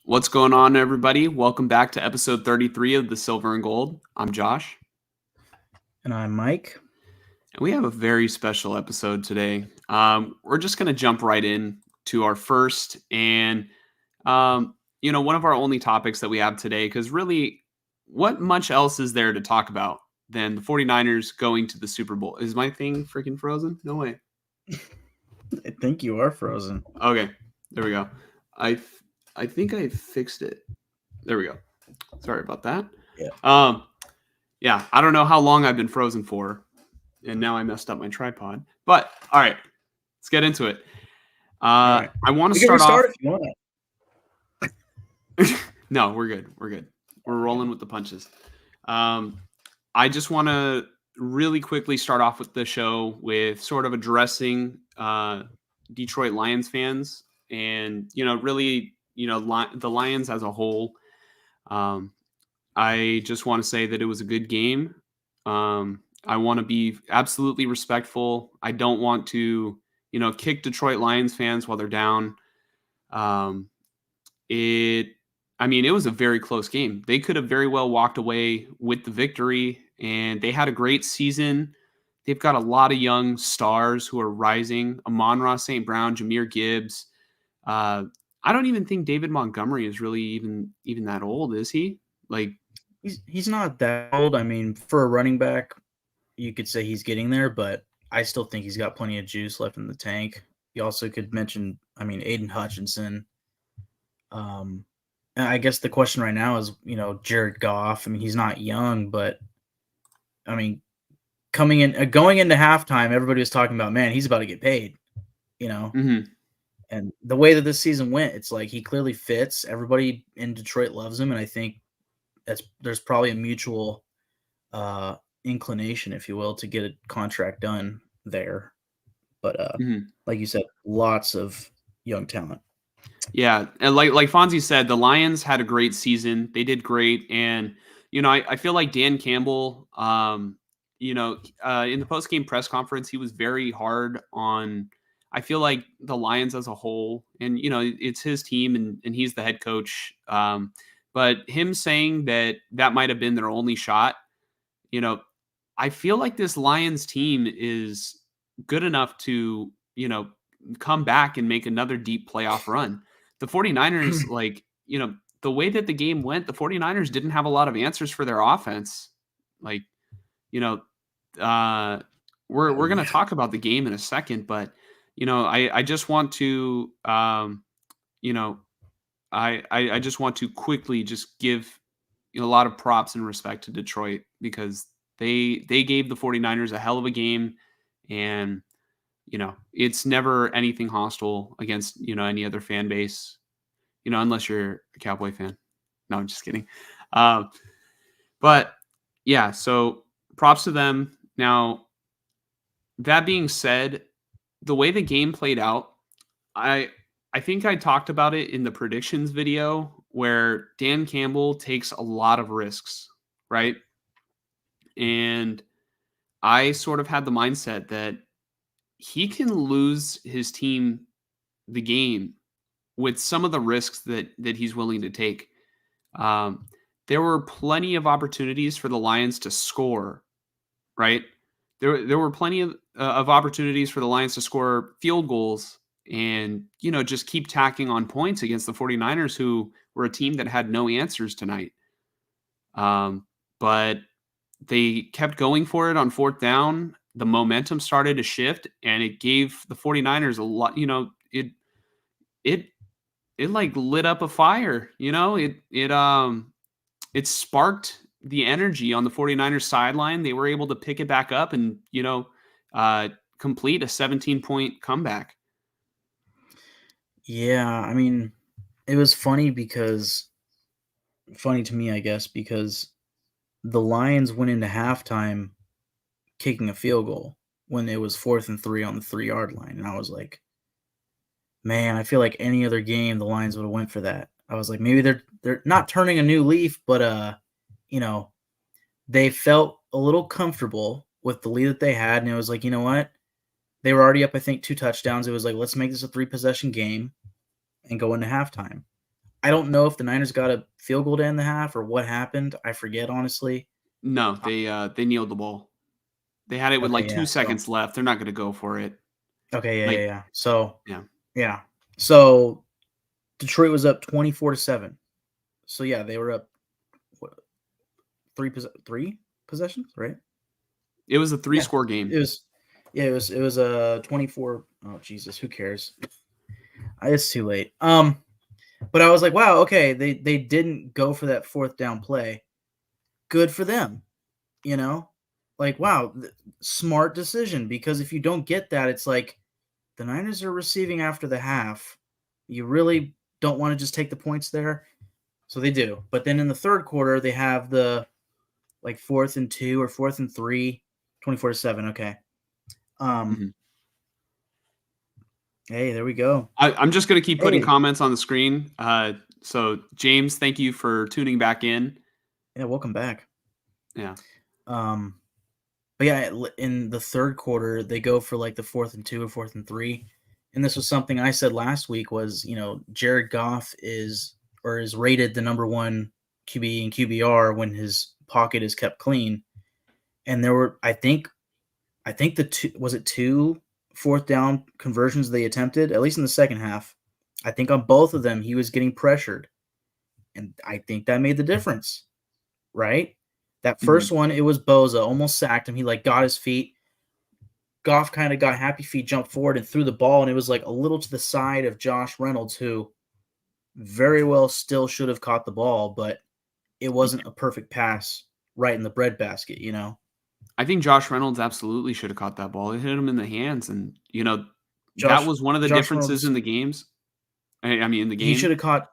What's going on, everybody? Welcome back to episode 33 of the Silver and Gold. I'm Josh. And I'm Mike. And we have a very special episode today. We're just going to jump right in to our first and, one of our only topics that we have today, because really, what much else is there to talk about than the 49ers going to the Super Bowl? Is my thing freaking frozen? No way. I think you are frozen. Okay, there we go. I think I fixed it. There we go. Sorry about that. Yeah. I don't know how long I've been frozen for, and now I messed up my tripod. But all right, let's get into it. Right. I want to start off. If you want No, we're good. We're rolling with the punches. I just want to really quickly start off with the show with sort of addressing Detroit Lions fans, and really. The Lions as a whole. I just want to say that it was a good game. I want to be absolutely respectful. I don't want to, kick Detroit Lions fans while they're down. It was a very close game. They could have very well walked away with the victory, and they had a great season. They've got a lot of young stars who are rising. Amon-Ra St. Brown, Jahmyr Gibbs. I don't even think David Montgomery is really even that old, is he? Like, he's not that old. I mean, for a running back, you could say he's getting there, but I still think he's got plenty of juice left in the tank. You also could mention, Aiden Hutchinson. And I guess the question right now is, Jared Goff. He's not young, but going into halftime, everybody was talking about, man, he's about to get paid. Mm-hmm. And the way that this season went, it's like he clearly fits. Everybody in Detroit loves him, and I think there's probably a mutual inclination, if you will, to get a contract done there. But like you said, lots of young talent. Yeah, and like Fonzie said, the Lions had a great season. They did great, and I feel like Dan Campbell, in the post-game press conference, he was very hard on. I feel like the Lions as a whole, and it's his team, and he's the head coach. But him saying that might have been their only shot, I feel like this Lions team is good enough to, come back and make another deep playoff run. The 49ers, the way that the game went, the 49ers didn't have a lot of answers for their offense. We're going to talk about the game in a second, but I just want to, I just want to quickly just give a lot of props and respect to Detroit, because they gave the 49ers a hell of a game, and, it's never anything hostile against, any other fan base, unless you're a Cowboy fan. No, I'm just kidding. But yeah, so props to them. Now, that being said, the way the game played out, I think I talked about it in the predictions video, where Dan Campbell takes a lot of risks, right? And I sort of had the mindset that he can lose his team the game with some of the risks that he's willing to take. Um, there were plenty of opportunities for the Lions to score, right? There were plenty of opportunities for the Lions to score field goals and, just keep tacking on points against the 49ers, who were a team that had no answers tonight. But they kept going for it on fourth down. The momentum started to shift, and it gave the 49ers a lot, it it like lit up a fire, it sparked the energy on the 49ers sideline. They were able to pick it back up and, complete a 17-point comeback. Yeah, I mean, it was funny to me, I guess, because the Lions went into halftime kicking a field goal when it was 4th and 3 on the 3-yard line, and I was like, man, I feel like any other game the Lions would have went for that. I was like, maybe they're not turning a new leaf, but they felt a little comfortable with the lead that they had, and it was like, you know what? They were already up, I think, 2 touchdowns. It was like, let's make this a 3-possession game and go into halftime. I don't know if the Niners got a field goal to end the half or what happened. I forget, honestly. No, they kneeled the ball. They had it with Okay, like 2 yeah. seconds left. They're not going to go for it. Okay, yeah. So, yeah. yeah. So Detroit was up 24-7. So yeah, they were up what, three possessions, right? It was a 3-score game. It was a 24. Oh Jesus, who cares? It's too late. But I was like, wow, okay, they didn't go for that fourth down play. Good for them, Like, wow, smart decision, because if you don't get that, it's like the Niners are receiving after the half. You really don't want to just take the points there. So they do. But then in the third quarter, they have the 4th and 2 or 4th and 3, 24-7. Okay. Hey, there we go. I'm just going to keep putting comments on the screen. So James, thank you for tuning back in. Yeah, welcome back. Yeah. But yeah, in the third quarter, they go for the 4th and 2 or 4th and 3. And this was something I said last week was, Jared Goff is rated the number 1 QB in QBR when his pocket is kept clean. And there were, I think the 2 fourth down conversions they attempted, at least in the second half. I think on both of them, he was getting pressured. And I think that made the difference, right? That first one, it was Boza, almost sacked him. He got his feet. Goff kind of got happy feet, jumped forward and threw the ball, and it was a little to the side of Josh Reynolds, who very well still should have caught the ball, but it wasn't a perfect pass right in the breadbasket, I think Josh Reynolds absolutely should have caught that ball. It hit him in the hands, and that was one of the differences Reynolds, in the games. I mean, in the game, he should have caught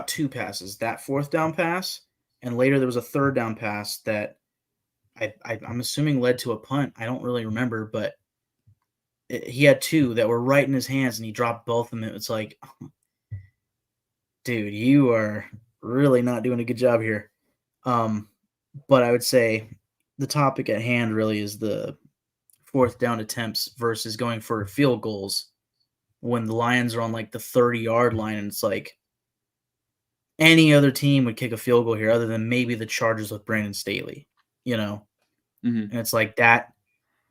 2 passes. That fourth down pass, and later there was a third down pass that I'm assuming led to a punt. I don't really remember, but he had 2 that were right in his hands, and he dropped both of them. It's like, dude, you are really not doing a good job here. But I would say the topic at hand really is the fourth down attempts versus going for field goals when the Lions are on the 30-yard line, and it's like any other team would kick a field goal here other than maybe the Chargers with Brandon Staley, And it's like that.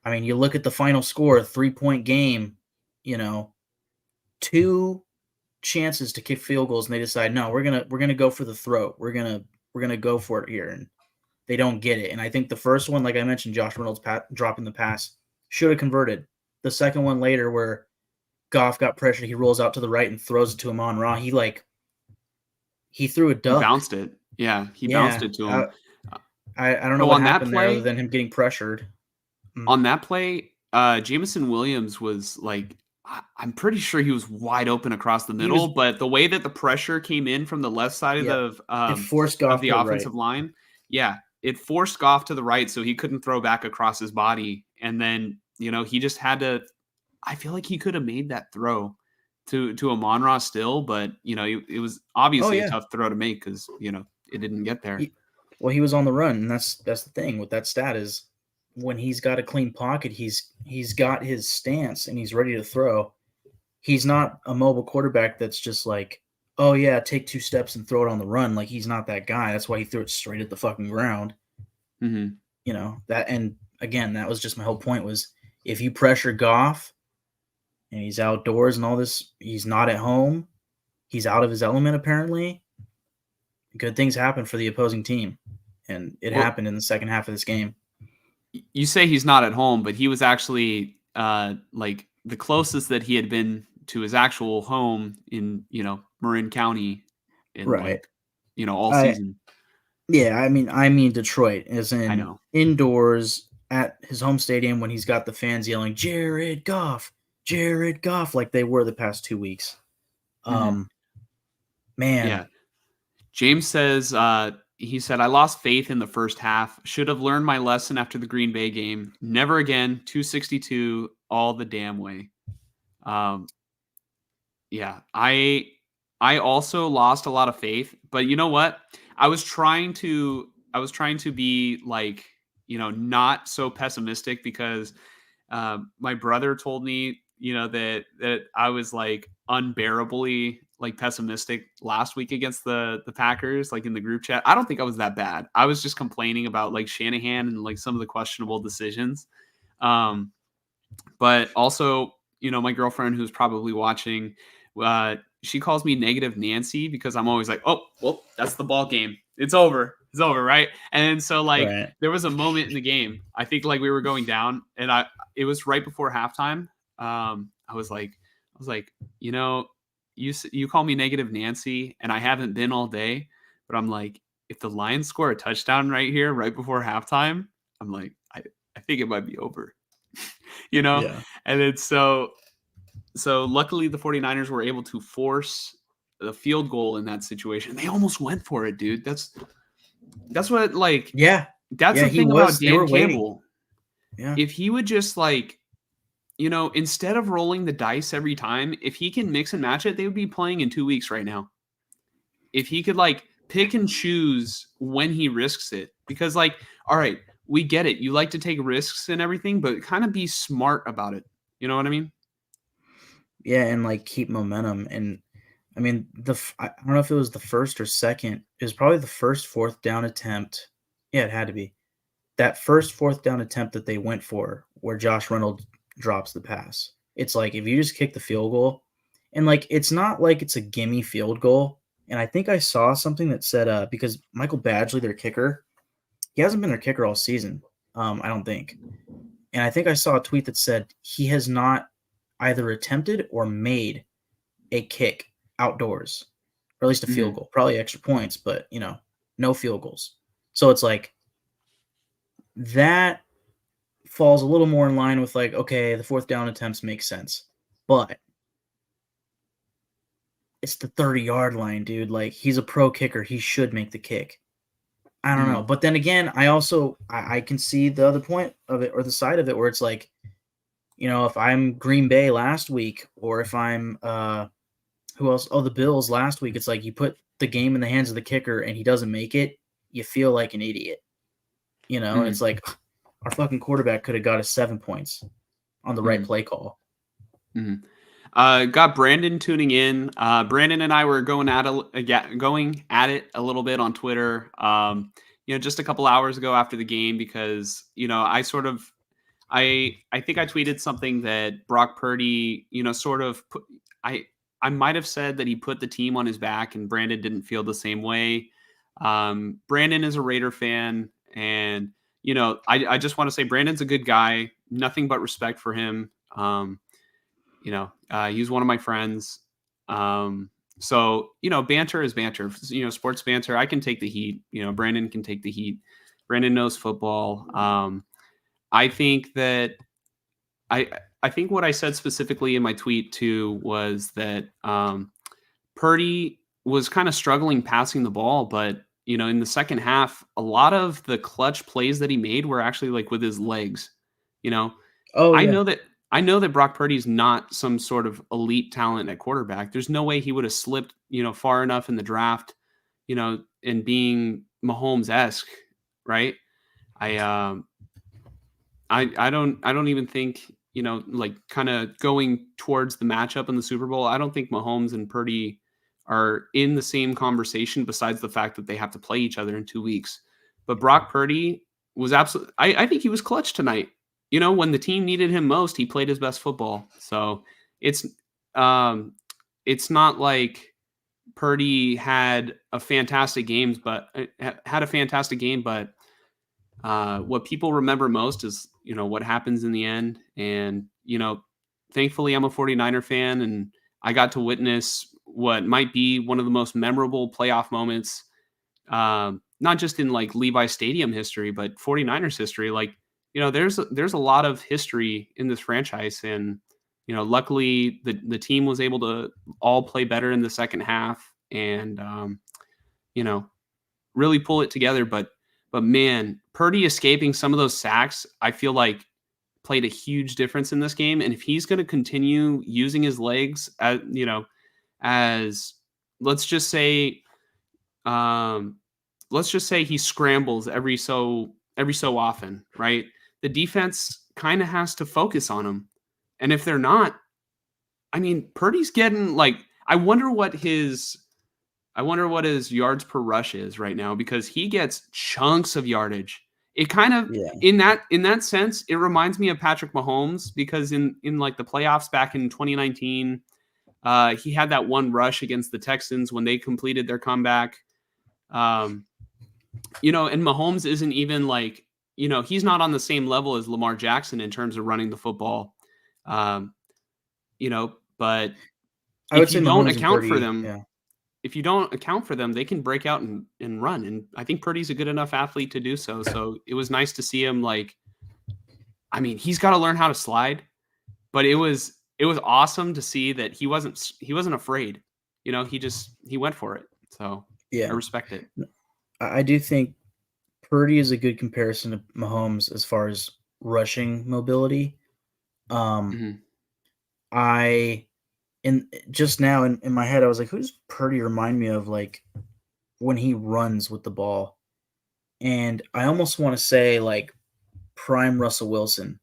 I mean, you look at the final score, a 3-point game, 2 chances to kick field goals, and they decide, no, we're gonna go for the throat. We're gonna go for it here, and they don't get it. And I think the first one, like I mentioned, Josh Reynolds dropping the pass, should have converted. The second one later, where Goff got pressured, he rolls out to the right and throws it to Amon-Ra. He threw a duck. He bounced it. Yeah, he bounced it to him. I don't know what happened there other than him getting pressured. On that play, Jameson Williams was I'm pretty sure he was wide open across the middle, but the way that the pressure came in from the left side of the offensive line, it forced Goff to the right, so he couldn't throw back across his body. And then, he just had to – I feel like he could have made that throw to Amon-Ra still, but, it was obviously a tough throw to make because, it didn't get there. He was on the run, and that's the thing with that stat is when he's got a clean pocket, he's got his stance, and he's ready to throw. he's not a mobile quarterback that's just like, oh yeah, take 2 steps and throw it on the run. Like he's not that guy. That's why he threw it straight at the fucking ground. Mhm. That, and again, that was just my whole point was if you pressure Goff and he's outdoors and all this, he's not at home, he's out of his element apparently, good things happen for the opposing team. And it Well, happened in the second half of this game. you say he's not at home, but he was actually like the closest that he had been to his actual home in, Marin County in Right. like, all I season. Yeah, I mean Detroit, as I in know. indoors at his home stadium when he's got the fans yelling Jared Goff, like they were the past 2 weeks. Mhm. Um, man, Yeah. James says, he said, I lost faith in the first half. Should have learned my lesson after the Green Bay game. Never again. 262 all the damn way. Um, yeah, I also lost a lot of faith, but you know what? I was trying to be like, not so pessimistic because my brother told me, that I was like unbearably like pessimistic last week against the Packers, like in the group chat. I don't think I was that bad. I was just complaining about like Shanahan and like some of the questionable decisions. Um, but also, my girlfriend who's probably watching, she calls me negative Nancy because I'm always like, oh, well, that's the ball game. It's over. It's over, right? And so like right? there was a moment in the game. I think like we were going down, and it was right before halftime. I was like, you call me negative Nancy, and I haven't been all day, but I'm like, if the Lions score a touchdown right here, right before halftime, I'm like, I think it might be over. you know? Yeah, And then so luckily the 49ers were able to force the field goal in that situation. They almost went for it, dude. That's what like yeah, that's yeah. the He thing about was. They Dan were waiting. Campbell. Yeah, If he would just like, instead of rolling the dice every time, if he can mix and match it, they would be playing in 2 weeks right now. If he could like pick and choose when he risks it. Because like, all right, we get it. You like to take risks and everything, but kind of be smart about it. You know what I mean? yeah, and like keep momentum. And I mean, I don't know if it was the first or second. It was probably the first fourth down attempt. Yeah, it had to be that first fourth down attempt that they went for, where Josh Reynolds drops the pass. It's like if you just kick the field goal, and like it's not like it's a gimme field goal. And I think I saw something that said because Michael Badgley, their kicker, he hasn't been their kicker all season. I don't think. And I think I saw a tweet that said he has not either attempted or made a kick outdoors, or at least a field Mhm. goal, probably extra points, but no field goals. So it's like that falls a little more in line with like, okay, the fourth down attempts make sense, but it's the 30-yard line, dude. Like he's a pro kicker, he should make the kick. I don't know, Mhm. but then again, I can see the other point of it or the side of it where it's like, if I'm Green Bay last week, or if I'm who else? Oh, the Bills last week. It's like you put the game in the hands of the kicker and he doesn't make it, you feel like an idiot, and it's Mhm. like our fucking quarterback could have got us 7 points on the right Mhm. play call. Mhm. Got Brandon tuning in. Brandon and I were going at it a little bit on Twitter. Just a couple hours ago after the game because I think I tweeted something that Brock Purdy, sort of put. I might have said that he put the team on his back, and Brandon didn't feel the same way. Brandon is a Raider fan, and I just want to say Brandon's a good guy. Nothing but respect for him. He's one of my friends. So banter is banter. Sports banter. I can take the heat. Brandon can take the heat. Brandon knows football. I think that I I think what I said specifically in my tweet too was that Purdy was kind of struggling passing the ball, but in the second half, a lot of the clutch plays that he made were actually like with his legs. You know, Oh I yeah, know that I know that Brock Purdy's not some sort of elite talent at quarterback. There's no way he would have slipped, far enough in the draft, and being Mahomes-esque, right? I I don't even think, like kind of going towards the matchup in the Super Bowl, I don't think Mahomes and Purdy are in the same conversation besides the fact that they have to play each other in 2 weeks. But Brock Purdy was absolutely, I think he was clutch tonight. When the team needed him most, he played his best football. So it's it's not like Purdy had a fantastic game, but what people remember most is, what happens in the end. And, thankfully I'm a 49er fan and I got to witness what might be one of the most memorable playoff moments, not just in like Levi Stadium history, but 49ers history. Like, there's a lot of history in this franchise. And, luckily the team was able to all play better in the second half and, really pull it together. But man, Purdy escaping some of those sacks, I feel like played a huge difference in this game. And if he's going to continue using his legs, as let's just say, he scrambles every so often, right? The defense kind of has to focus on him. And if they're not, I mean, Purdy's getting like, I wonder what his yards per rush is right now, because he gets chunks of yardage. It kind of, in that sense, it reminds me of Patrick Mahomes, because in like the playoffs back in 2019, he had that one rush against the Texans when they completed their comeback. And Mahomes isn't even like, he's not on the same level as Lamar Jackson in terms of running the football. But I would if say you don't Mahomes and account Purdy, for them, yeah. if you don't account for them, they can break out and run. And I think Purdy's a good enough athlete to do so. So it was nice to see him. Like, I mean, he's got to learn how to slide, but it was awesome to see that he wasn't afraid. He went for it. So Yeah, I respect it. I do think Purdy is a good comparison to Mahomes as far as rushing mobility. Mhm. Just now in my head, I was like, who does Purdy remind me of, like, when he runs with the ball? And I almost want to say, like, prime Russell Wilson,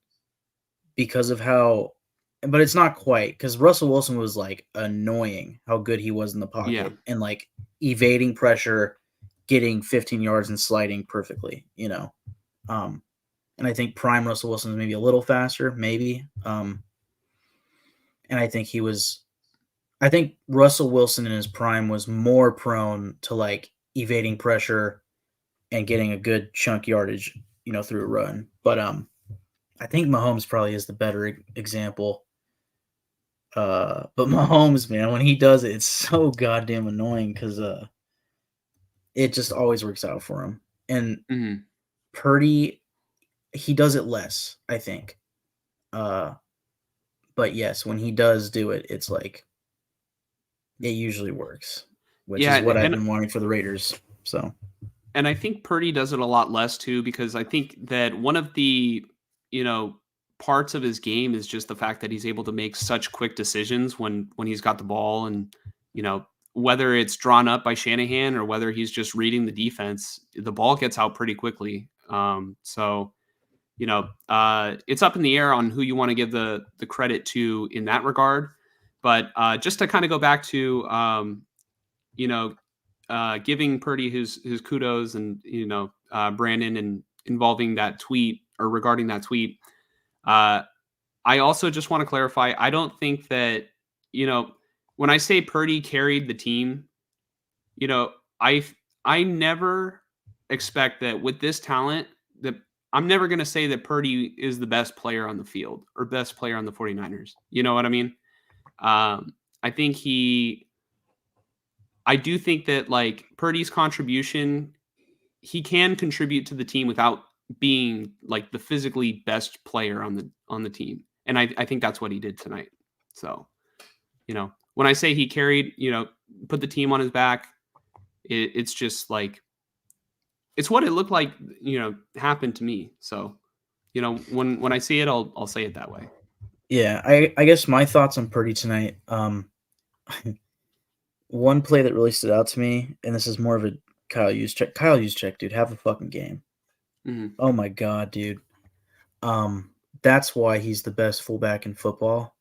because of how, but it's not quite, because Russell Wilson was, like, annoying how good he was in the pocket Yeah. and, like, evading pressure, getting 15 yards and sliding perfectly, and I think prime Russell Wilson is maybe a little faster, maybe. And I think Russell Wilson in his prime was more prone to, like, evading pressure and getting a good chunk yardage, through a run. But I think Mahomes probably is the better example. But Mahomes, man, when he does it, it's so goddamn annoying, because it just always works out for him. And Mhm. Purdy, he does it less, I think. But yes, when he does do it, it's like, it usually works, which Yeah. is what I've been wanting for the Raiders. So, And I think Purdy does it a lot less too, because I think that one of the, parts of his game is just the fact that he's able to make such quick decisions when he's got the ball. And, whether it's drawn up by Shanahan or whether he's just reading the defense, the ball gets out pretty quickly. So, it's up in the air on who you want to give the credit to in that regard. But just to kind of go back to, giving Purdy his kudos, and Brandon, and involving that tweet, or regarding that tweet. I also just want to clarify. I don't think that, when I say Purdy carried the team, you know, I I never expect that with this talent, that I'm never going to say that Purdy is the best player on the field or best player on the 49ers. You know what I mean? I think I do think that, like, Purdy's contribution, he can contribute to the team without being like the physically best player on the team. And I think that's what he did tonight. So, when I say he carried, put the team on his back, it's just like, it's what it looked like, happened to me. So, when I see it, I'll say it that way. yeah, I guess my thoughts on Purdy tonight. One play that really stood out to me, and this is more of a Kyle Juszczyk. Kyle Juszczyk, dude, have a fucking game. Mhm. Oh my god, dude. that's why he's the best fullback in football.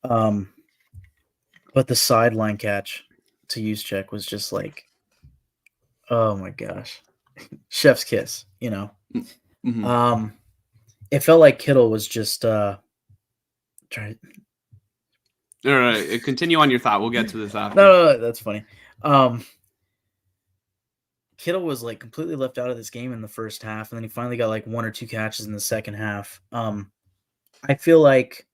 But the sideline catch to Juszczyk was just like, oh my gosh, chef's kiss. Mm-hmm. It felt like Kittle was just trying. All right, continue on your thought. We'll get to this after. No, that's funny. Kittle was like completely left out of this game in the first half, and then he finally got like 1 or 2 catches in the second half. I feel like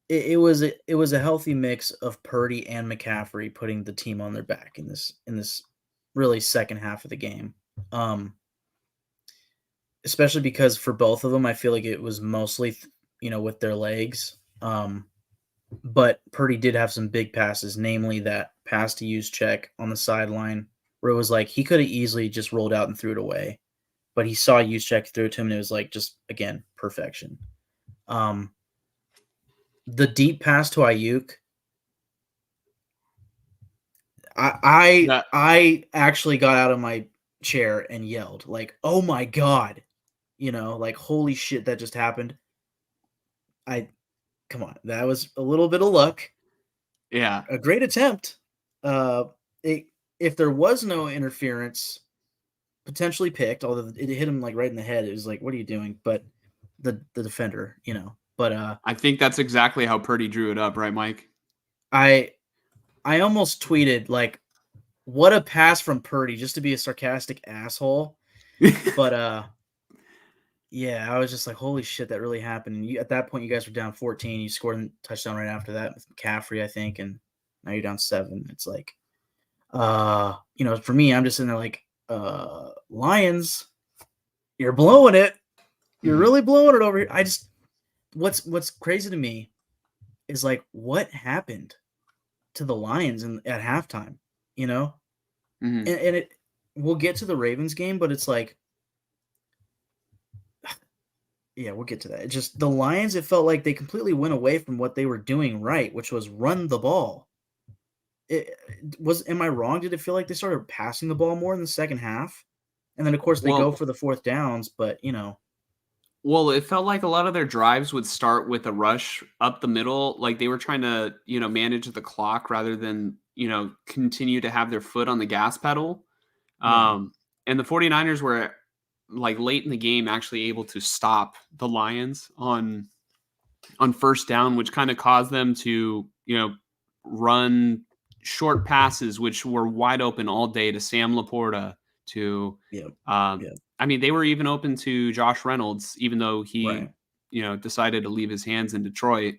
it was a healthy mix of Purdy and McCaffrey putting the team on their back in this really second half of the game. Especially because for both of them, I feel like it was mostly with their legs. But Purdy did have some big passes, namely that pass to Juszczyk on the sideline, where it was like he could have easily just rolled out and threw it away, but he saw Juszczyk throw it to him, and it was like just again perfection. The deep pass to Ayuk, I actually got out of my chair and yelled like, "Oh my god!" Like holy shit, that just happened. Come on, that was a little bit of luck. Yeah, a great attempt. If there was no interference, potentially picked, although it hit him like right in the head. It was like, what are you doing? But the defender, But I think that's exactly how Purdy drew it up, right, Mike? I almost tweeted like, what a pass from Purdy, just to be a sarcastic asshole. But yeah, I was just like, holy shit, that really happened. And at that point, you guys were down 14. You scored a touchdown right after that with McCaffrey, I think, and now you're down 7. It's like, for me, I'm just sitting there like, Lions, you're blowing it. You're really blowing it over here. What's crazy to me is like, what happened to the Lions at halftime? Mm-hmm. And we'll get to the Ravens game, but it's like, yeah, we'll get to that. It just the Lions, it felt like they completely went away from what they were doing right, which was run the ball. Am I wrong? Did it feel like they started passing the ball more in the second half? And then of course they go for the fourth downs, but Well, it felt like a lot of their drives would start with a rush up the middle, like they were trying to, manage the clock rather than, continue to have their foot on the gas pedal. Yeah. And the 49ers were like late in the game actually able to stop the Lions on first down, which kind of caused them to, run short passes, which were wide open all day to Sam Laporta, to, Yeah. I mean, they were even open to Josh Reynolds, even though he, Right. decided to leave his hands in Detroit.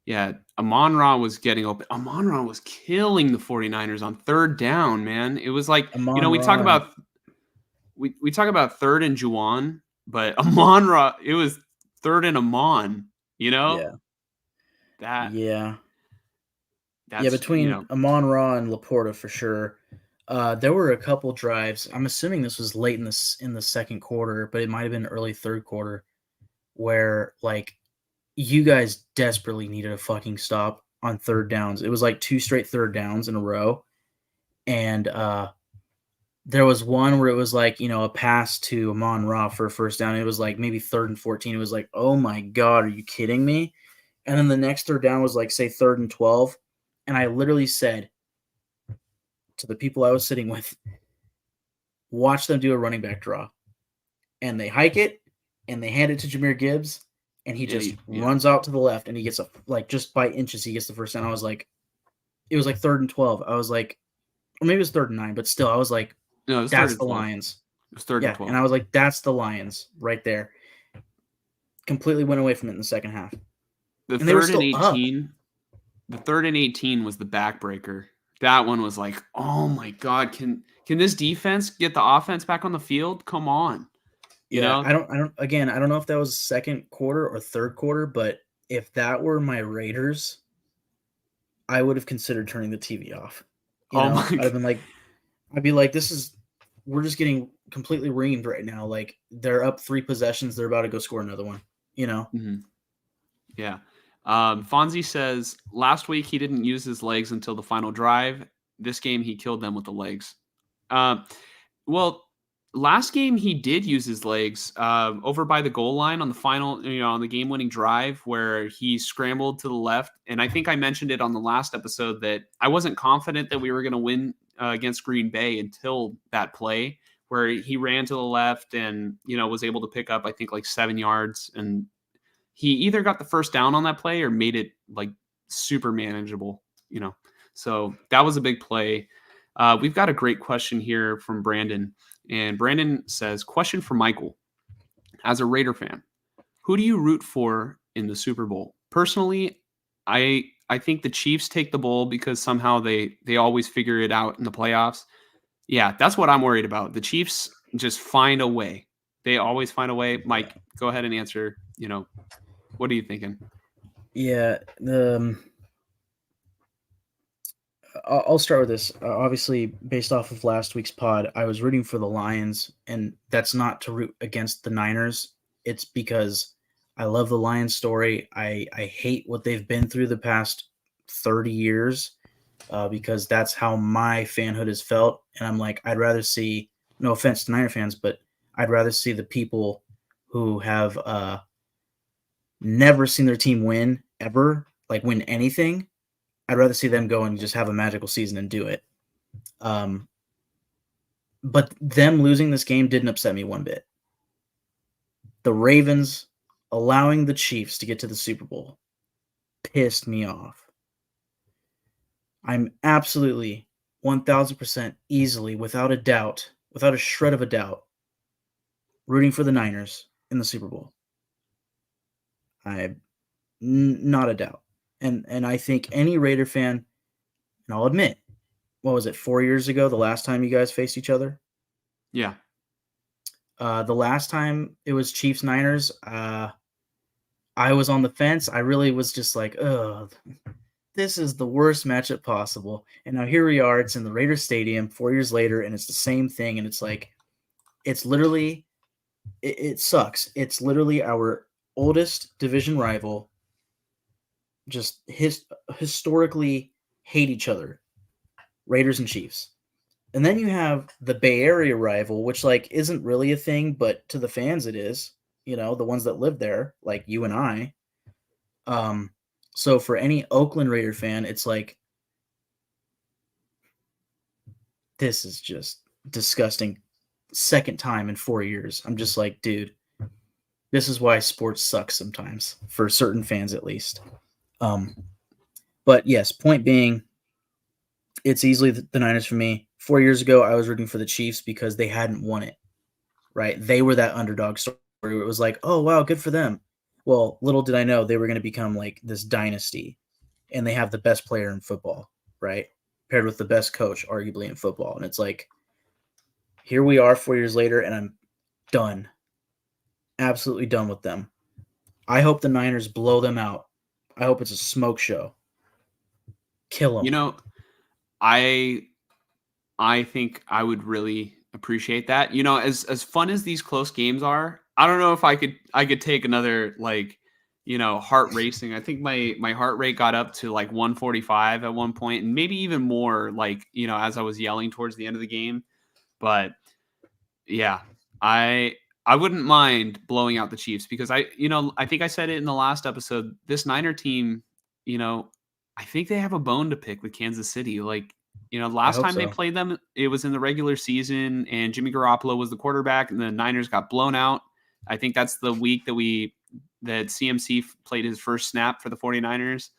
Yeah, Amon-Ra was getting open. Amon-Ra was killing the 49ers on third down, man. It was like, we talk about we talk about third and Juwan, but Amon-Ra, it was third and Amon, Yeah. That Yeah. that's Yeah, between Amon-Ra and Laporta for sure. There were a couple drives. I'm assuming this was late in the second quarter, but it might have been early third quarter, where like you guys desperately needed a fucking stop on third downs. It was like 2 straight third downs in a row, and there was one where it was like a pass to Amon-Ra for a first down. It was like maybe 3rd and 14. It was like, oh my god, are you kidding me? And then the next third down was like say 3rd and 12, and I literally said to the people I was sitting with, watch them do a running back draw. And they hike it, and they hand it to Jahmyr Gibbs, and he just runs out to the left, and he gets just by inches, he gets the first down. I was like, it was like 3rd and 12. I was like, or maybe it was 3rd and 9, but still, I was like, no, it that's the Lions. It was 3rd and 12. And I was like, that's the Lions right there. Completely went away from it in the second half. The 3rd and 18. The 3rd and 18 was the backbreaker. That one was like, oh my god, can this defense get the offense back on the field? Come on. You know? I don't know if that was second quarter or third quarter, but if that were my Raiders, I would have considered turning the TV off. I'd be like, we're just getting completely reamed right now. Like they're up 3 possessions, they're about to go score another one. Mm-hmm. Yeah. Fonzie says last week he didn't use his legs until the final drive. This game he killed them with the legs. Well, last game he did use his legs over by the goal line on the final, on the game-winning drive where he scrambled to the left. And I think I mentioned it on the last episode that I wasn't confident that we were going to win against Green Bay until that play where he ran to the left and, was able to pick up, I think, like 7 yards. And he either got the first down on that play or made it like super manageable. So that was a big play. We've got a great question here from Brandon. And Brandon says, question for Michael. As a Raider fan, who do you root for in the Super Bowl? Personally, I think the Chiefs take the bowl because somehow they always figure it out in the playoffs. Yeah, that's what I'm worried about. The Chiefs just find a way. They always find a way. Mike, go ahead and answer. What are you thinking? Yeah, I'll start with this. Obviously, based off of last week's pod, I was rooting for the Lions, and that's not to root against the Niners. It's because I love the Lions story. I hate what they've been through the past 30 years because that's how my fanhood has felt. And I'm like, I'd rather see, no offense to Niner fans, but I'd rather see the people who have never seen their team win ever, like win anything. I'd rather see them go and just have a magical season and do it. But them losing this game didn't upset me one bit. The Ravens allowing the Chiefs to get to the Super Bowl pissed me off. I'm absolutely 1,000% easily, without a doubt, without a shred of a doubt, rooting for the Niners in the Super Bowl. Not a doubt. And I think any Raider fan, and I'll admit, what was it, 4 years ago, the last time you guys faced each other? Yeah. The last time it was Chiefs-Niners, I was on the fence. I really was just like, oh, this is the worst matchup possible. And now here we are. It's in the Raiders Stadium 4 years later, and it's the same thing. And it's like, it's literally, it sucks. It's literally our oldest division rival. Just historically hate each other, Raiders and Chiefs. And then you have the Bay Area rival, which like isn't really a thing, but to the fans it is, the ones that live there, like you and I. So for any Oakland Raider fan, it's like, this is just disgusting. Second time in 4 years. I'm just like, dude, this is why sports sucks sometimes, for certain fans at least. But yes, point being, it's easily the Niners for me. 4 years ago, I was rooting for the Chiefs because they hadn't won it, right? They were that underdog story. It was like, oh, wow, good for them. Well, little did I know they were going to become like this dynasty, and they have the best player in football, right? Paired with the best coach, arguably, in football. And it's like, here we are 4 years later, and I'm done. Absolutely done with them. I hope the Niners blow them out. I hope it's a smoke show. Kill them. I think I would really appreciate that. As fun as these close games are, I don't know if I could take another heart racing. I think my heart rate got up to like 145 at one point, and maybe even more as I was yelling towards the end of the game. But yeah, I wouldn't mind blowing out the Chiefs because I think I said it in the last episode. This Niner team, I think they have a bone to pick with Kansas City. Last time they played them, it was in the regular season, and Jimmy Garoppolo was the quarterback, and the Niners got blown out. I think that's the week that CMC played his first snap for the 49ers.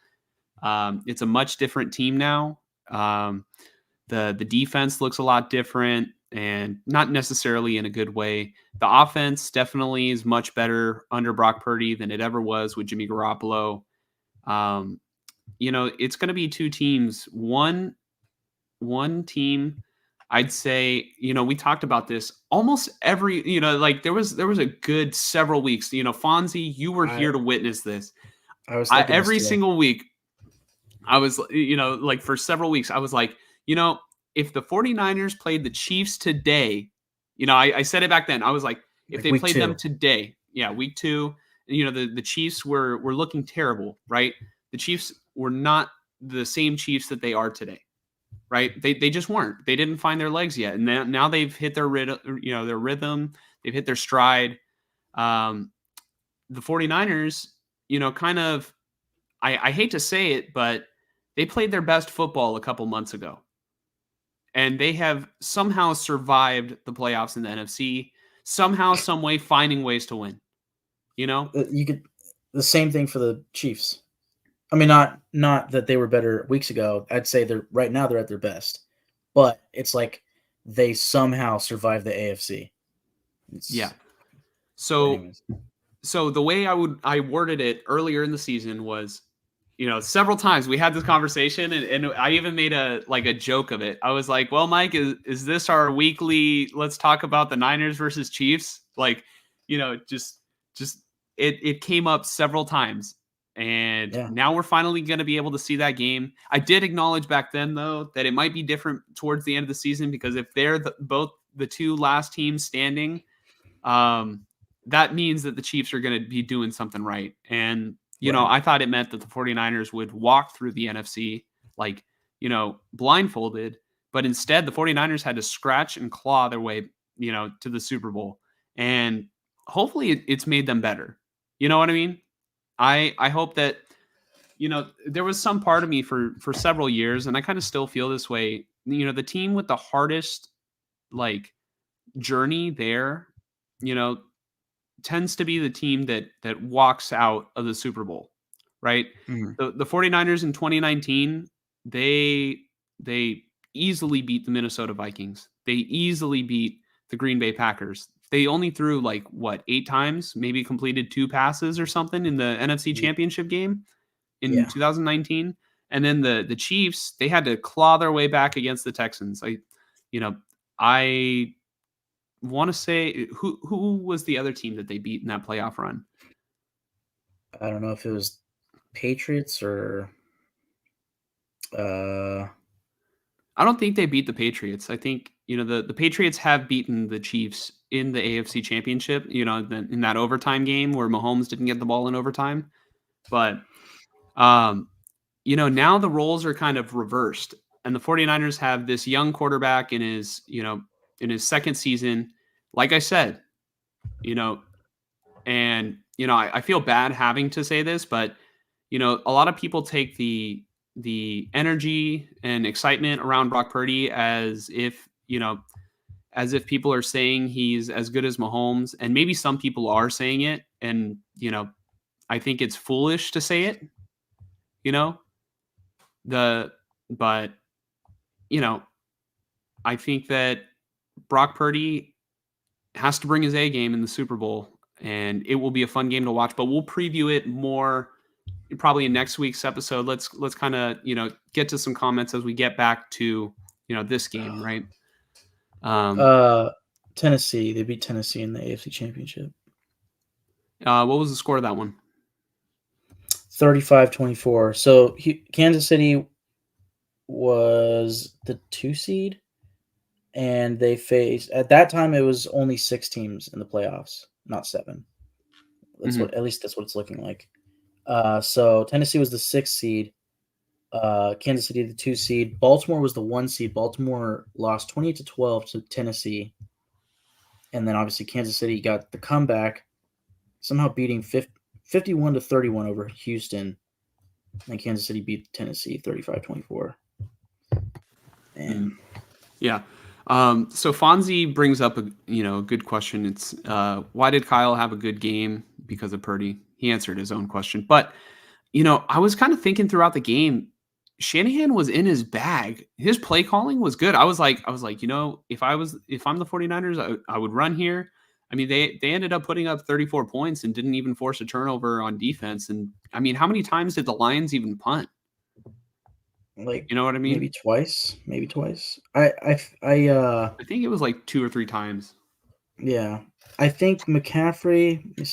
It's a much different team now. The defense looks a lot different, and not necessarily in a good way. The offense definitely is much better under Brock Purdy than it ever was with Jimmy Garoppolo. It's going to be two teams. One team, I'd say, we talked about this almost every, there was a good several weeks, Fonzie, you were here to witness this. I was every single week, I was, for several weeks, I was like, if the 49ers played the Chiefs today, I said it back then, I was like, if they played them today, week 2, the Chiefs were looking terrible, right? The Chiefs were not the same Chiefs that they are today. right? They just weren't. They didn't find their legs yet, and now they've hit their rhythm. They've hit their stride. The 49ers, kind of, I hate to say it, but they played their best football a couple months ago, and they have somehow survived the playoffs in the NFC. Somehow, some way, finding ways to win. You could the same thing for the Chiefs. I mean, not that they were better weeks ago. I'd say right now they're at their best, but it's like they somehow survived the AFC. Yeah. Anyways. So the way I worded it earlier in the season was, several times we had this conversation, and I even made a joke of it. I was like, well, Mike, is this our weekly, let's talk about the Niners versus Chiefs? Like, just it came up several times. And now we're finally going to be able to see that game. I did acknowledge back then, though, that it might be different towards the end of the season, because if they're both the two last teams standing, that means that the Chiefs are going to be doing something right. And, I thought it meant that the 49ers would walk through the NFC, like, blindfolded. But instead, the 49ers had to scratch and claw their way, to the Super Bowl. And hopefully it's made them better. You know what I mean? I hope that, there was some part of me for several years, and I kind of still feel this way. The team with the hardest, like, journey there, tends to be the team that walks out of the Super Bowl, right? Mm-hmm. The 49ers in 2019, they easily beat the Minnesota Vikings. They easily beat the Green Bay Packers. They only threw 8 times, maybe completed 2 passes or something in the NFC Championship game in 2019. And then the Chiefs, they had to claw their way back against the Texans. I want to say, who was the other team that they beat in that playoff run? I don't know if it was Patriots or I don't think they beat the Patriots. I think, the Patriots have beaten the Chiefs in the AFC Championship, in that overtime game where Mahomes didn't get the ball in overtime. But, now the roles are kind of reversed, and the 49ers have this young quarterback in his second season. Like I said, and, I feel bad having to say this, but, a lot of people take the energy and excitement around Brock Purdy as if people are saying he's as good as Mahomes, and maybe some people are saying it, and I think it's foolish to say it. But I think that Brock Purdy has to bring his A game in the Super Bowl, and it will be a fun game to watch. But we'll preview it more probably in next week's episode. Let's kind of get to some comments as we get back to this game, right? Tennessee. They beat Tennessee in the AFC Championship. What was the score of that one? 35-24. So Kansas City was the 2 seed, and they faced, at that time, it was only 6 teams in the playoffs, not 7. That's at least that's what it's looking like. So Tennessee was the 6th seed. Kansas City the 2 seed. Baltimore was the 1 seed. Baltimore lost 28-12 to Tennessee, and then obviously Kansas City got the comeback, somehow beating 51-31 over Houston, and Kansas City beat Tennessee 35-24. And yeah. So Fonzie brings up a good question. It's why did Kyle have a good game because of Purdy? He answered his own question, but I was kind of thinking throughout the game, Shanahan was in his bag. His play calling was good. I was like, if I'm the 49ers, I would run here. I mean, they ended up putting up 34 points and didn't even force a turnover on defense. And I mean, how many times did the Lions even punt? Like, you know what I mean? Maybe twice. I think it was like 2 or 3 times. Yeah. I think McCaffrey, let me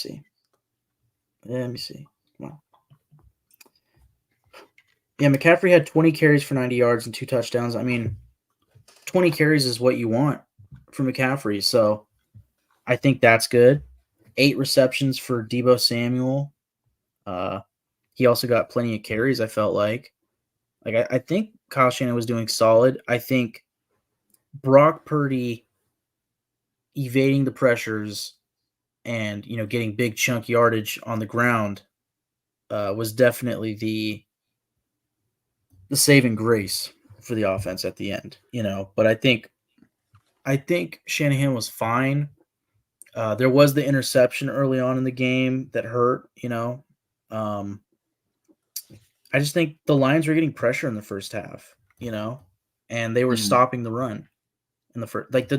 see. Come on. Yeah, McCaffrey had 20 carries for 90 yards and 2 touchdowns. I mean, 20 carries is what you want for McCaffrey, so I think that's good. 8 receptions for Deebo Samuel. He also got plenty of carries, I felt like Like I think Kyle Shanahan was doing solid. I think Brock Purdy evading the pressures and getting big chunk yardage on the ground was definitely the saving grace for the offense at the end. But I think Shanahan was fine. There was the interception early on in the game that hurt. I just think the Lions were getting pressure in the first half. And they were Mhm. stopping the run in the first. Like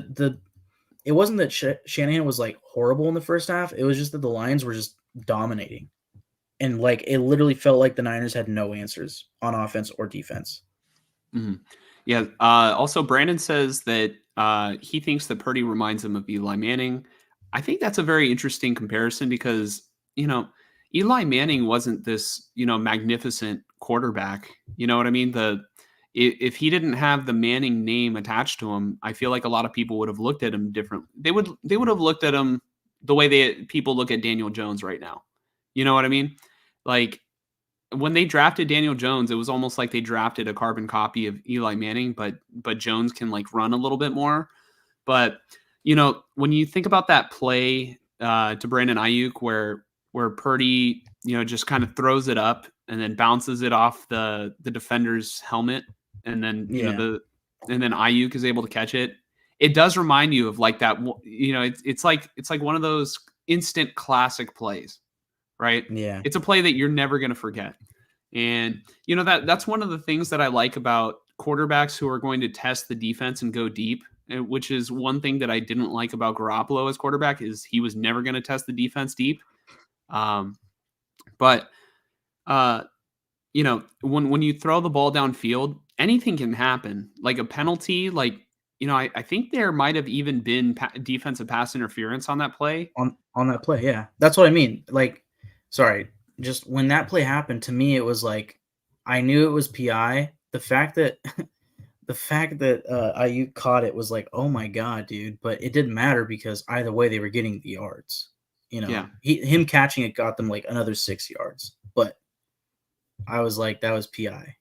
it wasn't that Shanahan was like horrible in the first half. It was just that the Lions were just dominating, and like it literally felt like the Niners had no answers on offense or defense. Mhm. Yeah. Also, Brandon says that he thinks that Purdy reminds him of Eli Manning. I think that's a very interesting comparison because Eli Manning wasn't this magnificent quarterback. You know what I mean? If he didn't have the Manning name attached to him, I feel like a lot of people would have looked at him different. They would have looked at him the way people look at Daniel Jones right now. You know what I mean? Like when they drafted Daniel Jones, it was almost like they drafted a carbon copy of Eli Manning, but Jones can like run a little bit more. But when you think about that play to Brandon Ayuk, where Purdy just kind of throws it up and then bounces it off the defender's helmet, and then Yeah, and then Ayuk is able to catch it. It does remind you of like that. It's like one of those instant classic plays, right? yeah, It's a play that you're never going to forget. And that's one of the things that I like about quarterbacks who are going to test the defense and go deep, which is one thing that I didn't like about Garoppolo as quarterback is he was never going to test the defense deep. Um, but when you throw the ball downfield, anything can happen. Like a penalty, like I think there might have even been defensive pass interference on that play. on that play, yeah, that's what I mean. Like, sorry, just when that play happened to me, it was like I knew it was PI. The fact that Ayuk caught it was like, oh my god, dude! But it didn't matter because either way, they were getting the yards. Yeah. Him catching it got them like another 6 yards. But I was like, that was PI.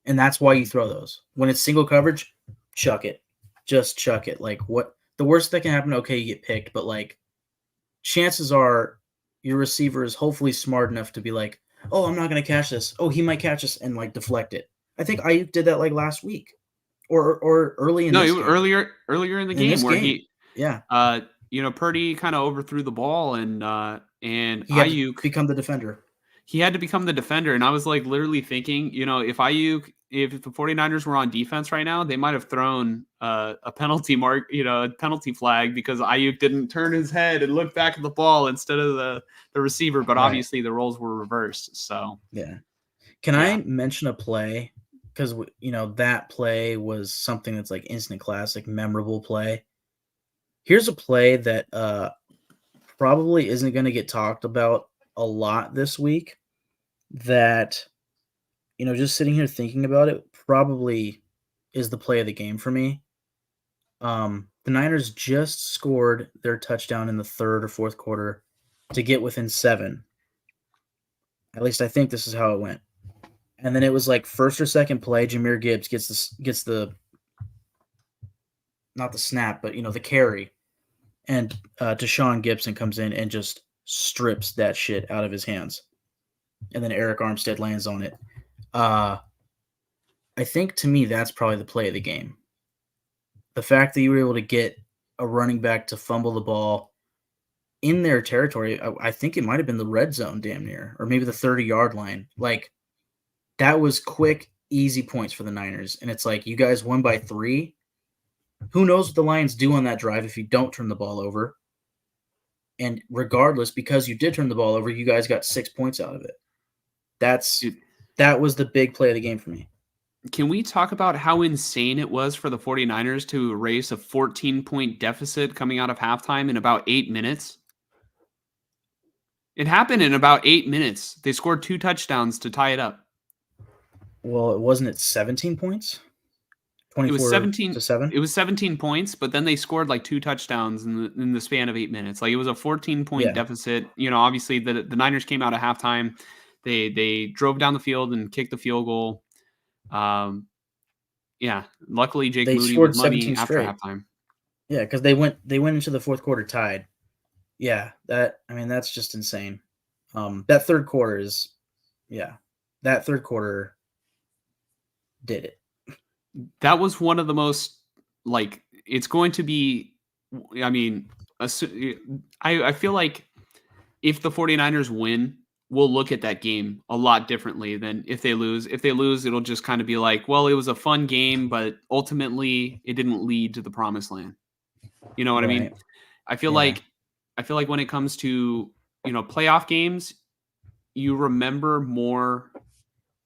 And that's why you throw those when it's single coverage. Chuck it, just chuck it. Like what the worst that can happen? Okay, you get picked, but like chances are your receiver is hopefully smart enough to be like, oh, I'm not gonna catch this. Oh, he might catch this and like deflect it. I think Ayuk did that like last week or early in No, this game. earlier in the In game this where game, yeah, Purdy kind of overthrew the ball and he had to Ayuk become the defender. he had to become the defender. And I was like literally thinking, if the 49ers were on defense right now, they might have thrown a penalty a penalty flag because Ayuk didn't turn his head and look back at the ball instead of the receiver. But Right. obviously the roles were reversed. So Yeah. Can I yeah. mention a play? Because that play was something that's like instant classic, memorable play. Here's a play that probably isn't going to get talked about a lot this week. That just sitting here thinking about it, probably is the play of the game for me. The Niners just scored their touchdown in the third or fourth quarter to get within 7. At least I think this is how it went. And then it was like first or second play, Jahmyr Gibbs gets the not the snap, but the carry, and Deshaun Gibson comes in and just strips that shit out of his hands, and then Eric Armstead lands on it. I think to me that's probably the play of the game. The fact that you were able to get a running back to fumble the ball in their territory, I think it might have been the red zone damn near, or maybe the 30-yard line. Like, that was quick, easy points for the Niners. And it's like, you guys won by 3. Who knows what the Lions do on that drive if you don't turn the ball over? And regardless, because you did turn the ball over, you guys got 6 points out of it. That was the big play of the game for me. Can we talk about how insane it was for the 49ers to erase a 14-point deficit coming out of halftime in about 8 minutes? It happened in about 8 minutes. They scored 2 touchdowns to tie it up. Well, it wasn't at 17 points? It was 24 to 17 7? it was 17 points, but then they scored like 2 touchdowns in the span of 8 minutes. Like it was a 14-point Yeah. deficit. Obviously the Niners came out of halftime. They drove down the field and kicked the field goal. Um, yeah, luckily Jake They Moody with scored money 17 after straight. halftime. Yeah, because they went into the fourth quarter tied. Yeah, that's just insane. That third quarter is, yeah, that third quarter did it. That was one of the most like it's going to be. I mean, I feel like if the 49ers win, we'll look at that game a lot differently than if they lose. If they lose, it'll just kind of be like, well, it was a fun game, but ultimately it didn't lead to the promised land. You know what I mean? Right. I feel Yeah. like when it comes to, playoff games, you remember more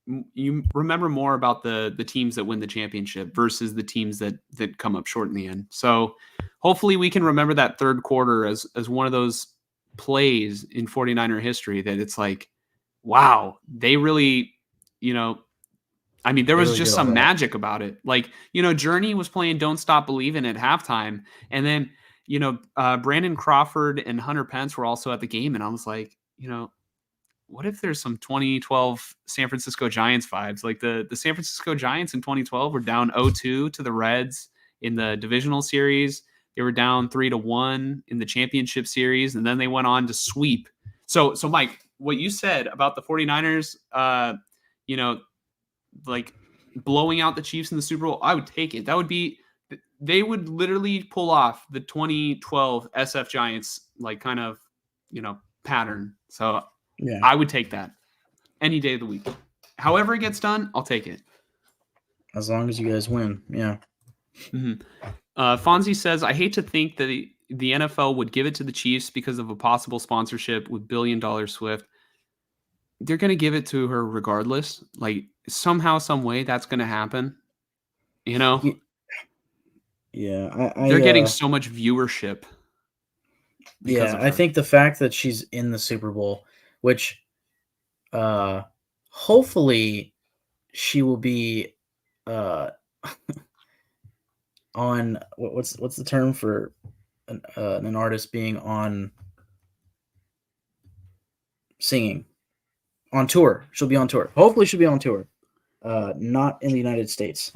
about the teams that win the championship versus the teams that come up short in the end. So hopefully we can remember that third quarter as one of those plays in 49er history that it's like, wow, they really, I mean, there They was really did just all some that. magic about it. Like, Journey was playing Don't Stop Believing at halftime. And then, Brandon Crawford and Hunter Pence were also at the game. And I was like, what if there's some 2012 San Francisco Giants vibes? Like the San Francisco Giants in 2012 were down 0-2 to the Reds in the divisional series. They were down 3-1 in the championship series, and then they went on to sweep. So Mike, what you said about the 49ers, like blowing out the Chiefs in the Super Bowl, I would take it. That would be, they would literally pull off the 2012 SF Giants, like kind of, pattern. So Yeah. I would take that any day of the week. However it gets done, I'll take it. As long as you guys win. Yeah. Mm-hmm. Fonzie says, I hate to think that the NFL would give it to the Chiefs because of a possible sponsorship with $1 billion Swift. They're going to give it to her regardless. Like somehow, some way that's going to happen. Yeah. They're getting so much viewership. Yeah, I think the fact that she's in the Super Bowl, which hopefully she will be on what's the term for an artist being on singing on tour. She'll be on tour. Hopefully she'll be on tour. Not in the United States.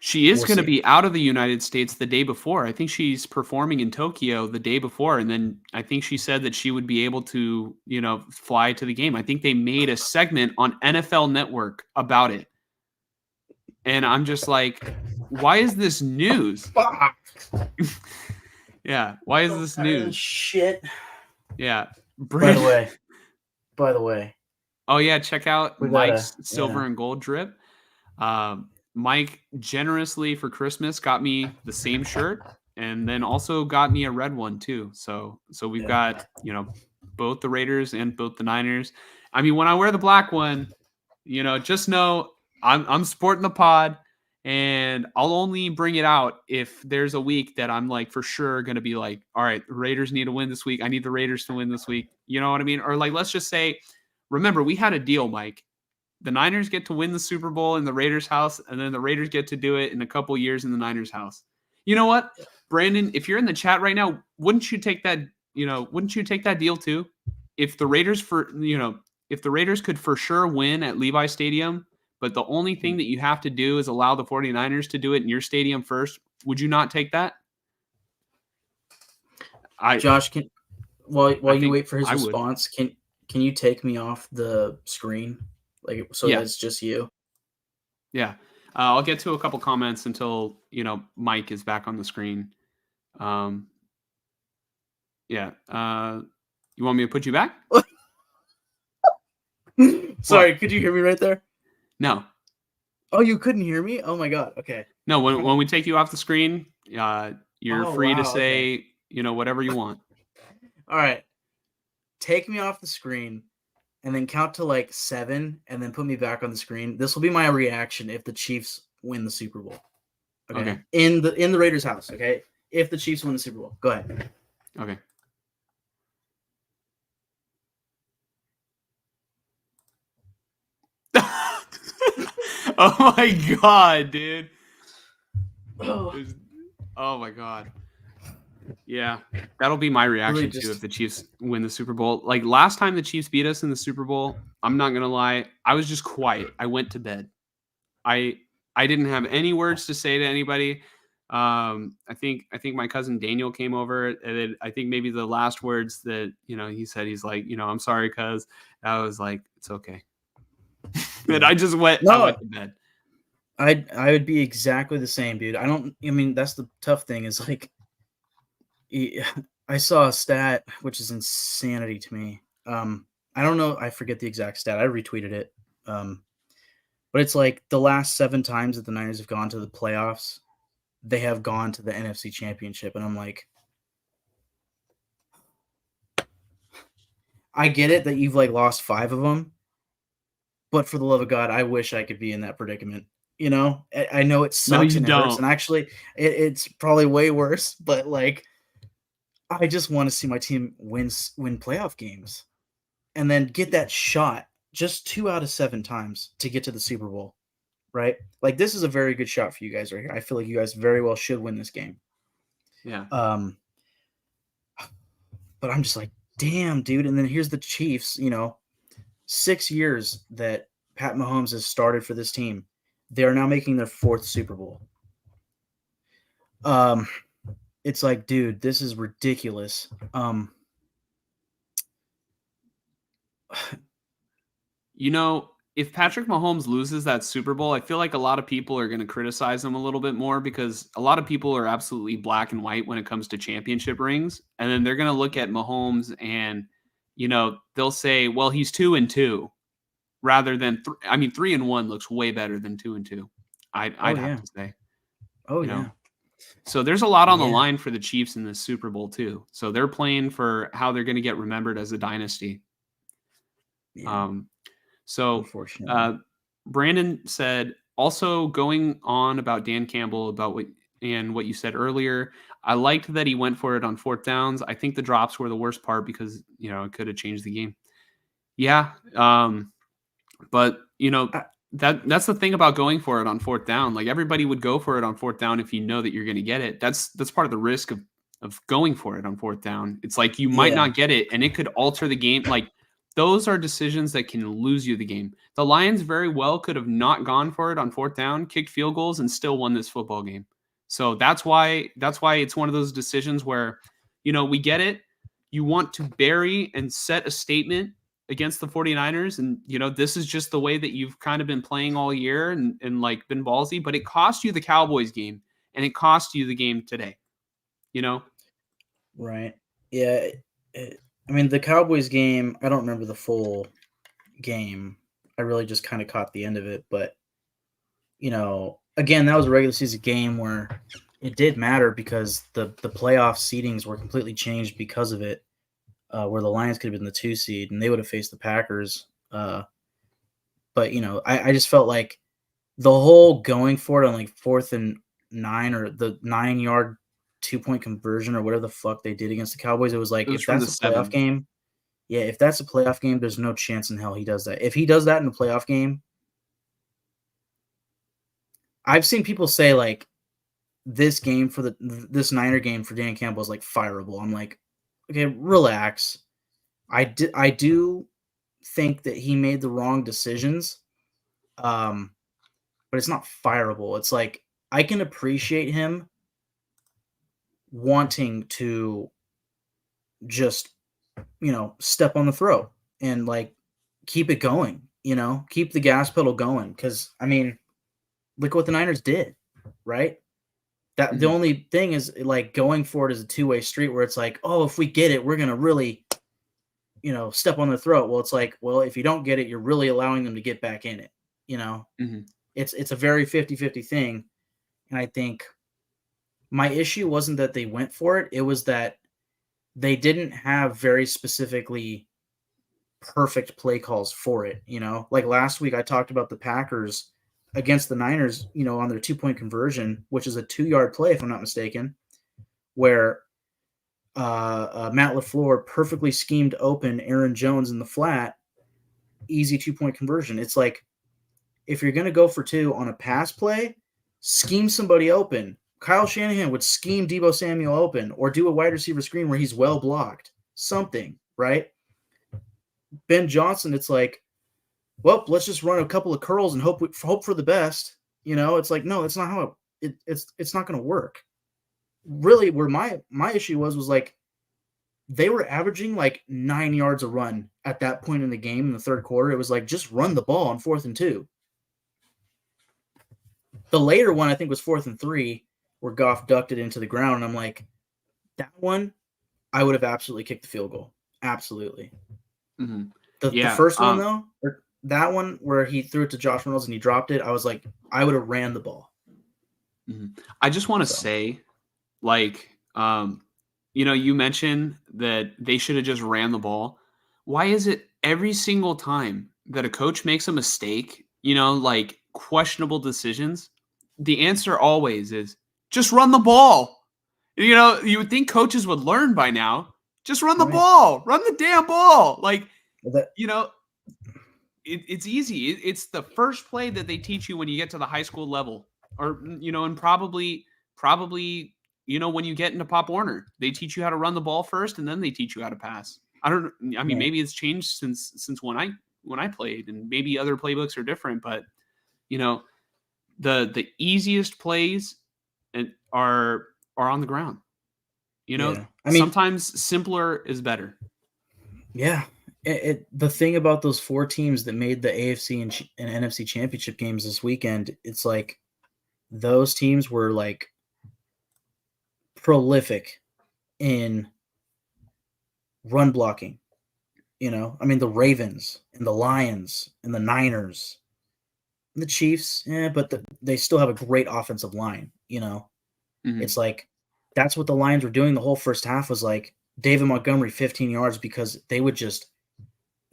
She is going to be out of the United States the day before. I think she's performing in Tokyo the day before. And then I think she said that she would be able to, fly to the game. I think they made a segment on NFL Network about it. And I'm just like, why is this news? Yeah. Why is this news? Shit. Yeah. By the way. Oh, yeah. Check out Mike's silver and gold drip. Mike generously for Christmas got me the same shirt and then also got me a red one too. So we've got, both the Raiders and both the Niners. I mean, when I wear the black one, just know I'm supporting the pod, and I'll only bring it out if there's a week that I'm like for sure going to be like, all right, the Raiders need to win this week. I need the Raiders to win this week. You know what I mean? Or like, let's just say, remember, we had a deal, Mike. The Niners get to win the Super Bowl in the Raiders' house, and then the Raiders get to do it in a couple years in the Niners' house. You know what, Brandon? If you're in the chat right now, wouldn't you take that? Wouldn't you take that deal too? If the Raiders if the Raiders could for sure win at Levi Stadium, but the only thing that you have to do is allow the 49ers to do it in your stadium first, would you not take that? Josh, while you wait for his response, can you take me off the screen? Like, so that's just you? Yeah. I'll get to a couple comments until, Mike is back on the screen. Yeah. You want me to put you back? Sorry, what? Could you hear me right there? No. Oh, you couldn't hear me? Oh my God. Okay. No, when we take you off the screen, you're free to say, whatever you want. All right. Take me off the screen and then count to like 7 and then put me back on the screen. This will be my reaction if the Chiefs win the Super Bowl. Okay. In the Raiders' house, okay? If the Chiefs win the Super Bowl. Go ahead. Okay. Oh my God, dude. Oh my God. Yeah, that'll be my reaction too if the Chiefs win the Super Bowl. Like last time the Chiefs beat us in the Super Bowl, I'm not gonna lie, I was just quiet. I went to bed. I I didn't have any words to say to anybody. I think my cousin Daniel came over, and then I think maybe the last words that he said, he's like, I'm sorry, cuz. I was like, it's okay. And Yeah. I went to bed. I would be exactly the same, dude. I mean, that's the tough thing is like, I saw a stat which is insanity to me. I don't know, I forget the exact stat. I retweeted it. But it's like the last 7 times that the Niners have gone to the playoffs, they have gone to the NFC Championship, and I'm like, I get it that you've like lost 5 of them, but for the love of God, I wish I could be in that predicament. I know it No, sucks you and it hurts, don't. and actually, it's probably way worse. But like, I just want to see my team win playoff games, and then get that shot just 2 out of 7 times to get to the Super Bowl, right? Like, this is a very good shot for you guys right here. I feel like you guys very well should win this game. Yeah. But I'm just like, damn, dude. And then here's the Chiefs. 6 years that Pat Mahomes has started for this team, they are now making their 4th Super Bowl. It's like, dude, this is ridiculous. If Patrick Mahomes loses that Super Bowl, I feel like a lot of people are going to criticize him a little bit more, because a lot of people are absolutely black and white when it comes to championship rings. And then they're going to look at Mahomes and, they'll say, well, he's 2-2 rather than 3-1 looks way better than 2-2. I'd have to say. Oh, yeah. So there's a lot on the line for the Chiefs in this Super Bowl too. So they're playing for how they're going to get remembered as a dynasty. Yeah. So Unfortunately. Brandon said, also going on about Dan Campbell, about what you said earlier, I liked that he went for it on 4th downs. I think the drops were the worst part because, it could have changed the game. Yeah. But that's the thing about going for it on 4th down. Like, everybody would go for it on 4th down if you know that you're going to get it. That's part of the risk of going for it on 4th down. It's like you might not get it, and it could alter the game. Like, those are decisions that can lose you the game. The Lions very well could have not gone for it on 4th down, kicked field goals, and still won this football game. So that's why it's one of those decisions where, we get it. You want to bury and set a statement against the 49ers. And, this is just the way that you've kind of been playing all year and like been ballsy, but it cost you the Cowboys game and it cost you the game today, Right. Yeah. The Cowboys game, I don't remember the full game. I really just kind of caught the end of it. But, again, that was a regular season game where it did matter because the playoff seedings were completely changed because of it, where the Lions could have been the 2 seed and they would have faced the Packers. But, I just felt like the whole going for it on like 4th and 9 or the 9-yard 2-point conversion or whatever the fuck they did against the Cowboys. It was like, if that's a playoff game, if that's a playoff game, there's no chance in hell he does that. If he does that in a playoff game, I've seen people say like this game for this Niner game for Dan Campbell is like fireable. I'm like, okay, relax. I do think that he made the wrong decisions, but it's not fireable. It's like, I can appreciate him wanting to just, step on the throat and like keep it going, keep the gas pedal going. Cause look what the Niners did, right? That the only thing is like going for it is a 2-way street where it's like, oh, if we get it, we're going to really, step on the throat. Well, it's like, well, if you don't get it, you're really allowing them to get back in it. It's a very 50-50 thing. And I think my issue wasn't that they went for it. It was that they didn't have very specifically perfect play calls for it. Like last week I talked about the Packers against the Niners, on their 2-point conversion, which is a 2-yard play, if I'm not mistaken, where Matt LaFleur perfectly schemed open Aaron Jones in the flat, easy 2-point conversion. It's like, if you're going to go for 2 on a pass play, scheme somebody open. Kyle Shanahan would scheme Deebo Samuel open or do a wide receiver screen where he's well blocked. Something, right? Ben Johnson, it's like, well, let's just run a couple of curls and hope for the best. It's like, no, that's not how it's not going to work. Really, where my issue was like they were averaging like 9 yards a run at that point in the game in the third quarter. It was like, just run the ball on 4th and 2. The later one, I think, was 4th and 3, where Goff ducked it into the ground. And I'm like, that one, I would have absolutely kicked the field goal. Absolutely. Mm-hmm. The first one, though, that one where he threw it to Josh Reynolds and he dropped it, I was like, I would have ran the ball. Mm-hmm. I just want to say, like, you mentioned that they should have just ran the ball. Why is it every single time that a coach makes a mistake, like questionable decisions, the answer always is just run the ball? You would think coaches would learn by now. Just run the ball. Run the damn ball. Like, it's easy. It's the first play that they teach you when you get to the high school level, or and probably when you get into Pop Warner, they teach you how to run the ball first, and then they teach you how to pass. Maybe it's changed since when I played, and maybe other playbooks are different, but the easiest plays are on the ground. Sometimes simpler is better. Yeah. The thing about those 4 teams that made the AFC and NFC Championship games this weekend, it's like those teams were like prolific in run blocking. The Ravens and the Lions and the Niners and the Chiefs, but they still have a great offensive line. Mm-hmm. It's like that's what the Lions were doing the whole first half, was like David Montgomery 15 yards, because they would just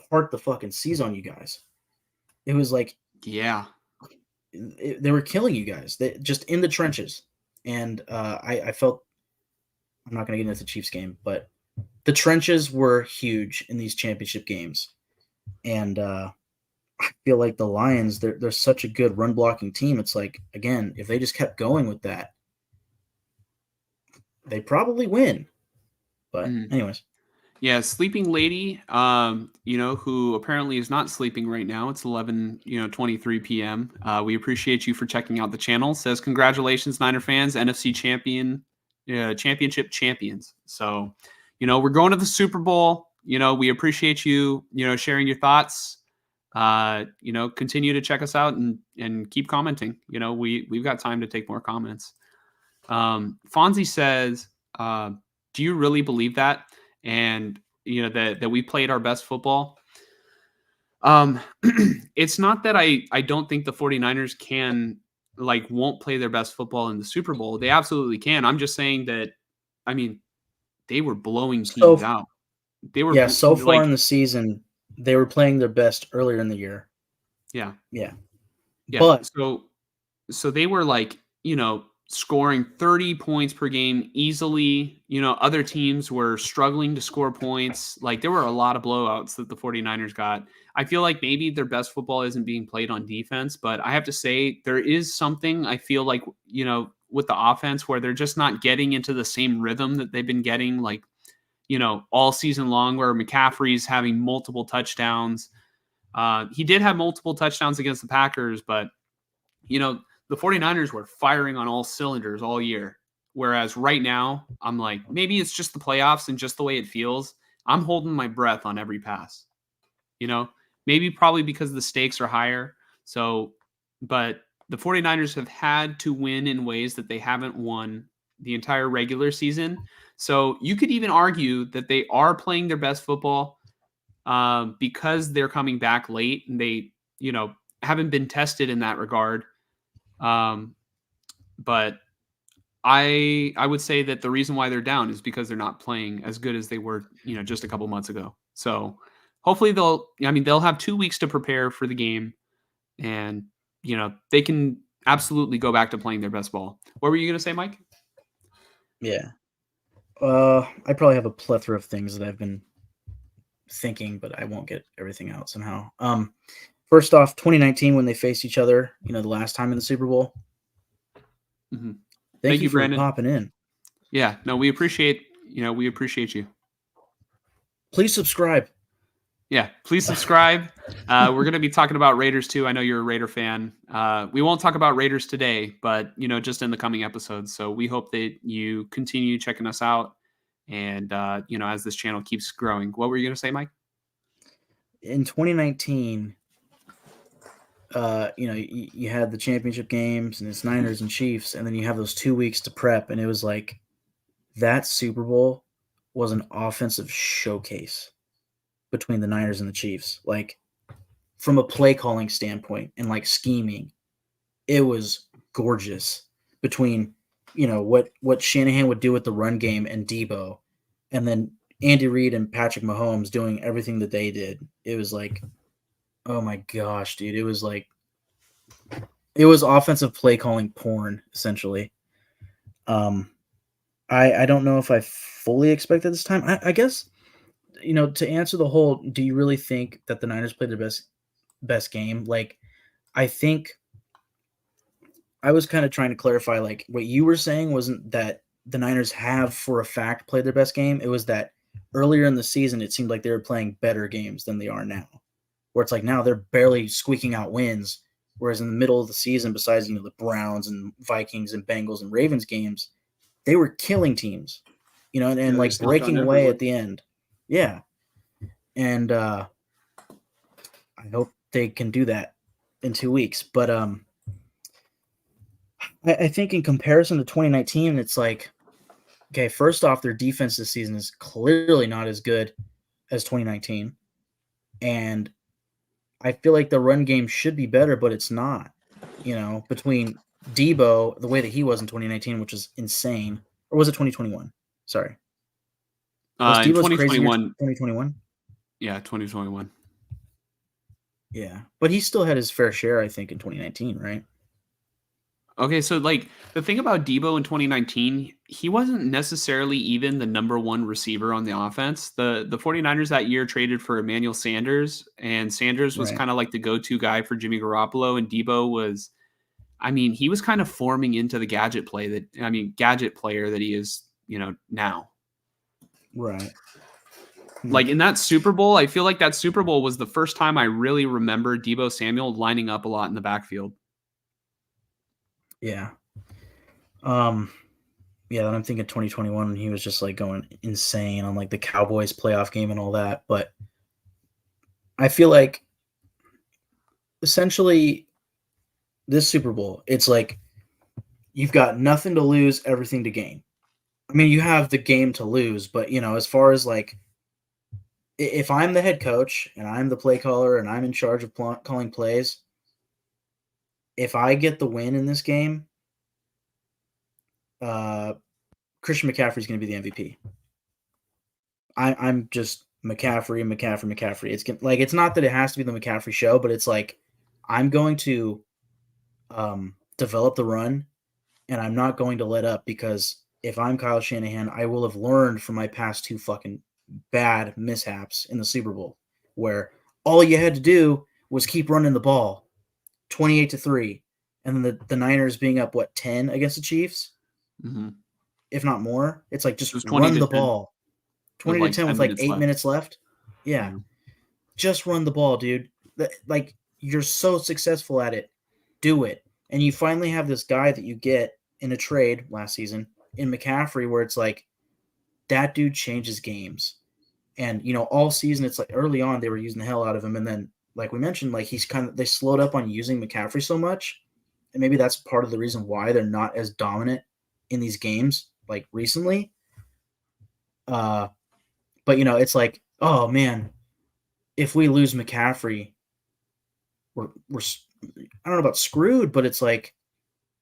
part the fucking seas on you guys. It was like, yeah, they were killing you guys. They just in the trenches. And I felt, I'm not going to get into the Chiefs game, but the trenches were huge in these championship games. And I feel like the Lions, they're such a good run blocking team. It's like, again, if they just kept going with that, they probably win. But anyways. Yeah, Sleeping Lady, who apparently is not sleeping right now. It's 11:23 p.m. We appreciate you for checking out the channel. Says, congratulations, Niner fans, NFC championship champions. So, we're going to the Super Bowl. We appreciate you, sharing your thoughts. Continue to check us out and keep commenting. We've got time to take more comments. Fonzie says, do you really believe that? And that we played our best football. It's not that I don't think the 49ers won't play their best football in the Super Bowl. They absolutely can. I'm just saying that, they were blowing teams out. They were so far in the season, they were playing their best earlier in the year. Yeah. But so they were scoring 30 points per game easily. Other teams were struggling to score points. Like, there were a lot of blowouts that the 49ers got. I feel like maybe their best football isn't being played on defense, but I have to say there is something, I feel like, with the offense where they're just not getting into the same rhythm that they've been getting, all season long, where McCaffrey's having multiple touchdowns. He did have multiple touchdowns against the Packers, but, the 49ers were firing on all cylinders all year. Whereas right now, I'm like, maybe it's just the playoffs and just the way it feels. I'm holding my breath on every pass. Maybe probably because the stakes are higher. So, but the 49ers have had to win in ways that they haven't won the entire regular season. So you could even argue that they are playing their best football because they're coming back late and they, haven't been tested in that regard. But I would say that the reason why they're down is because they're not playing as good as they were, just a couple months ago. So hopefully they'll have 2 weeks to prepare for the game, and, they can absolutely go back to playing their best ball. What were you going to say, Mike? Yeah. I probably have a plethora of things that I've been thinking, but I won't get everything out somehow. First off, 2019, when they faced each other, the last time in the Super Bowl. Mm-hmm. Thank you for Brandon. popping in. Yeah, no, we appreciate you. Please subscribe. Yeah, please subscribe. We're going to be talking about Raiders too. I know you're a Raider fan. We won't talk about Raiders today, but just in the coming episodes. So we hope that you continue checking us out, and as this channel keeps growing. What were you going to say, Mike? In 2019, you had the championship games and it's Niners and Chiefs, and then you have those 2 weeks to prep, and it was like that Super Bowl was an offensive showcase between the Niners and the Chiefs. Like from a play calling standpoint and like scheming, it was gorgeous between what Shanahan would do with the run game and Debo, and then Andy Reid and Patrick Mahomes doing everything that they did. It was like, oh my gosh, dude. It was offensive play calling porn, essentially. I don't know if I fully expected this time. I guess, to answer the whole, do you really think that the Niners played their best game? Like, I think I was kind of trying to clarify, like, what you were saying wasn't that the Niners have for a fact played their best game. It was that earlier in the season, it seemed like they were playing better games than they are now, where it's like now they're barely squeaking out wins. Whereas in the middle of the season, besides, the Browns and Vikings and Bengals and Ravens games, they were killing teams, and like breaking away at the end. Yeah. And I hope they can do that in 2 weeks. But I think in comparison to 2019, it's like, okay, first off, their defense this season is clearly not as good as 2019. And I feel like the run game should be better, but it's not, between Debo, the way that he was in 2019, which is insane. Or was it 2021? Sorry. Was In Debo's crazy 2021. 2021? Yeah, 2021. Yeah. But he still had his fair share, I think, in 2019, right? Okay, so like the thing about Debo in 2019, he wasn't necessarily even the number one receiver on the offense. The 49ers that year traded for Emmanuel Sanders, and Sanders was Right. kind of like the go-to guy for Jimmy Garoppolo, and Debo was, he was kind of forming into the gadget player that he is, now. Right. Like in that Super Bowl, I feel like that Super Bowl was the first time I really remember Debo Samuel lining up a lot in the backfield. Yeah. Yeah, then I'm thinking 2021 when he was just like going insane on like the Cowboys playoff game and all that. But I feel like essentially this Super Bowl, it's like you've got nothing to lose, everything to gain. I mean, you have the game to lose, but as far as like, if I'm the head coach and I'm the play caller and I'm in charge of calling plays, if I get the win in this game, Christian McCaffrey is going to be the MVP. I'm just McCaffrey. It's not that it has to be the McCaffrey show, but it's like I'm going to develop the run, and I'm not going to let up, because if I'm Kyle Shanahan, I will have learned from my past 2 fucking bad mishaps in the Super Bowl, where all you had to do was keep running the ball, 28-3, and then the Niners being up 10 against the Chiefs, if not more. It's like just run the ball, 20-10 with like 8 minutes left. Yeah, just run the ball, dude. Like, you're so successful at it, do it. And you finally have this guy that you get in a trade last season in McCaffrey, where it's like that dude changes games. And all season, it's like early on they were using the hell out of him, and then like we mentioned, like they slowed up on using McCaffrey so much, and maybe that's part of the reason why they're not as dominant in these games like recently. But it's like, oh man, if we lose McCaffrey, we're I don't know about screwed, but it's like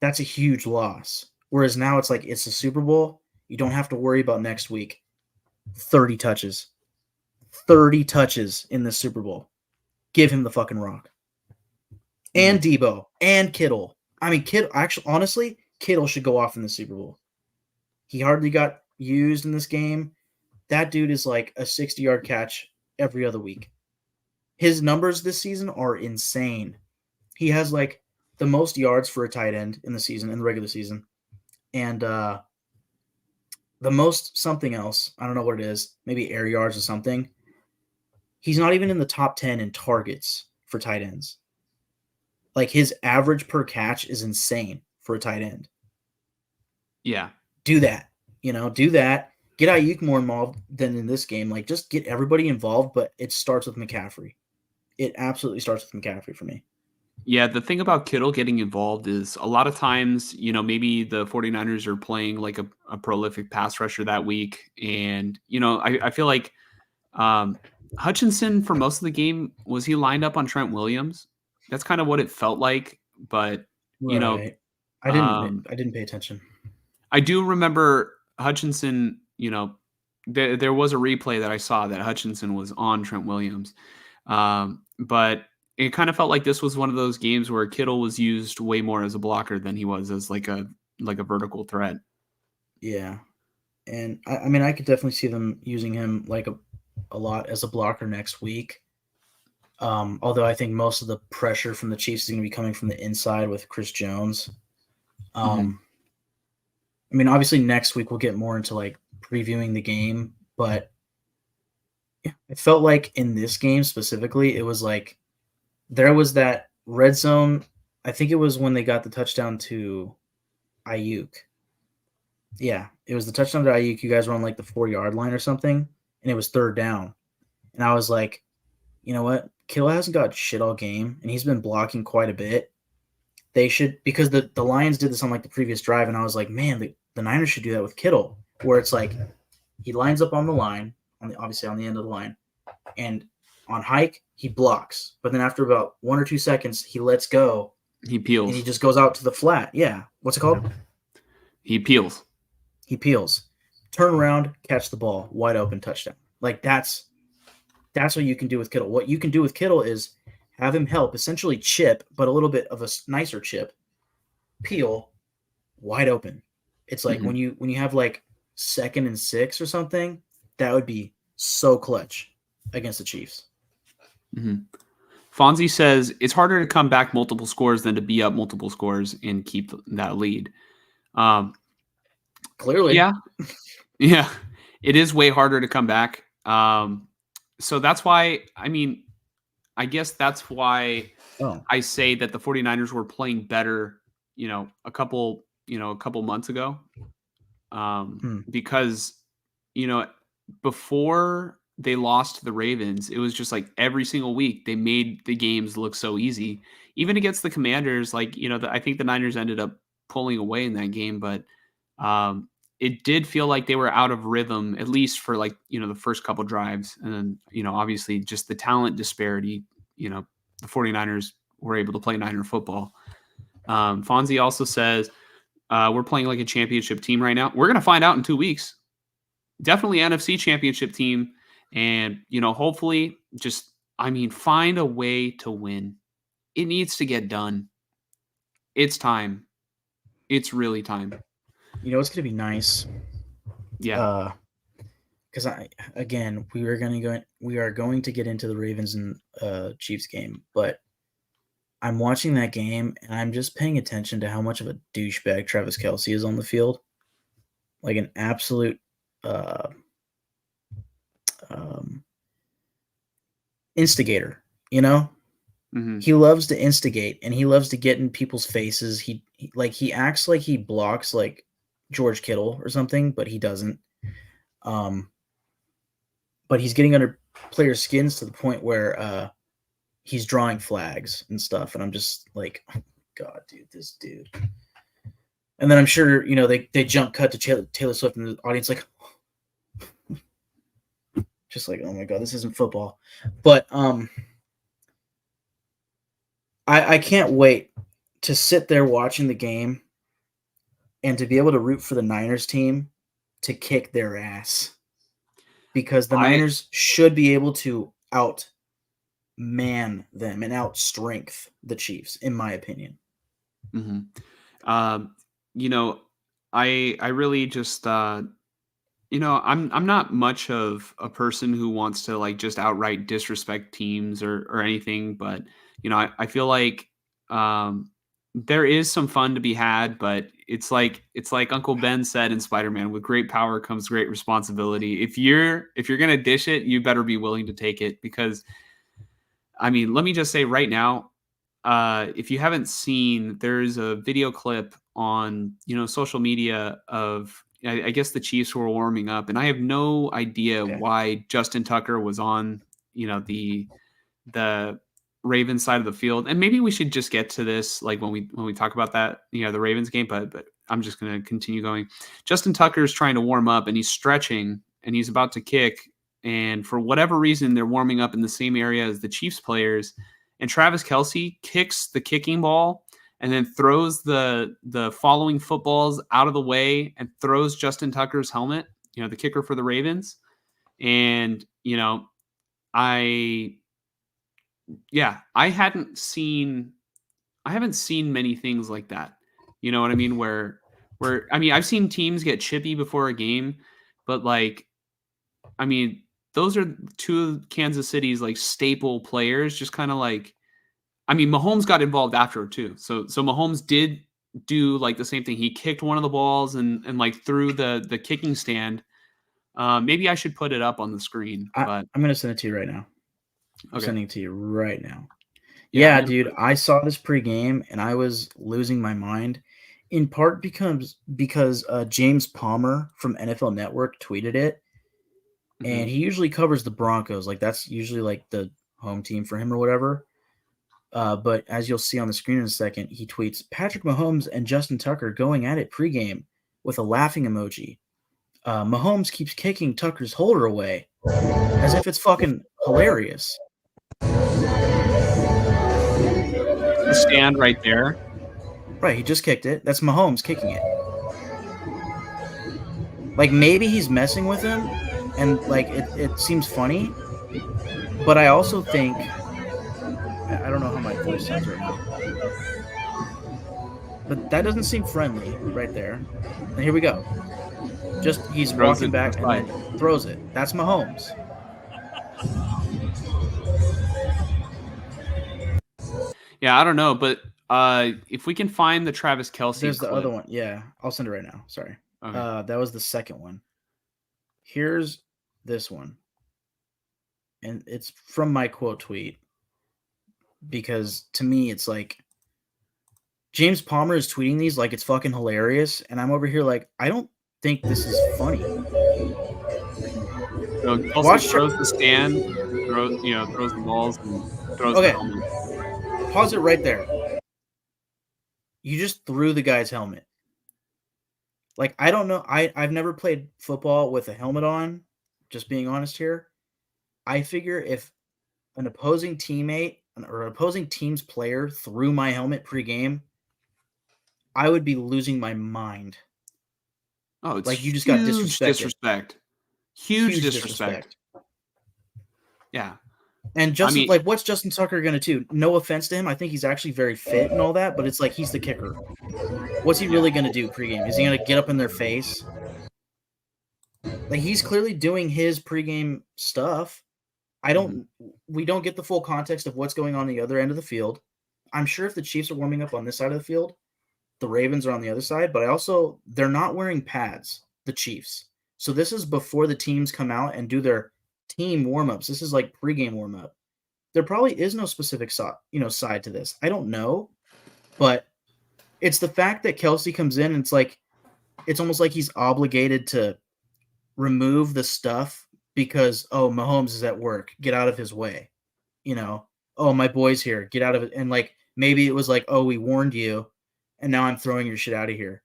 that's a huge loss. Whereas now it's like it's the Super Bowl. You don't have to worry about next week. 30 touches. 30 touches in this Super Bowl. Give him the fucking rock. And Debo. And Kittle. I mean, honestly, Kittle should go off in the Super Bowl. He hardly got used in this game. That dude is like a 60-yard catch every other week. His numbers this season are insane. He has like the most yards for a tight end in the regular season. And the most something else. I don't know what it is. Maybe air yards or something. He's not even in the top 10 in targets for tight ends. Like his average per catch is insane for a tight end. Yeah. Do that. Do that. Get Ayuk more involved than in this game. Like just get everybody involved, but it starts with McCaffrey. It absolutely starts with McCaffrey for me. Yeah, the thing about Kittle getting involved is a lot of times, maybe the 49ers are playing like a prolific pass rusher that week. And, I feel like Hutchinson for most of the game, was he lined up on Trent Williams? That's kind of what it felt like. But, you know, Right. I didn't um, I didn't pay attention. I do remember Hutchinson, there was a replay that I saw that Hutchinson was on Trent Williams. But it kind of felt like this was one of those games where Kittle was used way more as a blocker than he was as like a vertical threat. Yeah. And I mean I could definitely see them using him like a lot as a blocker next week. Although I think most of the pressure from the Chiefs is going to be coming from the inside with Chris Jones. Mhm. I mean, obviously next week we'll get more into like previewing the game, but it felt like in this game specifically, it was like there was that red zone. I think it was when they got the touchdown to Ayuk. Yeah, it was the touchdown to Ayuk. You guys were on like the 4-yard line or something, and it was third down. And I was like, you know what? Kittle hasn't got shit all game, and he's been blocking quite a bit. They should, because the Lions did this on like the previous drive, and I was like, man, the Niners should do that with Kittle, where it's like he lines up on the line, obviously on the end of the line, and on hike he blocks, but then after about 1 or 2 seconds he lets go He and he peels. just goes out to the flat. Yeah, what's it called? He peels. He peels, turn around, catch the ball, wide open touchdown. Like that's what you can do with Kittle. What you can do with Kittle is have him help essentially chip, but a little bit of a nicer chip, peel, wide open. It's like Mhm. when you have like 2nd and 6 or something, that would be so clutch against the Chiefs. Mhm. Fonzie says it's harder to come back multiple scores than to be up multiple scores and keep that lead. Um, Clearly. yeah, yeah, it is way harder to come back. So that's why, I mean, I guess that's why Oh. I say that the 49ers were playing better, a couple months ago. Hmm. Because, you know, before they lost to the Ravens, it was just like every single week they made the games look so easy. Even against the Commanders, like, I think the Niners ended up pulling away in that game, but um, it did feel like they were out of rhythm, at least for like, the first couple drives. And then, obviously just the talent disparity, the 49ers were able to play Niner football. Fonzie also says, we're playing like a championship team right now. We're going to find out in 2 weeks. Definitely NFC Championship team. And, hopefully find a way to win. It needs to get done. It's time. It's really time. You know, it's going to be nice. Yeah. Because we are going to get into the Ravens and Chiefs game, but I'm watching that game and I'm just paying attention to how much of a douchebag Travis Kelce is on the field, like an absolute uh, um, instigator. You know, Mm-hmm. he loves to instigate and he loves to get in people's faces. He acts like he blocks like George Kittle or something, but he doesn't. But he's getting under players' skins to the point where he's drawing flags and stuff, and I'm just like, oh, God, dude, this dude. And then I'm sure they jump cut to Taylor Swift in the audience, like, just like, oh my God, this isn't football. But I can't wait to sit there watching the game and to be able to root for the Niners team to kick their ass, because the I Niners should be able to outman them and outstrength the Chiefs, in my opinion. mhm. Um, you know, I really just I'm not much of a person who wants to like just outright disrespect teams or anything, but I feel like um there is some fun to be had, but it's like Uncle Ben said in Spider-Man, with great power comes great responsibility. If you're gonna dish it, you better be willing to take it, because I mean, let me just say right now, if you haven't seen, there's a video clip on social media of I guess the Chiefs were warming up, and I have no idea Okay. why Justin Tucker was on the Ravens side of the field. And maybe we should just get to this like when we talk about that, the Ravens game, but I'm just going to continue going. Justin Tucker is trying to warm up, and he's stretching, and he's about to kick, and for whatever reason they're warming up in the same area as the Chiefs players, and Travis Kelce kicks the kicking ball and then throws the following footballs out of the way and throws Justin Tucker's helmet, the kicker for the Ravens. And I haven't seen many things like that. You know what I mean? Where I mean, I've seen teams get chippy before a game, but like, I mean, those are two of Kansas City's like staple players. Just kind of like, I mean, Mahomes got involved after too. So Mahomes did do like the same thing. He kicked one of the balls and like threw the kicking stand. Maybe I should put it up on the screen, but I'm gonna send it to you right now. I'm okay. sending it to you right now. Yeah, Yeah, dude, I saw this pregame and I was losing my mind. In part because James Palmer from NFL Network tweeted it, and he usually covers the Broncos. Like that's usually like the home team for him or whatever. But as you'll see on the screen in a second, he tweets Patrick Mahomes and Justin Tucker going at it pregame with a laughing emoji. Mahomes keeps kicking Tucker's holder away as if it's fucking hilarious. The stand right there. Right, he just kicked it. That's Mahomes kicking it. Like maybe he's messing with him, and like it seems funny, but I also think I don't know how my voice sounds right now, but that doesn't seem friendly right there. And here we go. Just he's walking back and then throws it. That's Mahomes. Yeah, I don't know, but if we can find the Travis Kelce There's clip. The other one. Yeah, I'll send it right now. Sorry. Okay. That was the second one. Here's this one. And it's from my quote tweet, because to me it's like James Palmer is tweeting these like it's fucking hilarious, and I'm over here like I don't think this is funny. So Kelce throws the stand, throws the balls, and throws the helmet. Pause it right there. You just threw the guy's helmet. Like, I don't know. I've never played football with a helmet on, just being honest here. I figure if an opposing teammate or an opposing team's player threw my helmet pregame, I would be losing my mind. Oh, it's like you just got disrespect. Huge disrespect. Yeah. And Justin, like, what's Justin Tucker going to do? No offense to him. I think he's actually very fit and all that, but it's like he's the kicker. What's he really going to do pregame? Is he going to get up in their face? Like, he's clearly doing his pregame stuff. We don't get the full context of what's going on the other end of the field. I'm sure if the Chiefs are warming up on this side of the field, the Ravens are on the other side, but they're not wearing pads, the Chiefs. So this is before the teams come out and do their team warm-ups. This is like pregame warm-up. There probably is no specific side to this. I don't know, but it's the fact that Kelce comes in and it's almost like he's obligated to remove the stuff because, oh, Mahomes is at work. Get out of his way. Oh, my boy's here. Get out of it. And like maybe it was like, oh, we warned you, and now I'm throwing your shit out of here.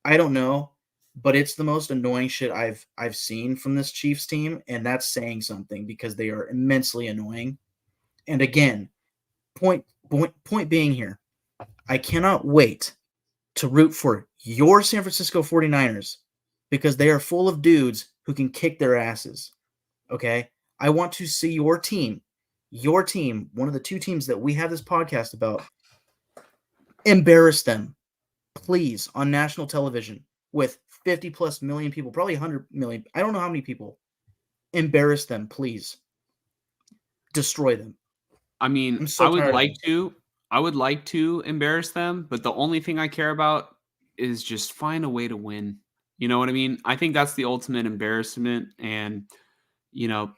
I don't know. But it's the most annoying shit I've seen from this Chiefs team, and that's saying something because they are immensely annoying. And again, point being here, I cannot wait to root for your San Francisco 49ers because they are full of dudes who can kick their asses. Okay? I want to see your team, one of the two teams that we have this podcast about, embarrass them, please, on national television with 50 plus million people, probably 100 million. I don't know how many people. Embarrass them, please. Destroy them. I mean, I would like to. I would like to embarrass them, but the only thing I care about is just find a way to win. You know what I mean? I think that's the ultimate embarrassment. And, you know,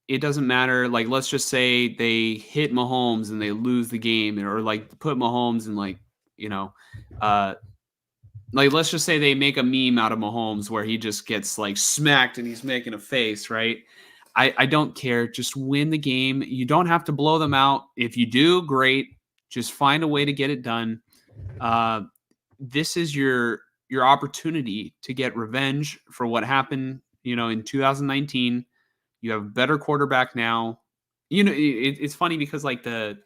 it doesn't matter. Like, let's just say they hit Mahomes and they lose the game, or like put Mahomes in you know, uh, like let's just say they make a meme out of Mahomes where he just gets like smacked and he's making a face, right? I don't care. Just win the game. You don't have to blow them out. If you do, great. Just find a way to get it done. Uh, this is your opportunity to get revenge for what happened, in 2019. You have a better quarterback now. It's funny because like the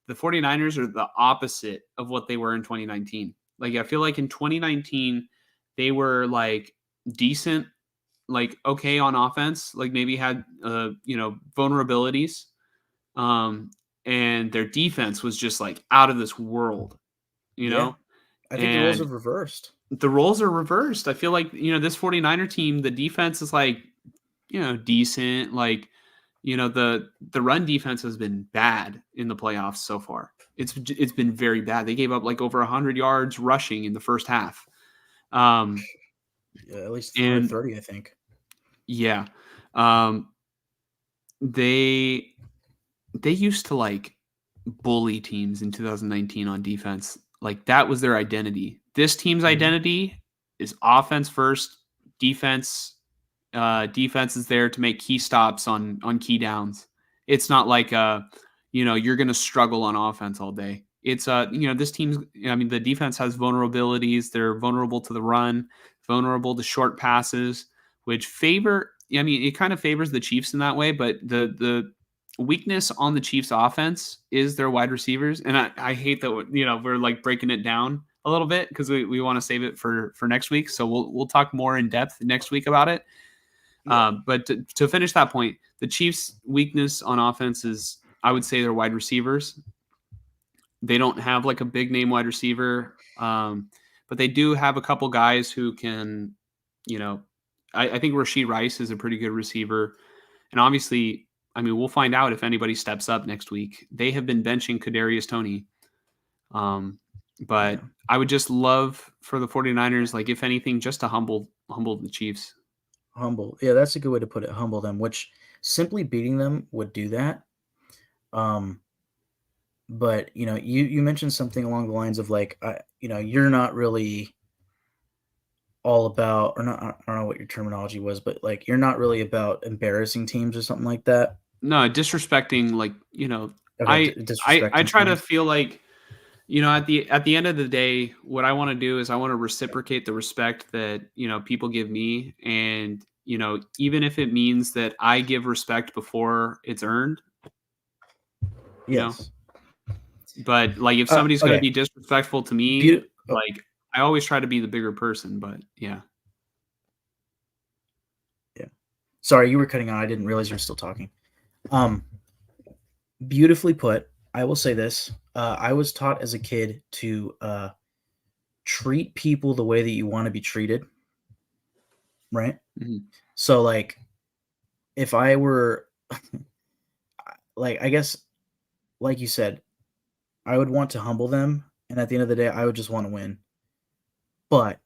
49ers are the opposite of what they were in 2019. Like I feel like in 2019 they were like decent, like okay on offense, like maybe had vulnerabilities. Um and their defense was just like out of this world, you Yeah. know? I think the roles And have reversed. the roles are reversed. I feel like, this 49er team, the defense is like, decent. Like, the run defense has been bad in the playoffs so far. It's been very bad. They gave up like over 100 yards rushing in the first half. Yeah, at least And 130, I think. yeah, um, they they used to like bully teams in 2019 on defense. Like that was their identity. This team's identity is offense first, defense. Defense is there to make key stops on key downs. It's not like you're going to struggle on offense all day. It's this team's. I mean, the defense has vulnerabilities. They're vulnerable to the run, vulnerable to short passes, which favor. I mean, it kind of favors the Chiefs in that way, but the weakness on the Chiefs offense is their wide receivers. And I hate that, we're like breaking it down a little bit because we want to save it for next week. So we'll talk more in depth next week about it. But to finish that point, the Chiefs' weakness on offense is, I would say, their wide receivers. They don't have like a big name wide receiver, but they do have a couple guys who can, I think Rashee Rice is a pretty good receiver. And obviously, I mean, we'll find out if anybody steps up next week. They have been benching Kadarius Toney. But I would just love for the 49ers, like if anything, just to humble the Chiefs. Humble. Yeah, that's a good way to put it. Humble them, which simply beating them would do that. But you mentioned something along the lines of like, you're not really all about, or not, I don't know what your terminology was, but like, you're not really about embarrassing teams or something like that. No, disrespecting, like, Okay, I disrespecting try to teams. feel like, at the end of the day, what I want to do is I want to reciprocate the respect that, people give me. And, even if it means that I give respect before it's earned, Yes. but like if somebody's going to Okay. be disrespectful to me, like I always try to be the bigger person, but yeah. Yeah. Sorry, you were cutting out. I didn't realize you were still talking. Beautifully put. I will say this. I was taught as a kid to treat people the way that you want to be treated. Right? Mhm. So like if I were like, I guess, like you said, I would want to humble them, and at the end of the day, I would just want to win. But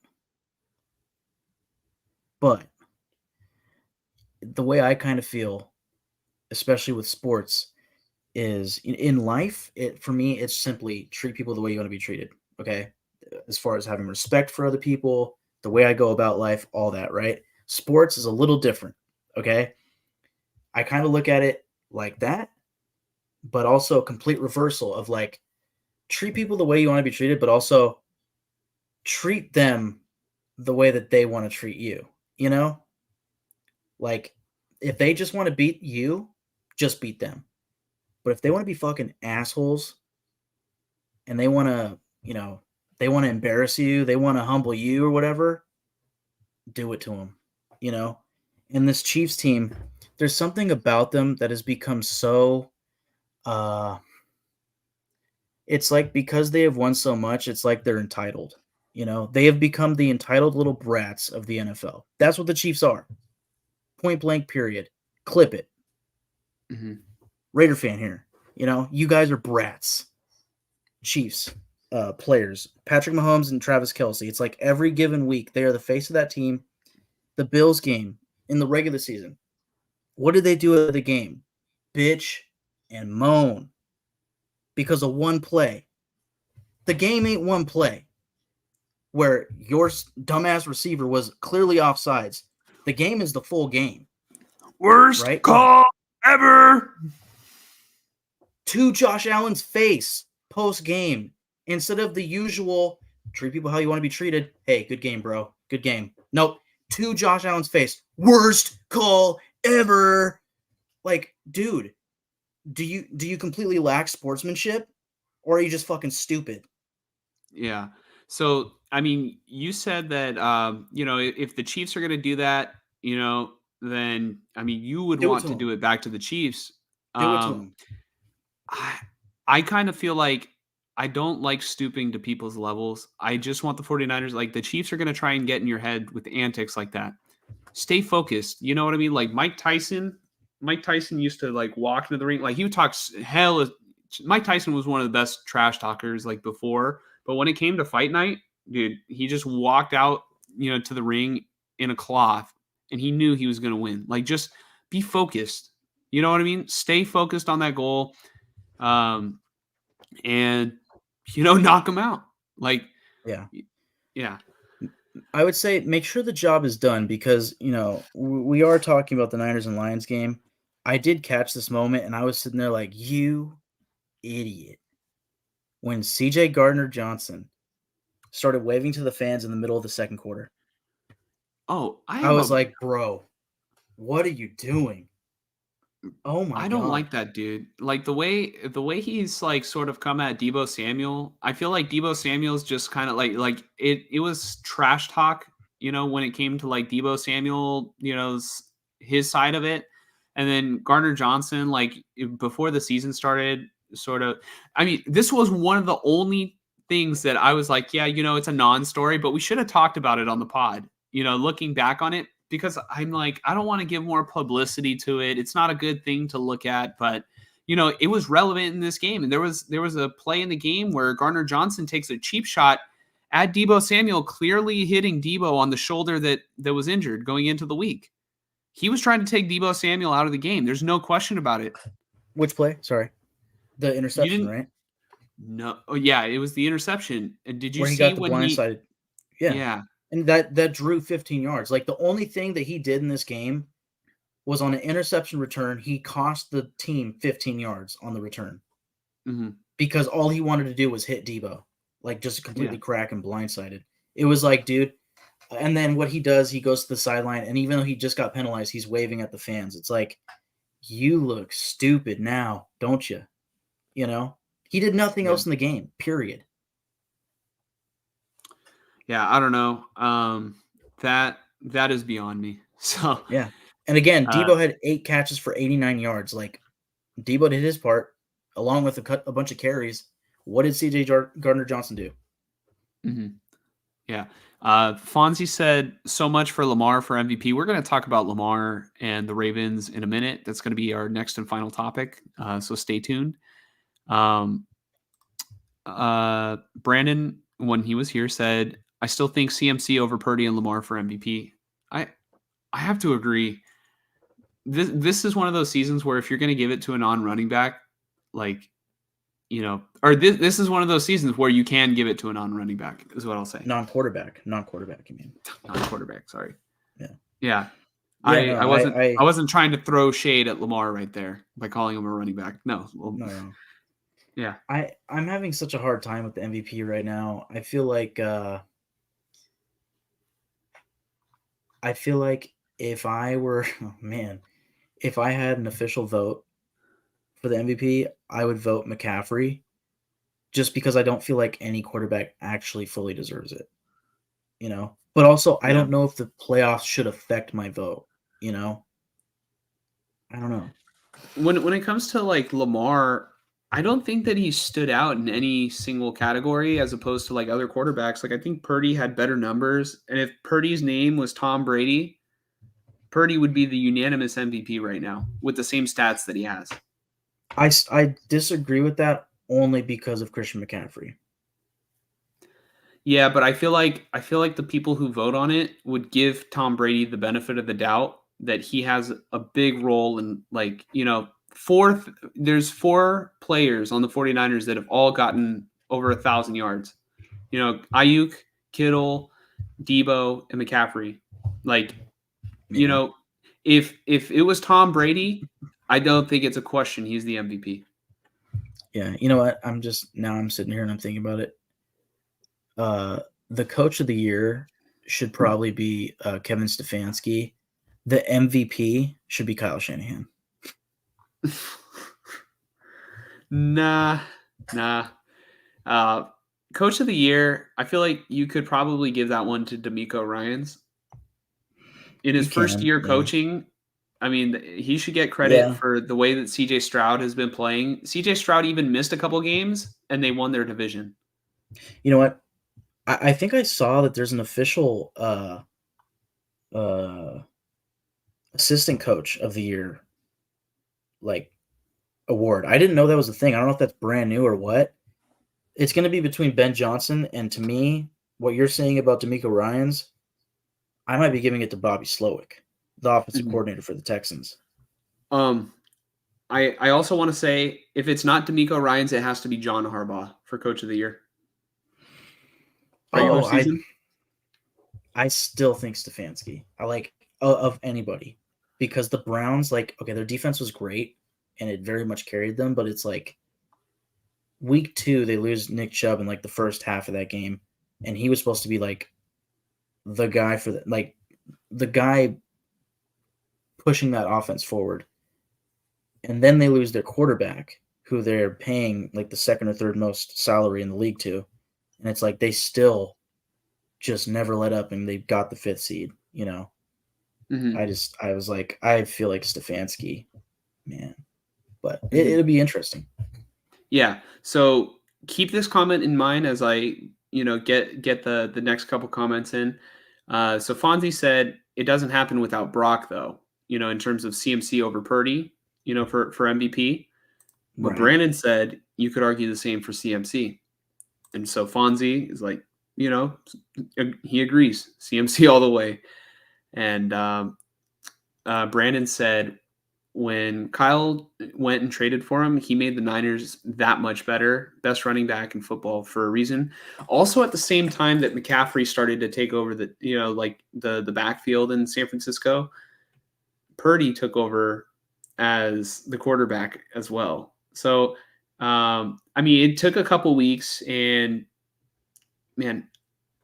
the way I kind of feel, especially with sports, is in life, for me, it's simply treat people the way you want to be treated. Okay, as far as having respect for other people, the way I go about life, all that. Right? Sports is a little different. Okay, I kind of look at it like that, but also a complete reversal of like treat people the way you want to be treated, but also treat them the way that they want to treat you. Like if they just want to beat you, just beat them. But if they want to be fucking assholes and they want to, they want to embarrass you, they want to humble you or whatever, do it to them. In this Chiefs team, there's something about them that has become so it's like because they have won so much, it's like they're entitled. They have become the entitled little brats of the NFL. That's what the Chiefs are. Point blank, period. Clip it. Mm-hmm. Raider fan here. You guys are brats. Chiefs players, Patrick Mahomes and Travis Kelce. It's like every given week they are the face of that team. The Bills game in the regular season. What did they do at the game? Bitch and moan because of one play. The game ain't one play where your dumbass receiver was clearly offsides. The game is the full game. Worst right? call ever. To Josh Allen's face post game instead of the usual treat people how you want to be treated. Hey, good game, bro. Good game. Nope. To Josh Allen's face. Worst call ever. Like, dude, do you completely lack sportsmanship or are you just fucking stupid? Yeah. So, I mean, you said that, if the Chiefs are going to do that, then, I mean, you would Do it want to to him. do it back to the Chiefs. Do it to him. I kind of feel like I don't like stooping to people's levels. I just want the 49ers, like the Chiefs are going to try and get in your head with antics like that. Stay focused. You know what I mean? Like Mike Tyson used to like walk into the ring. Like he would talk hell. Mike Tyson was one of the best trash talkers like before. But when it came to fight night, dude, he just walked out, to the ring in a cloth and he knew he was going to win. Like just be focused. You know what I mean? Stay focused on that goal. And knock them out. Like, Yeah. Yeah. I would say make sure the job is done because, we are talking about the Niners and Lions game. I did catch this moment and I was sitting there like, you idiot. When CJ Gardner-Johnson started waving to the fans in the middle of the second quarter. Oh, I was like, bro, what are you doing? Oh my God. I don't like that dude. Like the way he's like sort of come at Deebo Samuel. I feel like Deebo Samuel's just kind of like it was trash talk, when it came to like Deebo Samuel, his side of it. And then Gardner Johnson, like before the season started, sort of, I mean, this was one of the only things that I was like, yeah, it's a non-story, but we should have talked about it on the pod, looking back on it, because I'm like, I don't want to give more publicity to it. It's not a good thing to look at, but it was relevant in this game. And there was a play in the game where Gardner Johnson takes a cheap shot at Deebo Samuel, clearly hitting Deebo on the shoulder that was injured going into the week. He was trying to take Deebo Samuel out of the game. There's no question about it. Which play? Sorry. The interception, right? No. Oh, yeah, it was the interception. And did you Where he see got the when blindsided? Yeah. Yeah. And that drew 15 yards. Like the only thing that he did in this game was on an interception return, he cost the team 15 yards on the return. Mm-hmm. Because all he wanted to do was hit Deebo. Like just completely crack and blindsided. It was like, dude. And then what he does, he goes to the sideline, and even though he just got penalized, he's waving at the fans. It's like, you look stupid now, don't you? He did nothing else in the game, period. Yeah, I don't know. That is beyond me. So yeah. And again, Deebo had 8 catches for 89 yards. Like Deebo did his part, along with a bunch of carries. What did CJ Gardner-Johnson do? Mm-hmm. Yeah. Fonzie said so much for Lamar for MVP. We're going to talk about Lamar and the Ravens in a minute. That's going to be our next and final topic. So stay tuned. Brandon, when he was here, said, I still think CMC over Purdy and Lamar for MVP. I have to agree. This is one of those seasons where if you're going to give it to a non-running back, like, or this is one of those seasons where you can give it to a non-running back, is what I'll say. Non-quarterback, you mean. Non-quarterback, sorry. Yeah. Yeah. I wasn't trying to throw shade at Lamar right there by calling him a running back. No. No. Yeah. I'm having such a hard time with the MVP right now. I feel like if I were, if I had an official vote for the MVP, I would vote McCaffrey just because I don't feel like any quarterback actually fully deserves it, But also, I don't know if the playoffs should affect my vote, I don't know. When it comes to like Lamar, I don't think that he stood out in any single category as opposed to like other quarterbacks. Like I think Purdy had better numbers, and if Purdy's name was Tom Brady, Purdy would be the unanimous MVP right now with the same stats that he has. I disagree with that only because of Christian McCaffrey. Yeah, but I feel like the people who vote on it would give Tom Brady the benefit of the doubt that he has a big role in, like, there's 4 players on the 49ers that have all gotten over 1,000 yards. Ayuk, Kittle, Debo, and McCaffrey. Like, Yeah. if it was Tom Brady, I don't think it's a question. He's the MVP. Yeah. You know what? I'm sitting here and I'm thinking about it. The coach of the year should probably be Kevin Stefanski. The MVP should be Kyle Shanahan. Nah. Coach of the year, I feel like you could probably give that one to DeMeco Ryans. In his first year coaching, I mean, he should get credit for the way that CJ Stroud has been playing. CJ Stroud even missed a couple games, and they won their division. You know what? I think I saw that there's an official assistant coach of the year award. I didn't know that was a thing. I don't know if that's brand new or what. It's going to be between Ben Johnson and, to me, what you're saying about DeMeco Ryans, I might be giving it to Bobby Slowick, the offensive coordinator for the Texans. I also want to say, if it's not DeMeco Ryans, it has to be John Harbaugh for Coach of the Year. Regular season? I still think Stefanski. I like of anybody, because the Browns, their defense was great and it very much carried them, but it's like week 2 they lose Nick Chubb in the first half of that game, and he was supposed to be the guy for the guy pushing that offense forward. And then they lose their quarterback, who they're paying the second or third most salary in the league to. And it's like they still just never let up, and they got the 5th seed, Mm-hmm. I was like, I feel like Stefanski, man. But it'll be interesting. Yeah. So keep this comment in mind as I, get the next couple comments in. So Fonzie said it doesn't happen without Brock, though, in terms of CMC over Purdy, for MVP. But Brandon said you could argue the same for CMC. And so Fonzie is like, he agrees. CMC all the way. And Brandon said when Kyle went and traded for him, he made the Niners that much better, best running back in football for a reason. Also, at the same time that McCaffrey started to take over the backfield in San Francisco, Purdy took over as the quarterback as well. So, it took a couple weeks, and man,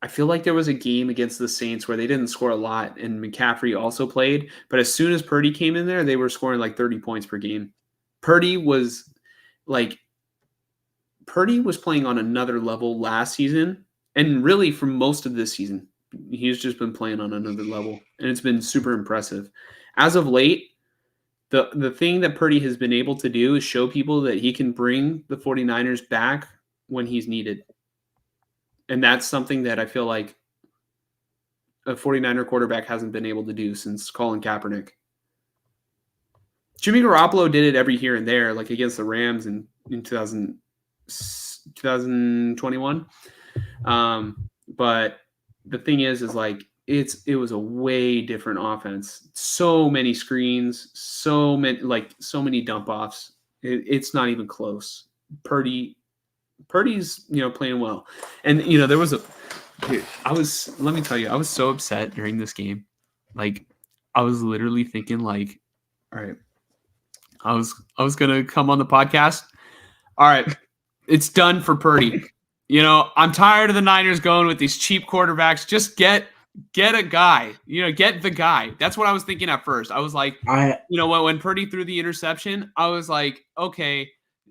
I feel like there was a game against the Saints where they didn't score a lot, and McCaffrey also played. But as soon as Purdy came in there, they were scoring 30 points per game. Purdy was playing on another level last season, and really for most of this season. He's just been playing on another level, and it's been super impressive. As of late, the thing that Purdy has been able to do is show people that he can bring the 49ers back when he's needed. And that's something that I feel like a 49er quarterback hasn't been able to do since Colin Kaepernick. Jimmy Garoppolo did it every here and there, like against the Rams in 2021. But the thing is it was a way different offense. So many screens, so many dump offs. It's not even close. Purdy's playing well. And there was let me tell you, I was so upset during this game. I was literally thinking all right, I was going to come on the podcast. All right, it's done for Purdy. I'm tired of the Niners going with these cheap quarterbacks. Just get a guy, get the guy. That's what I was thinking at first. I was like, when Purdy threw the interception, I was like, okay,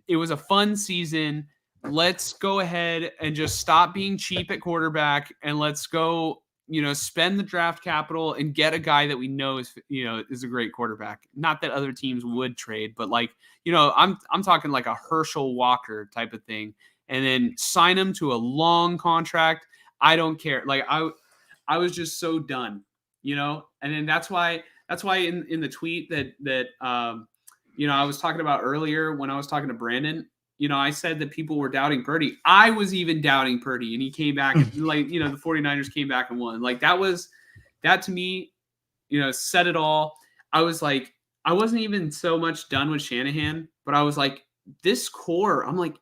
it was a fun season. Let's go ahead and just stop being cheap at quarterback, and let's go, spend the draft capital and get a guy that we know is a great quarterback. Not that other teams would trade, but I'm talking like a Herschel Walker type of thing, and then sign him to a long contract. I don't care. I was just so done, and then that's why in the tweet that I was talking about earlier when I was talking to Brandon, I said that people were doubting Purdy. I was even doubting Purdy, and he came back and the 49ers came back and won. Like that to me, said it all. I was like, I wasn't even so much done with Shanahan, but I was like, this core, I'm like,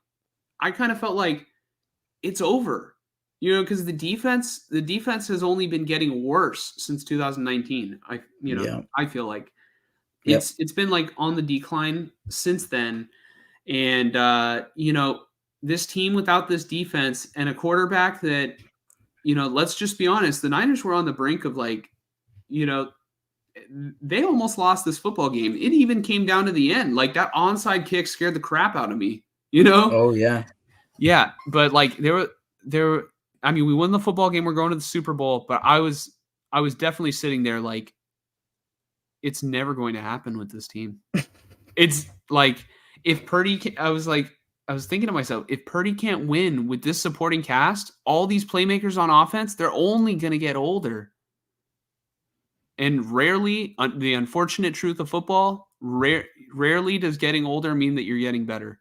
I kind of felt like it's over, because the defense has only been getting worse since 2019. I feel like it's been like on the decline since then. And, this team without this defense and a quarterback that, let's just be honest, the Niners were on the brink of like, they almost lost this football game. It even came down to the end. Like that onside kick scared the crap out of me, Oh, yeah. Yeah. But like I mean, we won the football game. We're going to the Super Bowl, but I was definitely sitting there like, it's never going to happen with this team. It's like, if Purdy, I was thinking to myself, if Purdy can't win with this supporting cast, all these playmakers on offense, they're only going to get older. And rarely, the unfortunate truth of football, rarely does getting older mean that you're getting better.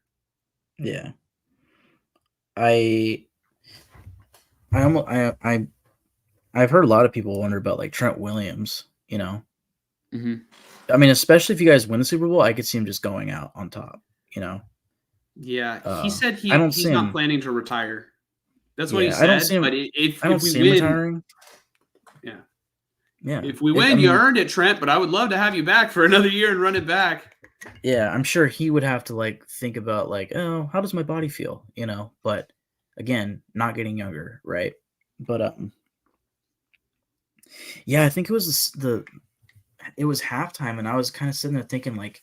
Yeah. I've heard a lot of people wonder about like Trent Williams, Mm-hmm. I mean, especially if you guys win the Super Bowl, I could see him just going out on top, Yeah, he said he's not planning to retire. That's what he said. But if we win, retiring. Yeah. If we win, you earned it, Trent. But I would love to have you back for another year and run it back. Yeah, I'm sure he would have to like think about like, oh, how does my body feel? But again, not getting younger, right? But yeah, I think it was it was halftime, and I was kind of sitting there thinking like,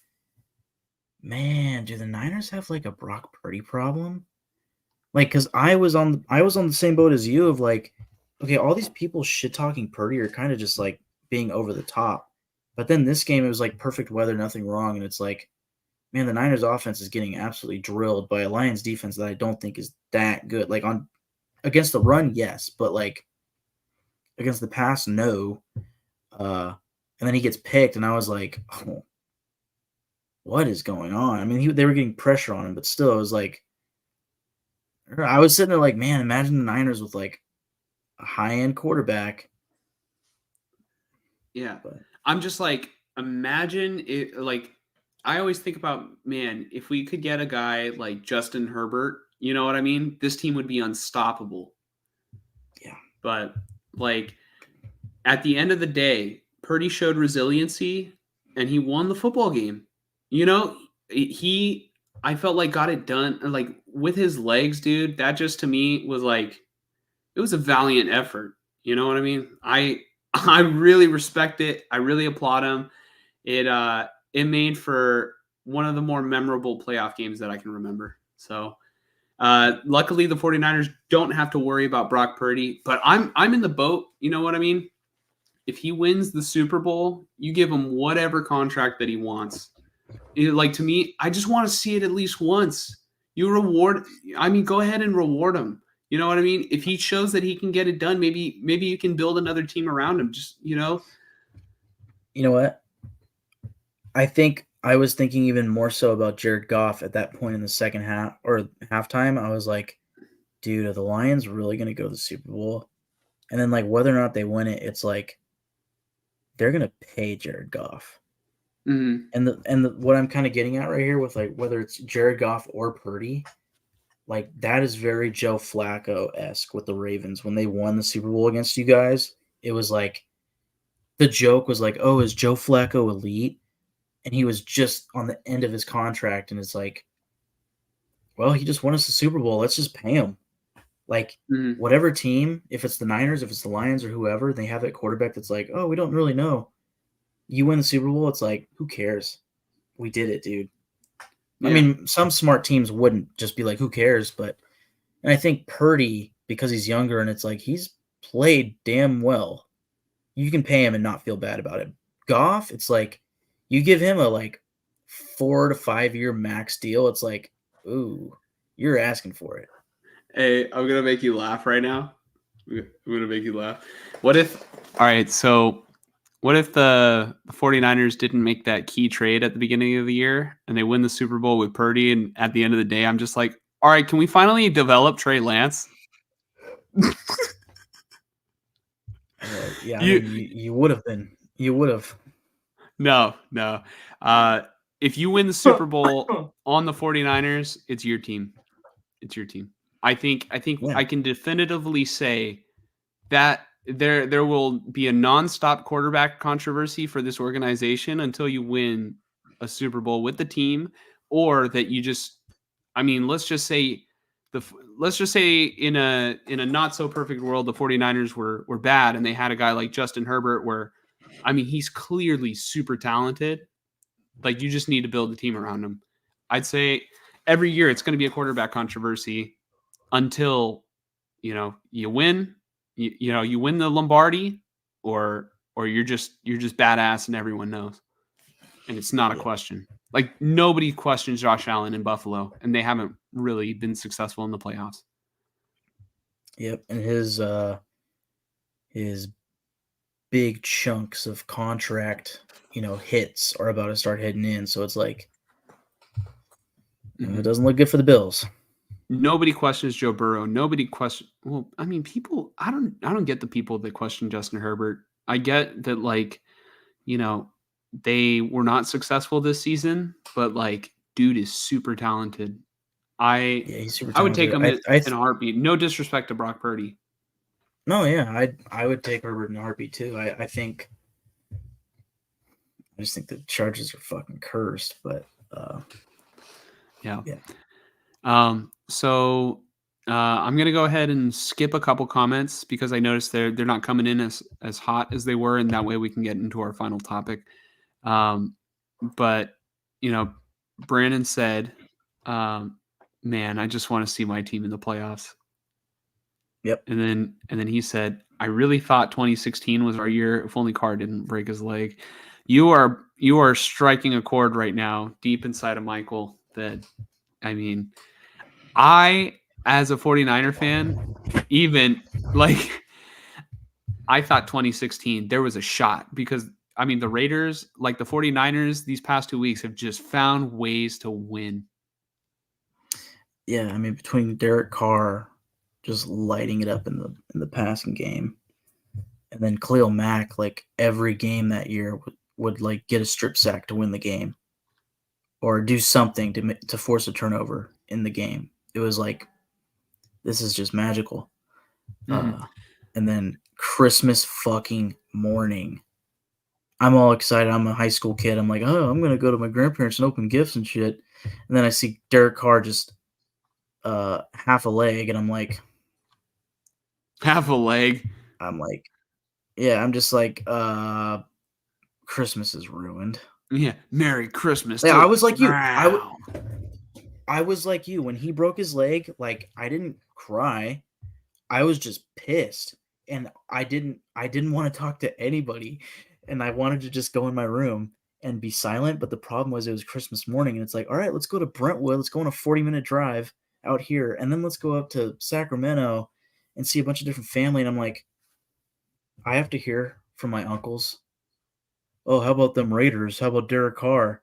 man, do the Niners have like a Brock Purdy problem? Like, because I was on the same boat as you of like, okay, all these people shit talking Purdy are kind of just like being over the top. But then this game, it was like perfect weather, nothing wrong, and it's like, man, the Niners offense is getting absolutely drilled by a Lions defense that I don't think is that good. Like against the run, yes, but like against the pass, no. And then he gets picked, and I was like, oh, what is going on? I mean, they were getting pressure on him, but still, it was like, I was sitting there like, man, imagine the Niners with like a high-end quarterback. Yeah. But I'm just like, imagine it. Like, I always think about, man, if we could get a guy like Justin Herbert, you know what I mean? This team would be unstoppable. Yeah. But like, at the end of the day, Purdy showed resiliency and he won the football game. I felt like got it done like with his legs, dude. That just to me was like, it was a valiant effort. You know what I mean? I really respect it. I really applaud him. It made for one of the more memorable playoff games that I can remember. So luckily the 49ers don't have to worry about Brock Purdy, but I'm in the boat. You know what I mean? If he wins the Super Bowl, you give him whatever contract that he wants. Like, to me, I just want to see it at least once. Go ahead and reward him. You know what I mean? If he shows that he can get it done, maybe you can build another team around him. Just, You know what? I think I was thinking even more so about Jared Goff at that point in the second half or halftime. I was like, dude, are the Lions really going to go to the Super Bowl? And then like whether or not they win it, it's like they're going to pay Jared Goff. Mm-hmm. And what I'm kind of getting at right here with like whether it's Jared Goff or Purdy, like that is very Joe Flacco-esque with the Ravens when they won the Super Bowl against you guys. It was like the joke was like, oh, is Joe Flacco elite? And he was just on the end of his contract, and it's like, well, he just won us the Super Bowl. Let's just pay him. Like whatever team, if it's the Niners, if it's the Lions or whoever, they have that quarterback that's like, oh, we don't really know. You win the Super Bowl, it's like, who cares? We did it, dude. Yeah. I mean, some smart teams wouldn't just be like, who cares? And I think Purdy, because he's younger and it's like he's played damn well, you can pay him and not feel bad about it. Goff, it's like you give him a like 4 to 5 year max deal. It's like, ooh, you're asking for it. Hey, I'm going to make you laugh right now. I'm going to make you laugh. What if, all right, so What if the 49ers didn't make that key trade at the beginning of the year and they win the Super Bowl with Purdy, and at the end of the day, I'm just like, all right, can we finally develop Trey Lance? Yeah, I You mean, you would have been. You would have. No. If you win the Super Bowl on the 49ers, it's your team. It's your team. I think Yeah, I can definitively say that there will be a nonstop quarterback controversy for this organization until you win a Super Bowl with the team, or that you just, I mean, let's just say in a not so perfect world, the 49ers were bad and they had a guy like Justin Herbert where, I mean, he's clearly super talented. Like, you just need to build a team around him. I'd say every year it's going to be a quarterback controversy until, you win, you win the Lombardi, or you're just badass and everyone knows. And it's not a yeah, question. Like, nobody questions Josh Allen in Buffalo, and they haven't really been successful in the playoffs. yep. And his big chunks of contract, hits are about to start heading in. So it's like Mhm. it doesn't look good for the Bills. Nobody questions Joe Burrow. Nobody question. Well, I mean, people. I don't get the people that question Justin Herbert. I get that, like, you know, they were not successful this season, but, like, dude is super talented. I Yeah, he's super I would take talented. him in a heartbeat. No disrespect to Brock Purdy. No, yeah, I would take Herbert in a heartbeat too. I just think the Chargers are fucking cursed, but Yeah. yeah, So I'm gonna go ahead and skip a couple comments because I noticed they're not coming in as hot as they were, and that way we can get into our final topic. But you know, Brandon said, "Man, I just want to see my team in the playoffs." yep, And then he said, "I really thought 2016 was our year. If only Carr didn't break his leg." You are striking a chord right now, deep inside of Michael. That, I mean, I, as a 49er fan, even, like, I thought 2016 there was a shot because, I mean, the Raiders, like the 49ers, these past 2 weeks have just found ways to win. yeah. I mean, between Derek Carr just lighting it up in the passing game, and then Khalil Mack, like every game that year would like get a strip sack to win the game, or do something to force a turnover in the game. It was like this is just magical. Mm-hmm. And then Christmas fucking morning, I'm all excited. I'm a high school kid. I'm like, oh, I'm gonna go to my grandparents and open gifts and shit. And then I see Derek Carr just half a leg, and Half a leg. I'm like, yeah, I'm just like, Christmas is ruined. Yeah. Merry Christmas Yeah, to I the was like you. Brown. I was like you when he broke his leg. Like I didn't cry. I was just pissed, and I didn't want to talk to anybody, and I wanted to just go in my room and be silent. But the problem was it was Christmas morning, and it's like, all right, let's go to Brentwood. Let's go on a 40-minute drive out here, and then let's go up to Sacramento and see a bunch of different family. And I'm like, I have to hear from my uncles. Oh, how about them Raiders? How about Derek Carr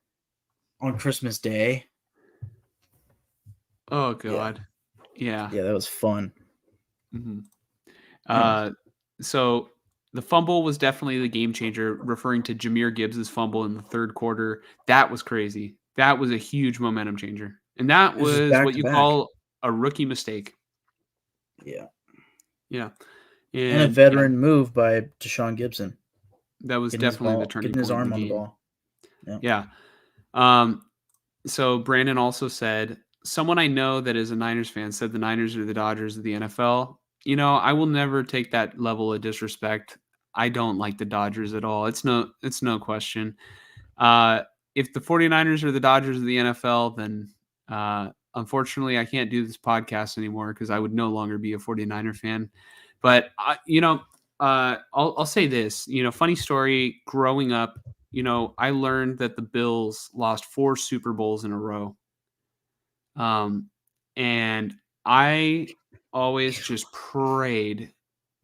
on Christmas Day? Oh Yeah, God. Yeah. yeah, that was fun. Mhm. Yeah, Uh, so the fumble was definitely the game changer, referring to Jahmyr Gibbs' fumble in the third quarter. That was crazy. That was a huge momentum changer. And that it was just was back what to you back. call a rookie mistake. Yeah, Yeah. and a And yeah, veteran move by Deshaun Gibson. that was definitely the turning Getting his point in the arm on the game. ball. Yeah. Yeah. Um, so Brandon also said, someone I know that is a Niners fan said the Niners are the Dodgers of the NFL. I will never take that level of disrespect. I don't like the Dodgers at all. It's no question. Uh, if the 49ers are the Dodgers of the NFL, then unfortunately I can't do this podcast anymore because I would no longer be a 49er fan. But I'll say this, funny story. Growing up, I learned that the Bills lost 4 Super Bowls in a row. And I always just prayed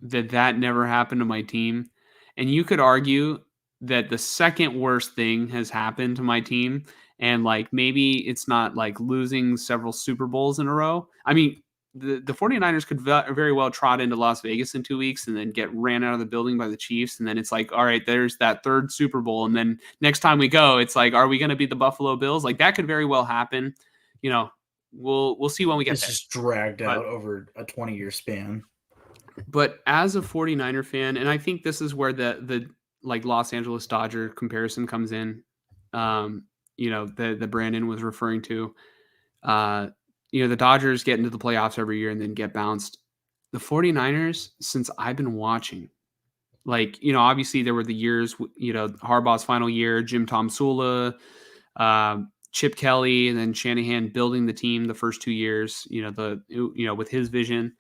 that never happened to my team. And you could argue, that the second worst thing has happened to my team. And like, maybe it's not like losing several Super Bowls in a row. I mean, the 49ers could very well trot into Las Vegas in 2 weeks and then get ran out of the building by the Chiefs. And then it's like, all right, there's that third Super Bowl. And then next time we go, it's like, are we going to be the Buffalo Bills? Like, that could very well happen. You know, we'll see when we get It's there. just dragged out over a 20-year span. But as a 49er fan, and I think this is where the like Los Angeles Dodger comparison comes in, you know, the Brandon was referring to, you know, the Dodgers get into the playoffs every year and then get bounced. The 49ers, since I've been watching, like, you know, obviously there were the years, you know, Harbaugh's final year, Jim Tom Sula, Chip Kelly, and then Shanahan building the team the first 2 years, you know, with his vision.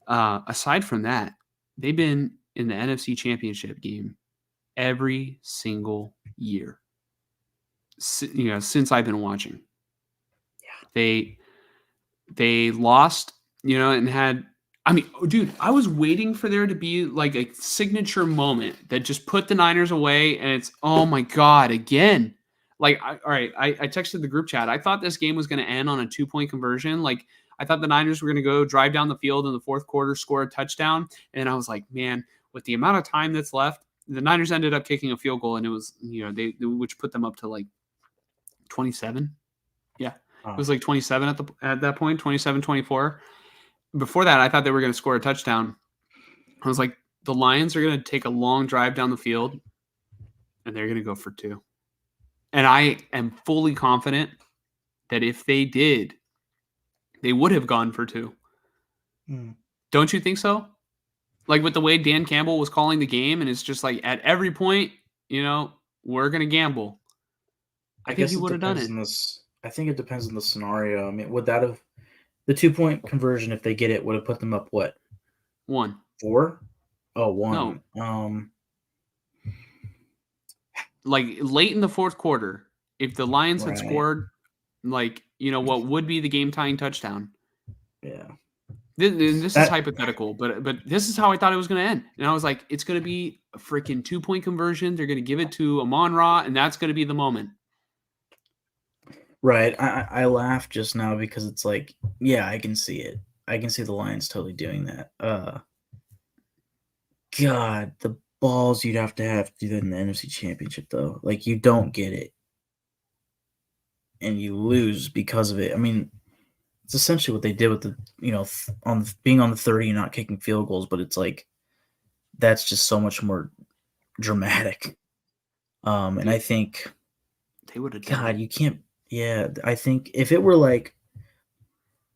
Aside from that, they've been in the NFC Championship game every single year, you know, since I've been watching. Yeah. They lost, you know, and had, I mean, dude, I was waiting for there to be like a signature moment that just put the Niners away, and it's, oh my God, again. Like, all right, I texted the group chat. I thought this game was going to end on a 2-point conversion. Like, I thought the Niners were going to go drive down the field in the fourth quarter, score a touchdown. And I was like, man, with the amount of time that's left, the Niners ended up kicking a field goal, and it was, you know, which put them up to like 27. Yeah. It was like 27 at that point, 27-24. Before that, I thought they were going to score a touchdown. I was like, the Lions are going to take a long drive down the field, and they're going to go for 2. And I am fully confident that if they did, they would have gone for 2. Don't you think so? Like, with the way Dan Campbell was calling the game, and it's just like at every point, you know, we're going to gamble. I think he would have done it. I think it depends on the scenario. I mean, would that have the 2-point conversion, if they get it, would have put them up what? 1. 4? Oh, 1. No. Like late in the fourth quarter, if the Lions had scored, like, you know, what would be the game-tying touchdown. Yeah. This is hypothetical, but this is how I thought it was going to end. And I was like, it's going to be a freaking 2-point conversion. They're going to give it to Amon-Ra, and that's going to be the moment. Right. I laughed just now because it's like, yeah, I can see it. I can see the Lions totally doing that. God, the balls you'd have to do that in the NFC Championship, though. Like, you don't get it, and you lose because of it. I mean, it's essentially what they did with the, you know, on being on the 30 and not kicking field goals, but it's like, that's just so much more dramatic. And I think they would have done God, you can't. Yeah, I think if it were like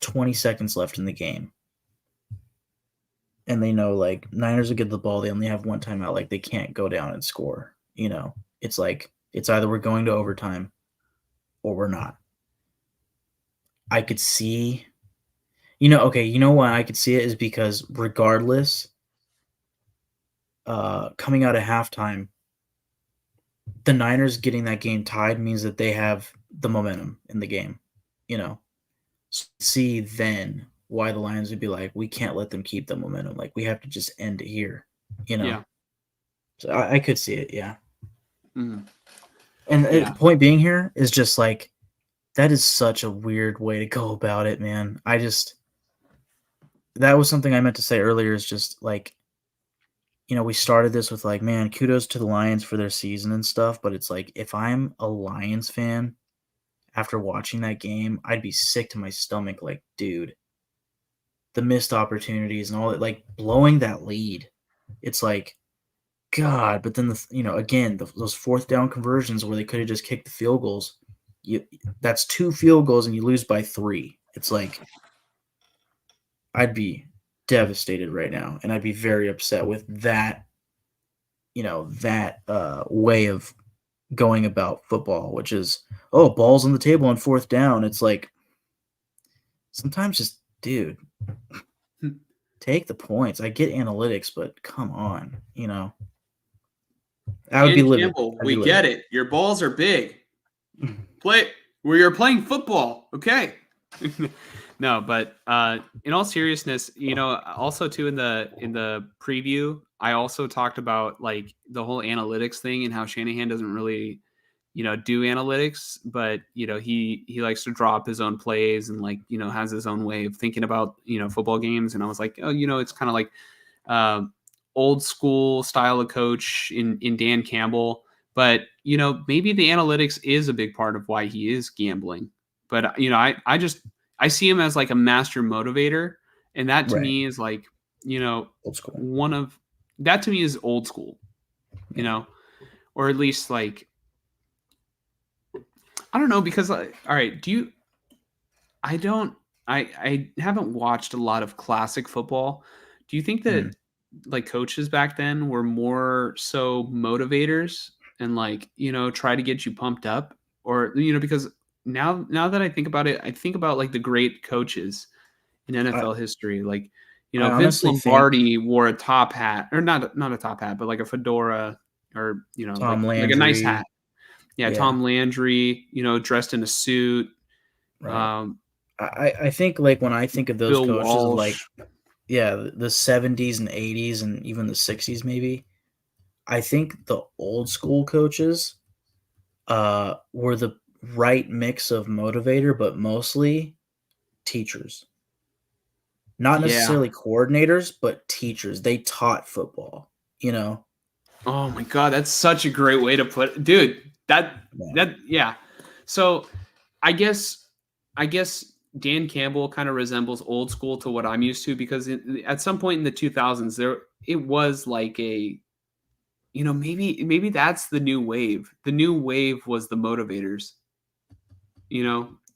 20 seconds left in the game, and they know like Niners will get the ball, they only have 1 timeout, like they can't go down and score. You know, it's like it's either we're going to overtime or we're not. I could see, you know, okay, you know why I could see it is because regardless, coming out of halftime, the Niners getting that game tied means that they have the momentum in the game, you know. So see then why the Lions would be like, we can't let them keep the momentum. Like, we have to just end it here, you know. Yeah. So I could see it, yeah. Mm. And the point being here is just like, that is such a weird way to go about it, man. That was something I meant to say earlier, is just like, you know, we started this with like, man, kudos to the Lions for their season and stuff, but it's like, if I'm a Lions fan after watching that game, I'd be sick to my stomach. Like, dude, the missed opportunities and all that, like blowing that lead. It's like, God, but then again, those 4th down conversions where they could have just kicked the field goals. That's 2 field goals and you lose by 3. It's like, I'd be devastated right now, and I'd be very upset with that, you know, that way of going about football, which is, oh, balls on the table on 4th down. It's like, sometimes just, dude, take the points. I get analytics, but come on, you know. I would be livid. We get it. Your balls are big. You're playing football, okay? No, but in all seriousness, you know, also too in the preview, I also talked about like the whole analytics thing and how Shanahan doesn't really, do analytics, but he likes to draw up his own plays and like, has his own way of thinking about, football games. And I was like, oh, it's kind of like old school style of coach in Dan Campbell. But, maybe the analytics is a big part of why he is gambling. But, I see him as like a master motivator. And that to Right. me is like, Old school. that to me is old school, or at least like, I don't know, because all right, I haven't watched a lot of classic football. Do you think that like coaches back then were more so motivators and like, try to get you pumped up, or, because now that I think about it, I think about like the great coaches in NFL history, like, I Vince honestly think Lombardi wore a top hat, or not a top hat, but like a fedora, or like Tom a nice Landry. hat. Yeah, Tom Landry, dressed in a suit. Right. I think like when I think of those Bill coaches, like Walsh. the 70s and 80s and even the 60s, maybe. I think the old school coaches were the right mix of motivator, but mostly teachers. Not Yeah. necessarily coordinators, but teachers. They taught football, Oh my God, that's such a great way to put it. Dude, yeah. So I guess Dan Campbell kind of resembles old school to what I'm used to, because at some point in the 2000s, it was like a, maybe that's the new wave. The new wave was the motivators.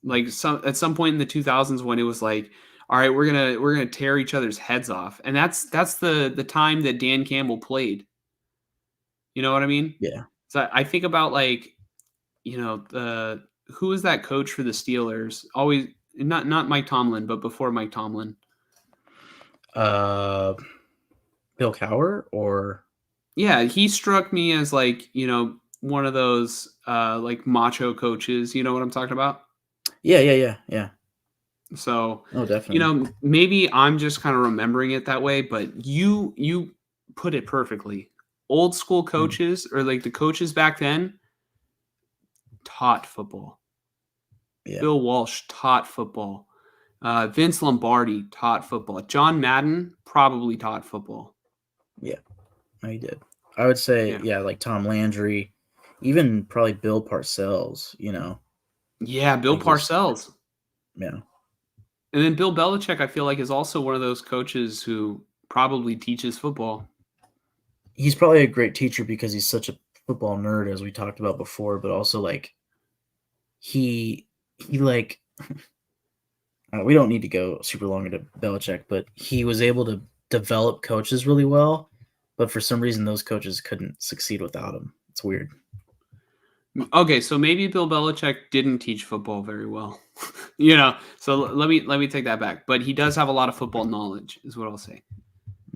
Like at some point in the 2000s, when it was like, all right, we're gonna tear each other's heads off, and that's the time that Dan Campbell played. You know what I mean? Yeah. So I think about like, the who was that coach for the Steelers? Always not Mike Tomlin, but before Mike Tomlin. Bill Cowher, or Yeah, he struck me as like, one of those like macho coaches. You know what I'm talking about? yeah. So, Oh, definitely. maybe I'm just kind of remembering it that way, but you put it perfectly. Old school coaches, or like the coaches back then, taught football. Yeah. Bill Walsh taught football. Vince Lombardi taught football. John Madden probably taught football. Yeah, no, he did. I would say, like Tom Landry, even probably Bill Parcells, Yeah, Bill Like just- Parcells. yeah. And then Bill Belichick, I feel like, is also one of those coaches who probably teaches football. He's probably a great teacher because he's such a football nerd, as we talked about before, but also like he like we don't need to go super long into Belichick, but he was able to develop coaches really well, but for some reason those coaches couldn't succeed without him. It's weird. Okay, so maybe Bill Belichick didn't teach football very well. So let me take that back. But he does have a lot of football knowledge, is what I'll say.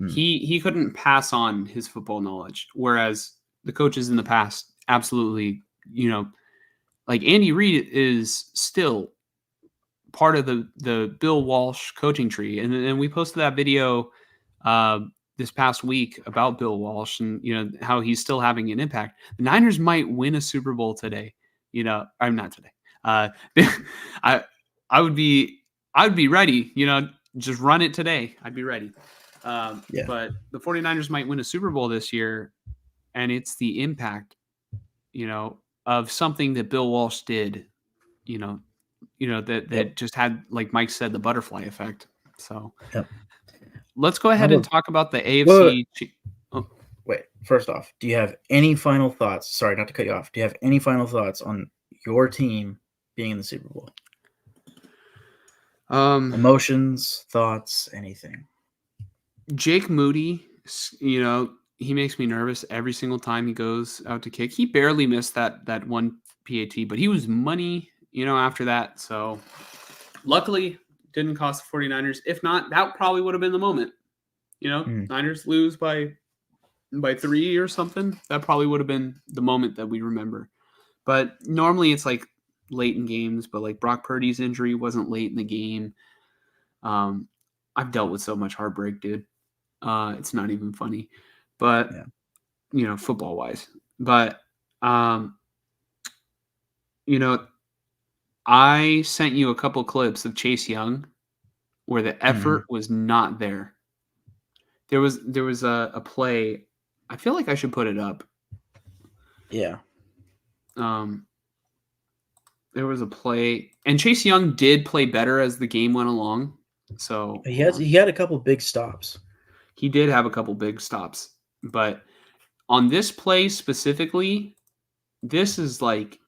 He couldn't pass on his football knowledge, whereas the coaches in the past absolutely, like Andy Reid is still part of the Bill Walsh coaching tree, and we posted that video this past week about Bill Walsh, and how he's still having an impact. The Niners might win a Super Bowl today. I'm not today. I would be ready. Just run it today. I'd be ready. But the 49ers might win a Super Bowl this year, and it's the impact, of something that Bill Walsh did, that just had, like Mike said, the butterfly effect. So let's go ahead and talk about the AFC. Wait, first off, do you have any final thoughts? Sorry, not to cut you off. Do you have any final thoughts on your team being in the Super Bowl? Emotions, thoughts, anything? Jake Moody, he makes me nervous every single time he goes out to kick. He barely missed that one PAT, but he was money, after that. So luckily didn't cost the 49ers. If not, that probably would have been the moment. Niners lose by 3 or something. That probably would have been the moment that we remember. But normally it's like late in games, but like Brock Purdy's injury wasn't late in the game. I've dealt with so much heartbreak, dude. It's not even funny. but Yeah. football wise. But I sent you a couple clips of Chase Young where the effort was not there. There was a play. I feel like I should put it up. Yeah. There was a play, and Chase Young did play better as the game went along. So He had a couple big stops. He did have a couple big stops, but on this play specifically, this is like,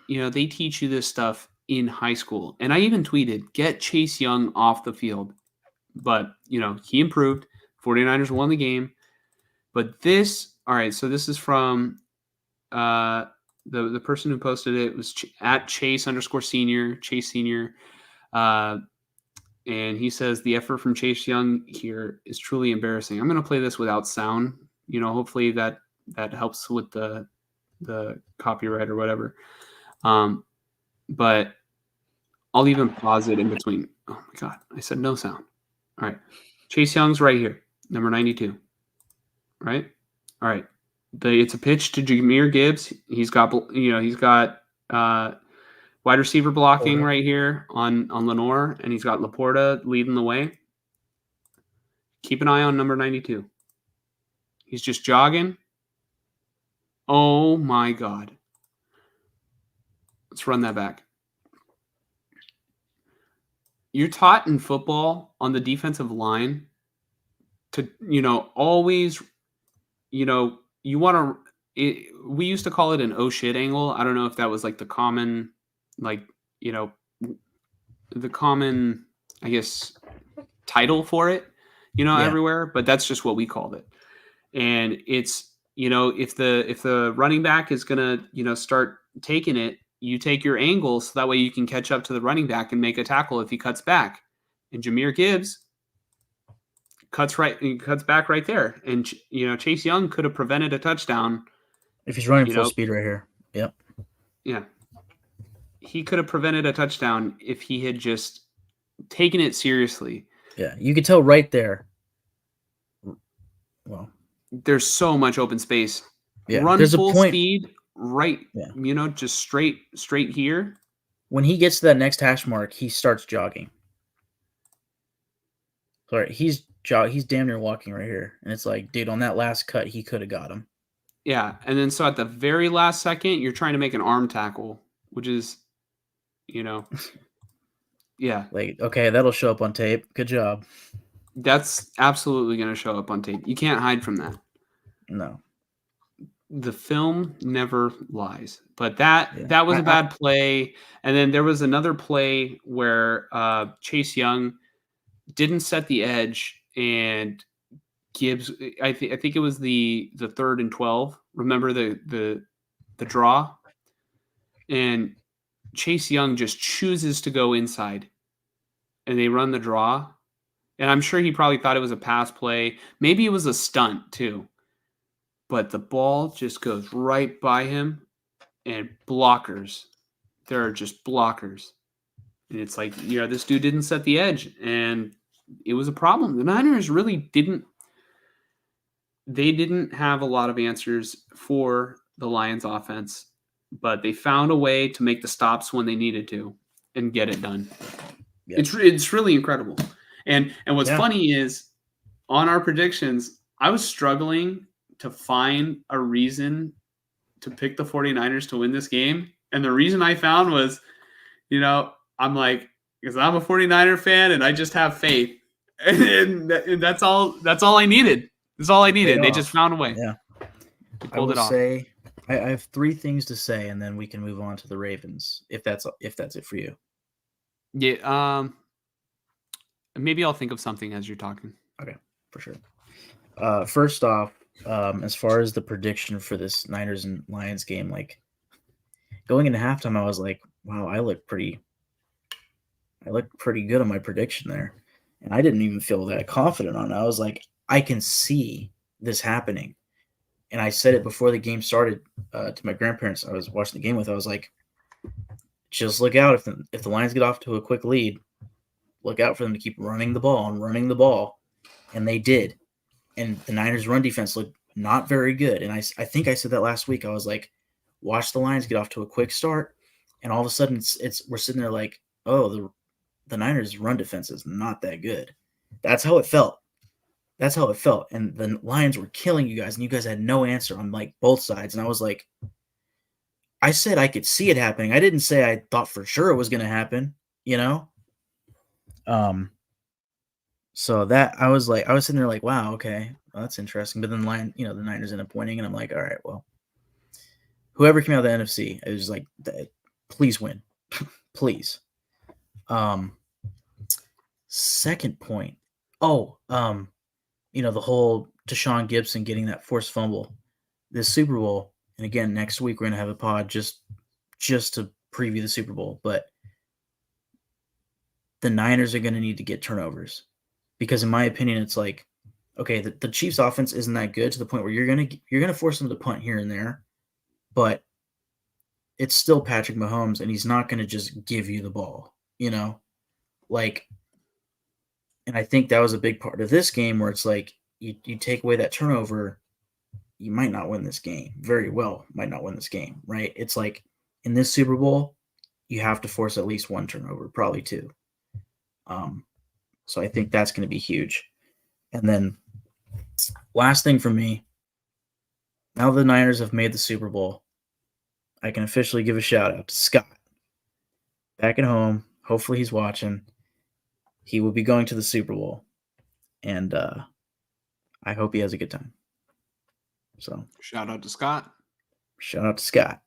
they teach you this stuff in high school. And I even tweeted, get Chase Young off the field. But, he improved. 49ers won the game. But all right, so this is from the person who posted it was at Chase_senior, Chase Senior. And he says the effort from Chase Young here is truly embarrassing. I'm going to play this without sound. Hopefully that helps with the copyright or whatever. But I'll even pause it in between. Oh my God, I said no sound. All right. Chase Young's right here, number 92. Right? All right. It's a pitch to Jahmyr Gibbs. He's got wide receiver blocking right here on Lenore, and he's got Laporta leading the way. Keep an eye on number 92. He's just jogging. Oh my God. Let's run that back. You're taught in football on the defensive line to, always, you want to, we used to call it an oh shit angle. I don't know if that was like the common, the common, I guess, title for it, everywhere, but that's just what we called it. And it's, if the running back is going to, start taking it, you take your angle so that way you can catch up to the running back and make a tackle if he cuts back. And Jahmyr Gibbs cuts back right there. And, Chase Young could have prevented a touchdown. If he's running full speed right here. Yep. Yeah. He could have prevented a touchdown if he had just taken it seriously. Yeah. You could tell right there. Well, there's so much open space. Yeah. Run full speed right. Yeah. Just straight here. When he gets to that next hash mark, he starts jogging. Sorry, he's damn near walking right here. And it's like, dude, on that last cut, he could have got him. Yeah. And then so at the very last second, you're trying to make an arm tackle, which is, yeah. Like, okay, that'll show up on tape. Good job. That's absolutely going to show up on tape. You can't hide from that. No. The film never lies. But that was a bad play. And then there was another play where Chase Young didn't set the edge, and Gibbs, I think it was the 3rd and 12. Remember the draw? And Chase Young just chooses to go inside, and they run the draw. And I'm sure he probably thought it was a pass play. Maybe it was a stunt too. But the ball just goes right by him, and blockers. There are just blockers. And it's like, this dude didn't set the edge, and it was a problem. The Niners really didn't have a lot of answers for the Lions offense, but they found a way to make the stops when they needed to and get it done. Yeah. It's really incredible. And what's funny is on our predictions, I was struggling to find a reason to pick the 49ers to win this game. And the reason I found was, I'm like, because I'm a 49er fan and I just have faith. And that's all I needed. That's all I needed. They just found a way. Yeah. They pulled it off. I have 3 things to say, and then we can move on to the Ravens, if that's it for you. Yeah. Maybe I'll think of something as you're talking. Okay, for sure. First off, as far as the prediction for this Niners and Lions game, like going into halftime, I was like, wow, I look pretty good on my prediction there. And I didn't even feel that confident on it. I was like, I can see this happening. And I said it before the game started to my grandparents I was watching the game with. I was like, just look out. If the Lions get off to a quick lead, look out for them to keep running the ball. And they did. And the Niners' run defense looked not very good. And I think I said that last week. I was like, watch the Lions get off to a quick start, and all of a sudden we're sitting there like, oh, the Niners' run defense is not that good. That's how it felt. That's how it felt. And the Lions were killing you guys, and you guys had no answer on like both sides. And I was like, I said I could see it happening. I didn't say I thought for sure it was going to happen, you know? So that I was sitting there like, wow, okay, well, that's interesting. But then the Niners end up winning, and I'm like, all right, well, whoever came out of the NFC, it was like, please win, please. Second point. Oh, the whole Deshaun Gibson getting that forced fumble, this Super Bowl, and again next week we're gonna have a pod just to preview the Super Bowl, but the Niners are gonna need to get turnovers because in my opinion it's like, okay, the Chiefs offense isn't that good to the point where you're gonna force them to punt here and there, but it's still Patrick Mahomes and he's not gonna just give you the ball, like. And I think that was a big part of this game where it's like you take away that turnover, you might not win this game. Very well might not win this game, right? It's like in this Super Bowl, you have to force at least one turnover, probably two. So I think that's going to be huge. And then last thing for me, now the Niners have made the Super Bowl, I can officially give a shout out to Scott. Back at home, hopefully he's watching. He will be going to the Super Bowl, and I hope he has a good time. So shout out to Scott. Shout out to Scott.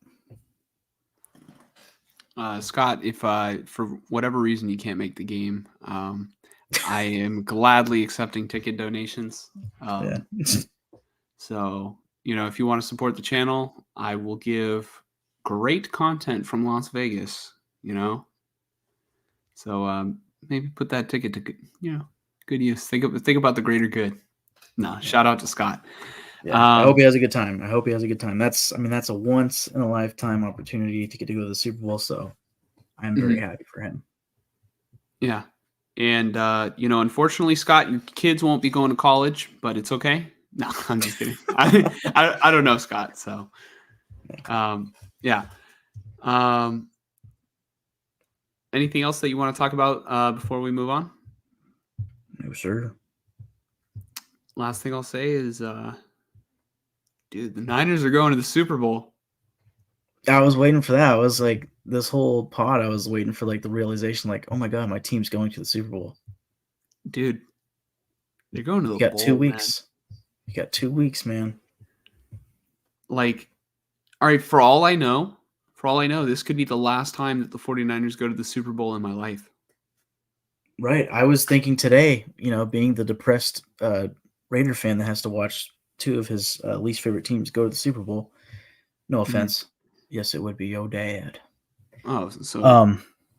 Scott, if for whatever reason you can't make the game, I am gladly accepting ticket donations. Yeah. So, if you want to support the channel, I will give great content from Las Vegas, So maybe put that ticket to good use. Think about the greater good. No, shout out to Scott. Yeah, I hope he has a good time. That's a once in a lifetime opportunity to get to go to the Super Bowl. So I'm very happy for him. Yeah. And, unfortunately, Scott, your kids won't be going to college, but it's okay. No, I'm just kidding. I don't know, Scott. So, yeah. Anything else that you want to talk about before we move on? No, sir. Last thing I'll say is, dude, the Niners are going to the Super Bowl. I was waiting for that. I was like, this whole pod, I was waiting for like the realization, like, oh my God, my team's going to the Super Bowl. Dude, they're going to the bowl. You got 2 weeks. Man. You got 2 weeks, man. Like, all right, for all I know, this could be the last time that the 49ers go to the Super Bowl in my life. Right. I was thinking today, being the depressed Raider fan that has to watch two of his least favorite teams go to the Super Bowl. No offense. Mm-hmm. Yes, it would be your dad. Oh, so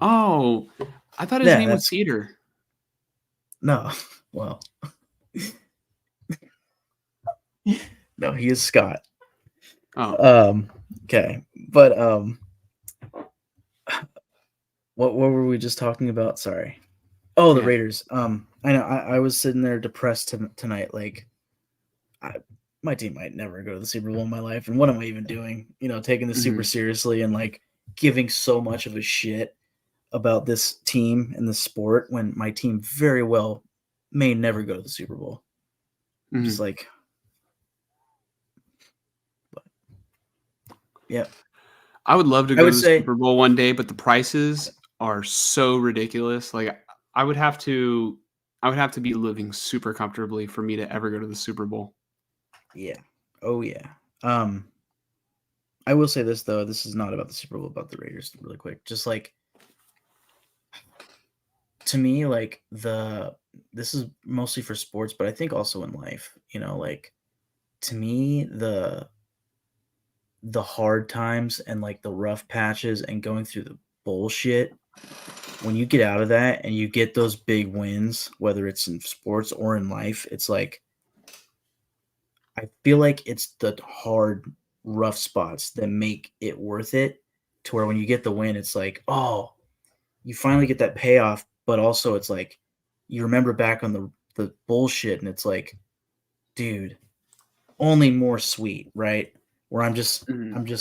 I thought his name was Peter. No, well, no, he is Scott. Oh, okay, but what were we just talking about? Sorry. Oh, the Raiders. I know. I was sitting there depressed tonight. Like, my team might never go to the Super Bowl in my life, and what am I even doing? Taking this super seriously and like giving so much of a shit about this team and the sport when my team very well may never go to the Super Bowl. Just like, yeah. I would love to go to the Super Bowl one day, but the prices are so ridiculous. Like, I would have to be living super comfortably for me to ever go to the Super Bowl. Yeah. Oh yeah. I will say this though. This is not about the Super Bowl, about the Raiders really quick. Just like, to me, like this is mostly for sports, but I think also in life, like to me, the hard times and like the rough patches and going through the bullshit, when you get out of that and you get those big wins, whether it's in sports or in life, it's like, I feel like it's the hard, rough spots that make it worth it, to where when you get the win, it's like, oh, you finally get that payoff, but also it's like, you remember back on the bullshit and it's like, dude, only more sweet, right? Where I'm just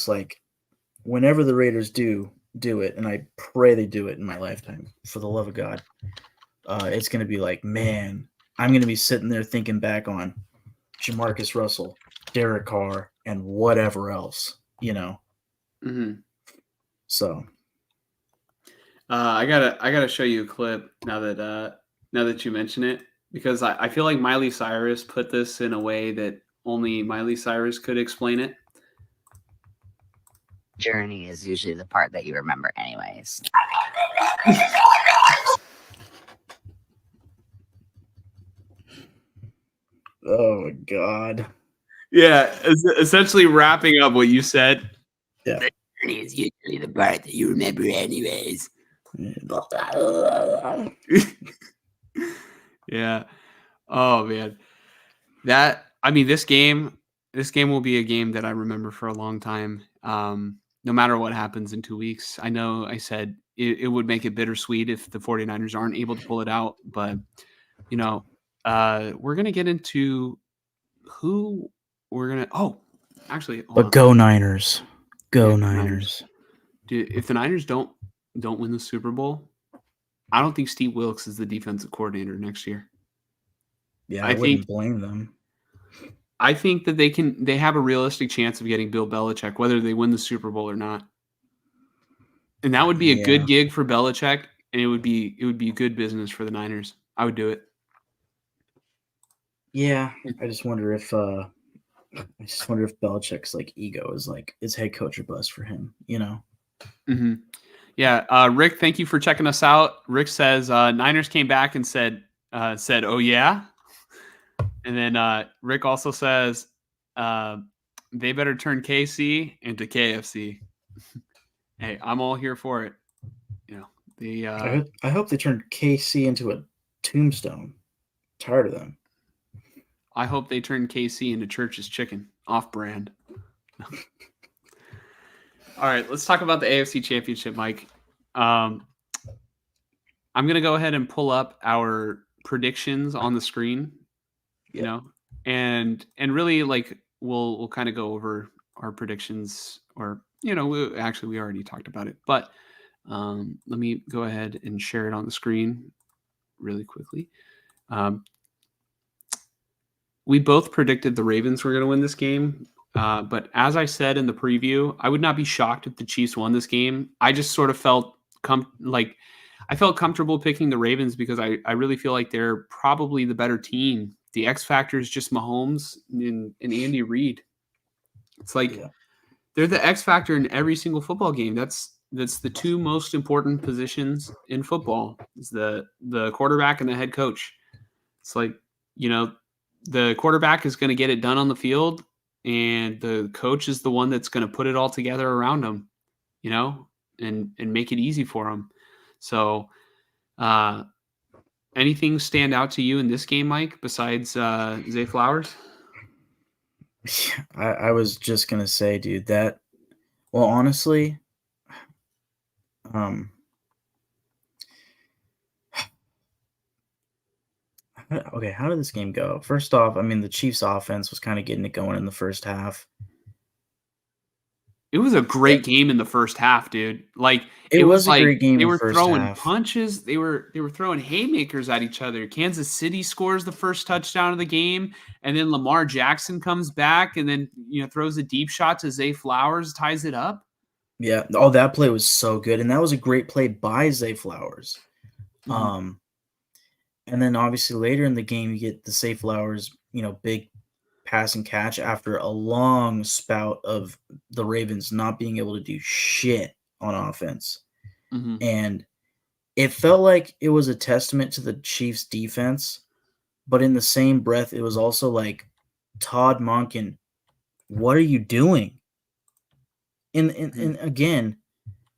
like, whenever the Raiders do it, and I pray they do it in my lifetime, for the love of God, it's gonna be like, man, I'm gonna be sitting there thinking back on Jamarcus Russell, Derek Carr, and whatever else, So I gotta show you a clip now that you mention it, because I feel like Miley Cyrus put this in a way that only Miley Cyrus could explain it. Journey is usually the part that you remember anyways. Oh my God. Yeah, essentially wrapping up what you said. Yeah. The journey is usually the part that you remember anyways. Yeah. Oh man. This game will be a game that I remember for a long time. No matter what happens in 2 weeks. I know I said it would make it bittersweet if the 49ers aren't able to pull it out, but we're gonna get into who we're gonna actually But go Niners. Go Niners. Dude, if the Niners don't win the Super Bowl, I don't think Steve Wilkes is the defensive coordinator next year. Yeah, I wouldn't blame them. I think that they have a realistic chance of getting Bill Belichick, whether they win the Super Bowl or not. And that would be a good gig for Belichick, and it would be good business for the Niners. I would do it. Yeah, I just wonder if Belichick's like ego is like, it's head coach or bust for him, Mm-hmm. Yeah, Rick, thank you for checking us out. Rick says Niners came back and said, "Oh yeah," and then Rick also says they better turn KC into KFC. Hey, I'm all here for it. I hope they turn KC into a tombstone. I'm tired of them. I hope they turn KC into Church's Chicken, off-brand. All right, let's talk about the AFC Championship, Mike. I'm going to go ahead and pull up our predictions on the screen, and really, like, we'll kind of go over our predictions, or we already talked about it, but let me go ahead and share it on the screen really quickly. We both predicted the Ravens were going to win this game. But as I said in the preview, I would not be shocked if the Chiefs won this game. I just sort of felt I felt comfortable picking the Ravens because I really feel like they're probably the better team. The X factor is just Mahomes and Andy Reid. It's like they're the X factor in every single football game. That's the two most important positions in football. Is the quarterback and the head coach. It's like, the quarterback is going to get it done on the field, and the coach is the one that's going to put it all together around him, and make it easy for him. So, anything stand out to you in this game, Mike, besides Zay Flowers? I was just going to say, dude, honestly, okay, how did this game go? First off, the Chiefs' offense was kind of getting it going in the first half. It was a great game in the first half, dude. Like it was a great game. They were throwing punches. They were throwing haymakers at each other. Kansas City scores the first touchdown of the game, and then Lamar Jackson comes back and then throws a deep shot to Zay Flowers, ties it up. Yeah, that play was so good, and that was a great play by Zay Flowers. Mm-hmm. And then obviously later in the game, you get the Zay Flowers, big pass and catch after a long spout of the Ravens not being able to do shit on offense. Mm-hmm. And it felt like it was a testament to the Chiefs' defense, but in the same breath, it was also like, Todd Monken, what are you doing? And again,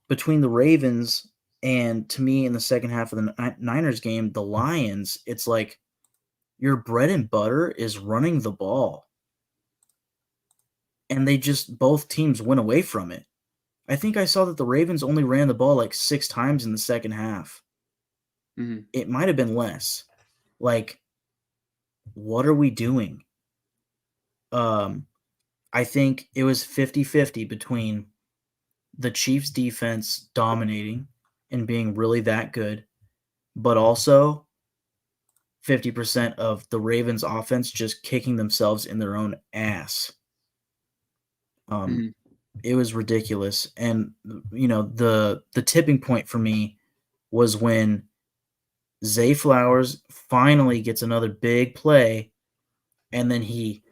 between the Ravens and, to me, in the second half of the Niners game, the Lions, it's like your bread and butter is running the ball. And they just, both teams went away from it. I think I saw that the Ravens only ran the ball like 6 times in the second half. Mm-hmm. It might have been less. Like, what are we doing? I think it was 50-50 between the Chiefs defense dominating and being really that good, but also 50% of the Ravens offense just kicking themselves in their own ass. Mhm. It was ridiculous. And the tipping point for me was when Zay Flowers finally gets another big play, and then he,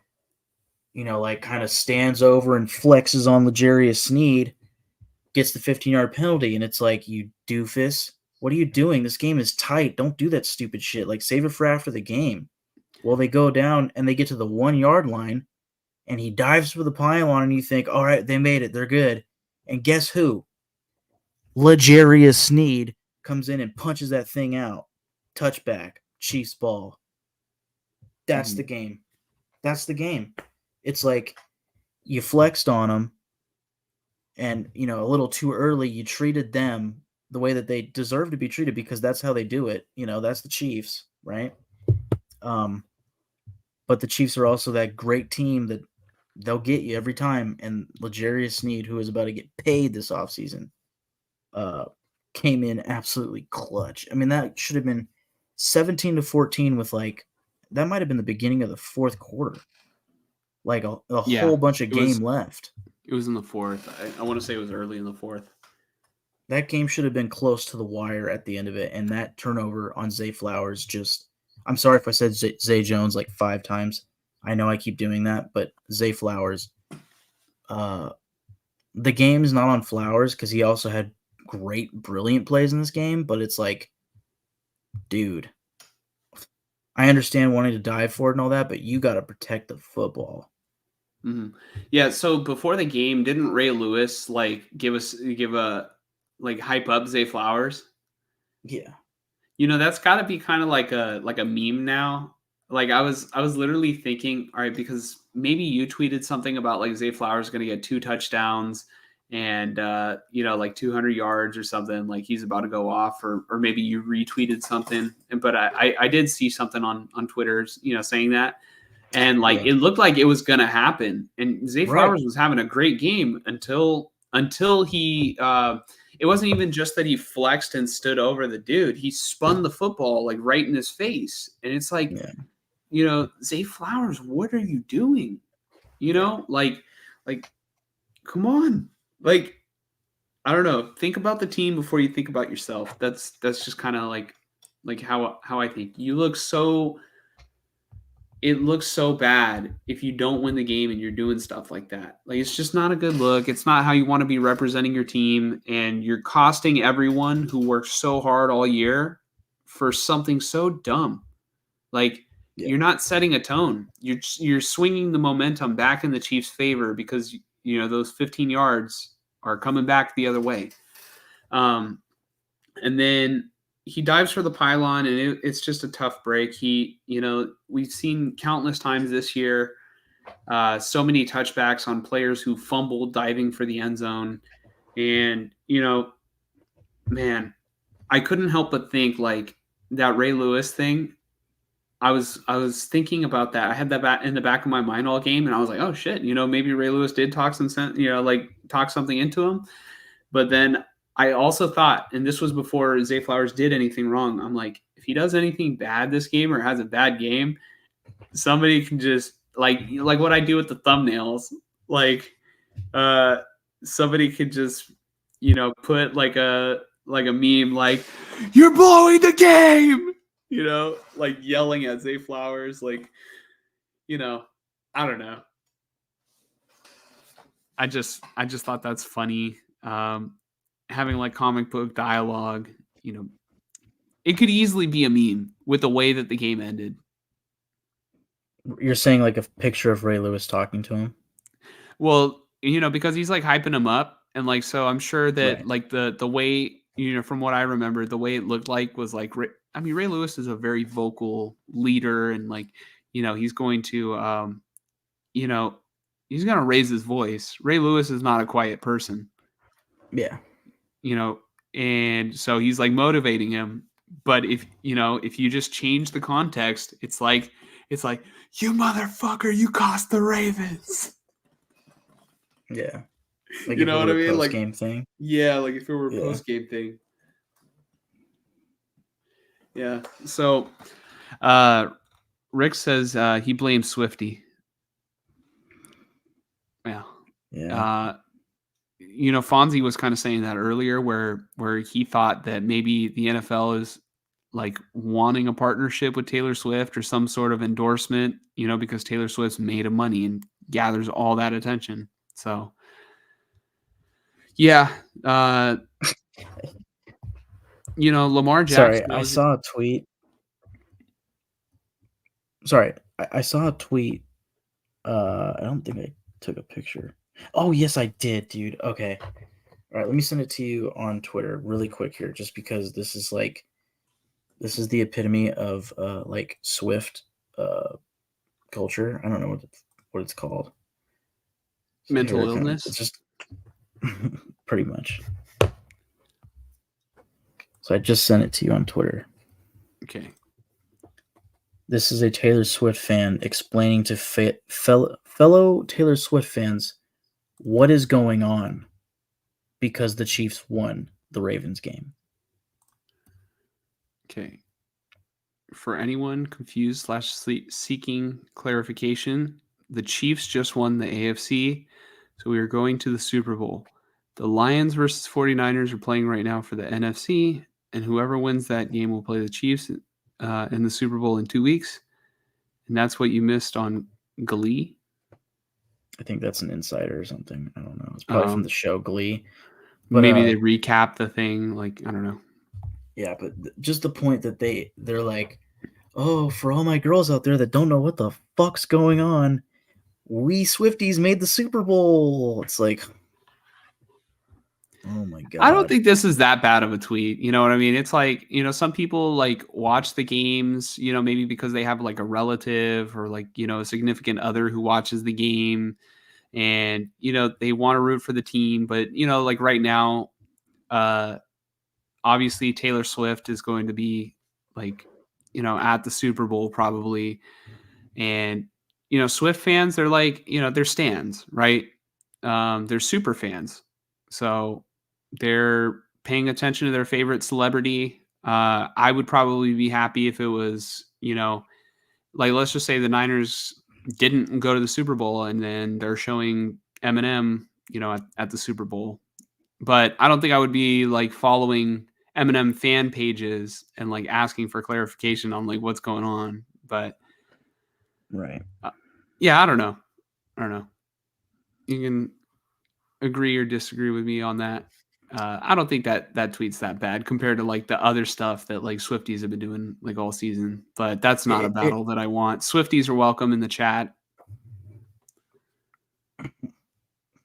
like kind of stands over and flexes on L'Jarius Sneed, gets the 15-yard penalty, and it's like, you doofus, what are you doing? This game is tight. Don't do that stupid shit. Like, save it for after the game. Well, they go down and they get to the 1-yard line, and he dives for the pylon, and you think, all right, they made it. They're good. And guess who? L'Jarius Sneed comes in and punches that thing out. Touchback. Chiefs ball. That's Mhm. the game. That's the game. It's like you flexed on them, and a little too early you treated them the way that they deserve to be treated, because that's how they do it. That's the Chiefs, right? But the Chiefs are also that great team that they'll get you every time. And L'Jarius Sneed, who is about to get paid this offseason, came in absolutely clutch. I mean, that should have been 17-14 with that might have been the beginning of the fourth quarter. Like a Yeah, whole bunch of it was game left. it was in the fourth. I want to say it was early in the fourth. That game should have been close to the wire at the end of it. And that turnover on Zay Flowers I'm sorry if I said Zay Jones like 5 times. I know I keep doing that, but Zay Flowers, the game's not on Flowers because he also had great, brilliant plays in this game, but it's like, dude, I understand wanting to dive for it and all that, but you got to protect the football. Mm-hmm. Yeah. So before the game, didn't Ray Lewis give hype up Zay Flowers? Yeah. That's got to be kind of like a meme now. Like I was literally thinking, all right, because maybe you tweeted something about like Zay Flowers going to get 2 touchdowns and like 200 yards or something, like he's about to go off, or maybe you retweeted something. But I did see something on Twitter, saying that, and it looked like it was going to happen. And Zay Flowers was having a great game until he. It wasn't even just that he flexed and stood over the dude. He spun the football like right in his face. And it's like, Zay Flowers, what are you doing? Like, come on. Like, I don't know. Think about the team before you think about yourself. That's just kind of like how I think. It looks so bad if you don't win the game and you're doing stuff like that. Like, it's just not a good look. It's not how you want to be representing your team, and you're costing everyone who worked so hard all year for something so dumb. Like, you're not setting a tone. You're swinging the momentum back in the Chiefs' favor because those 15 yards are coming back the other way. And then he dives for the pylon, and it's just a tough break. We've seen countless times this year, so many touchbacks on players who fumbled diving for the end zone. And, man, I couldn't help but think like that Ray Lewis thing. I was thinking about that. I had that in the back of my mind all game, and I was like, oh shit, maybe Ray Lewis did talk talk something into him. But then I also thought, and this was before Zay Flowers did anything wrong, I'm like, if he does anything bad this game or has a bad game, somebody can just like what I do with the thumbnails, somebody could just put like a meme like, you're blowing the game, like yelling at Zay Flowers, I don't know. I just thought that's funny. Having like comic book dialogue, it could easily be a meme with the way that the game ended. You're saying like a picture of Ray Lewis talking to him? Well, because he's like hyping him up, and like, so I'm sure that like the way, from what I remember, the way it looked like was like, I mean, Ray Lewis is a very vocal leader, and like, he's going to, he's going to raise his voice. Ray Lewis is not a quiet person. Yeah. And so he's like motivating him. But if you just change the context, it's like, It's like, you motherfucker, you cost the Ravens. Yeah. Like You if know it what I were a mean? Like, post-game thing. yeah, like if it were a Yeah. post-game thing. Yeah. So Rick says he blames Swifty. Yeah. Yeah. You know, Fonzie was kind of saying that earlier where he thought that maybe the NFL is like wanting a partnership with Taylor Swift or some sort of endorsement, you know, because Taylor Swift's made of money and gathers all that attention. So yeah, you know, Lamar Jackson. Sorry, I saw a tweet. Sorry, I saw a tweet. I don't think I took a picture. Oh, yes, I did, dude. Okay. All right, let me send it to you on Twitter really quick here, just because this is the epitome of like Swift culture. I don't know what it's called. So mental here, illness. it's just pretty much. So I just sent it to you on Twitter. Okay. This is a Taylor Swift fan explaining to fellow Taylor Swift fans what is going on because the Chiefs won the Ravens game. Okay. For anyone confused / seeking clarification, the Chiefs just won the AFC, so we are going to the Super Bowl. The Lions versus 49ers are playing right now for the NFC, and whoever wins that game will play the Chiefs in the Super Bowl in 2 weeks. And that's what you missed on Glee. I think that's an insider or something. I don't know. It's probably from the show Glee. But, maybe they recap the thing. Like, I don't know. Yeah, but just the point that they're like, oh, for all my girls out there that don't know what the fuck's going on, we Swifties made the Super Bowl. It's like, oh my god. I don't think this is that bad of a tweet. You know what I mean? It's like, you know, some people like watch the games, you know, maybe because they have like a relative or like, you know, a significant other who watches the game and, you know, they want to root for the team. But, you know, like right now, obviously Taylor Swift is going to be like, you know, at the Super Bowl probably. And, you know, Swift fans, they're like, you know, they're stans, right? They're super fans. So they're paying attention to their favorite celebrity. I would probably be happy if it was, you know, like let's just say the Niners didn't go to the Super Bowl and then they're showing Eminem, you know, at the Super Bowl. But I don't think I would be like following Eminem fan pages and like asking for clarification on like what's going on. But right. Yeah, I don't know. You can agree or disagree with me on that. I don't think that tweet's that bad compared to like the other stuff that like Swifties have been doing like all season. But that's not a battle that I want. Swifties are welcome in the chat.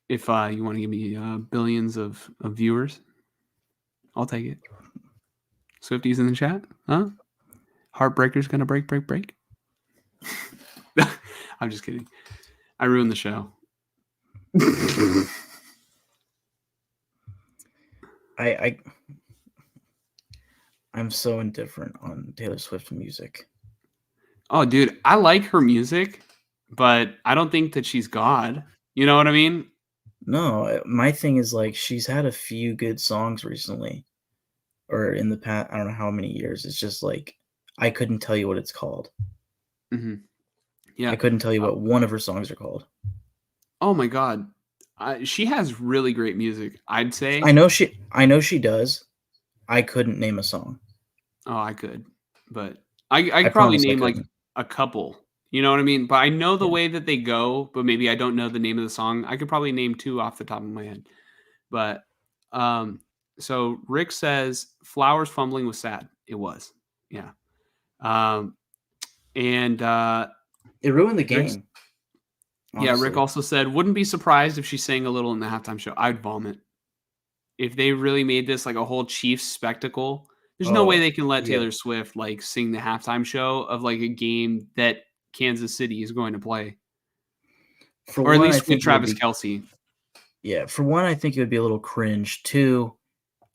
If you want to give me billions of viewers, I'll take it. Swifties in the chat, huh? Heartbreaker's gonna break. I'm just kidding. I ruined the show. I'm so indifferent on Taylor Swift music. Oh, dude, I like her music, but I don't think that she's God. You know what I mean? No, my thing is like she's had a few good songs recently, or in the past. I don't know how many years. It's just like I couldn't tell you what it's called. Mm-hmm. Yeah, I couldn't tell you what one of her songs are called. Oh my god, she has really great music. I'd say. I know she does. I couldn't name a song. Oh, I could, but I could probably name like a couple. You know what I mean? But I know the way that they go, but maybe I don't know the name of the song. I could probably name 2 off the top of my head. But so Rick says Flowers fumbling was sad. It was. Yeah. And it ruined the game. Yeah, Rick also said, wouldn't be surprised if she sang a little in the halftime show. I'd vomit. If they really made this like a whole Chiefs spectacle, there's no way they can let Taylor Swift like sing the halftime show of like a game that Kansas City is going to play. Or at least with Travis Kelce. Yeah, for one, I think it would be a little cringe. 2,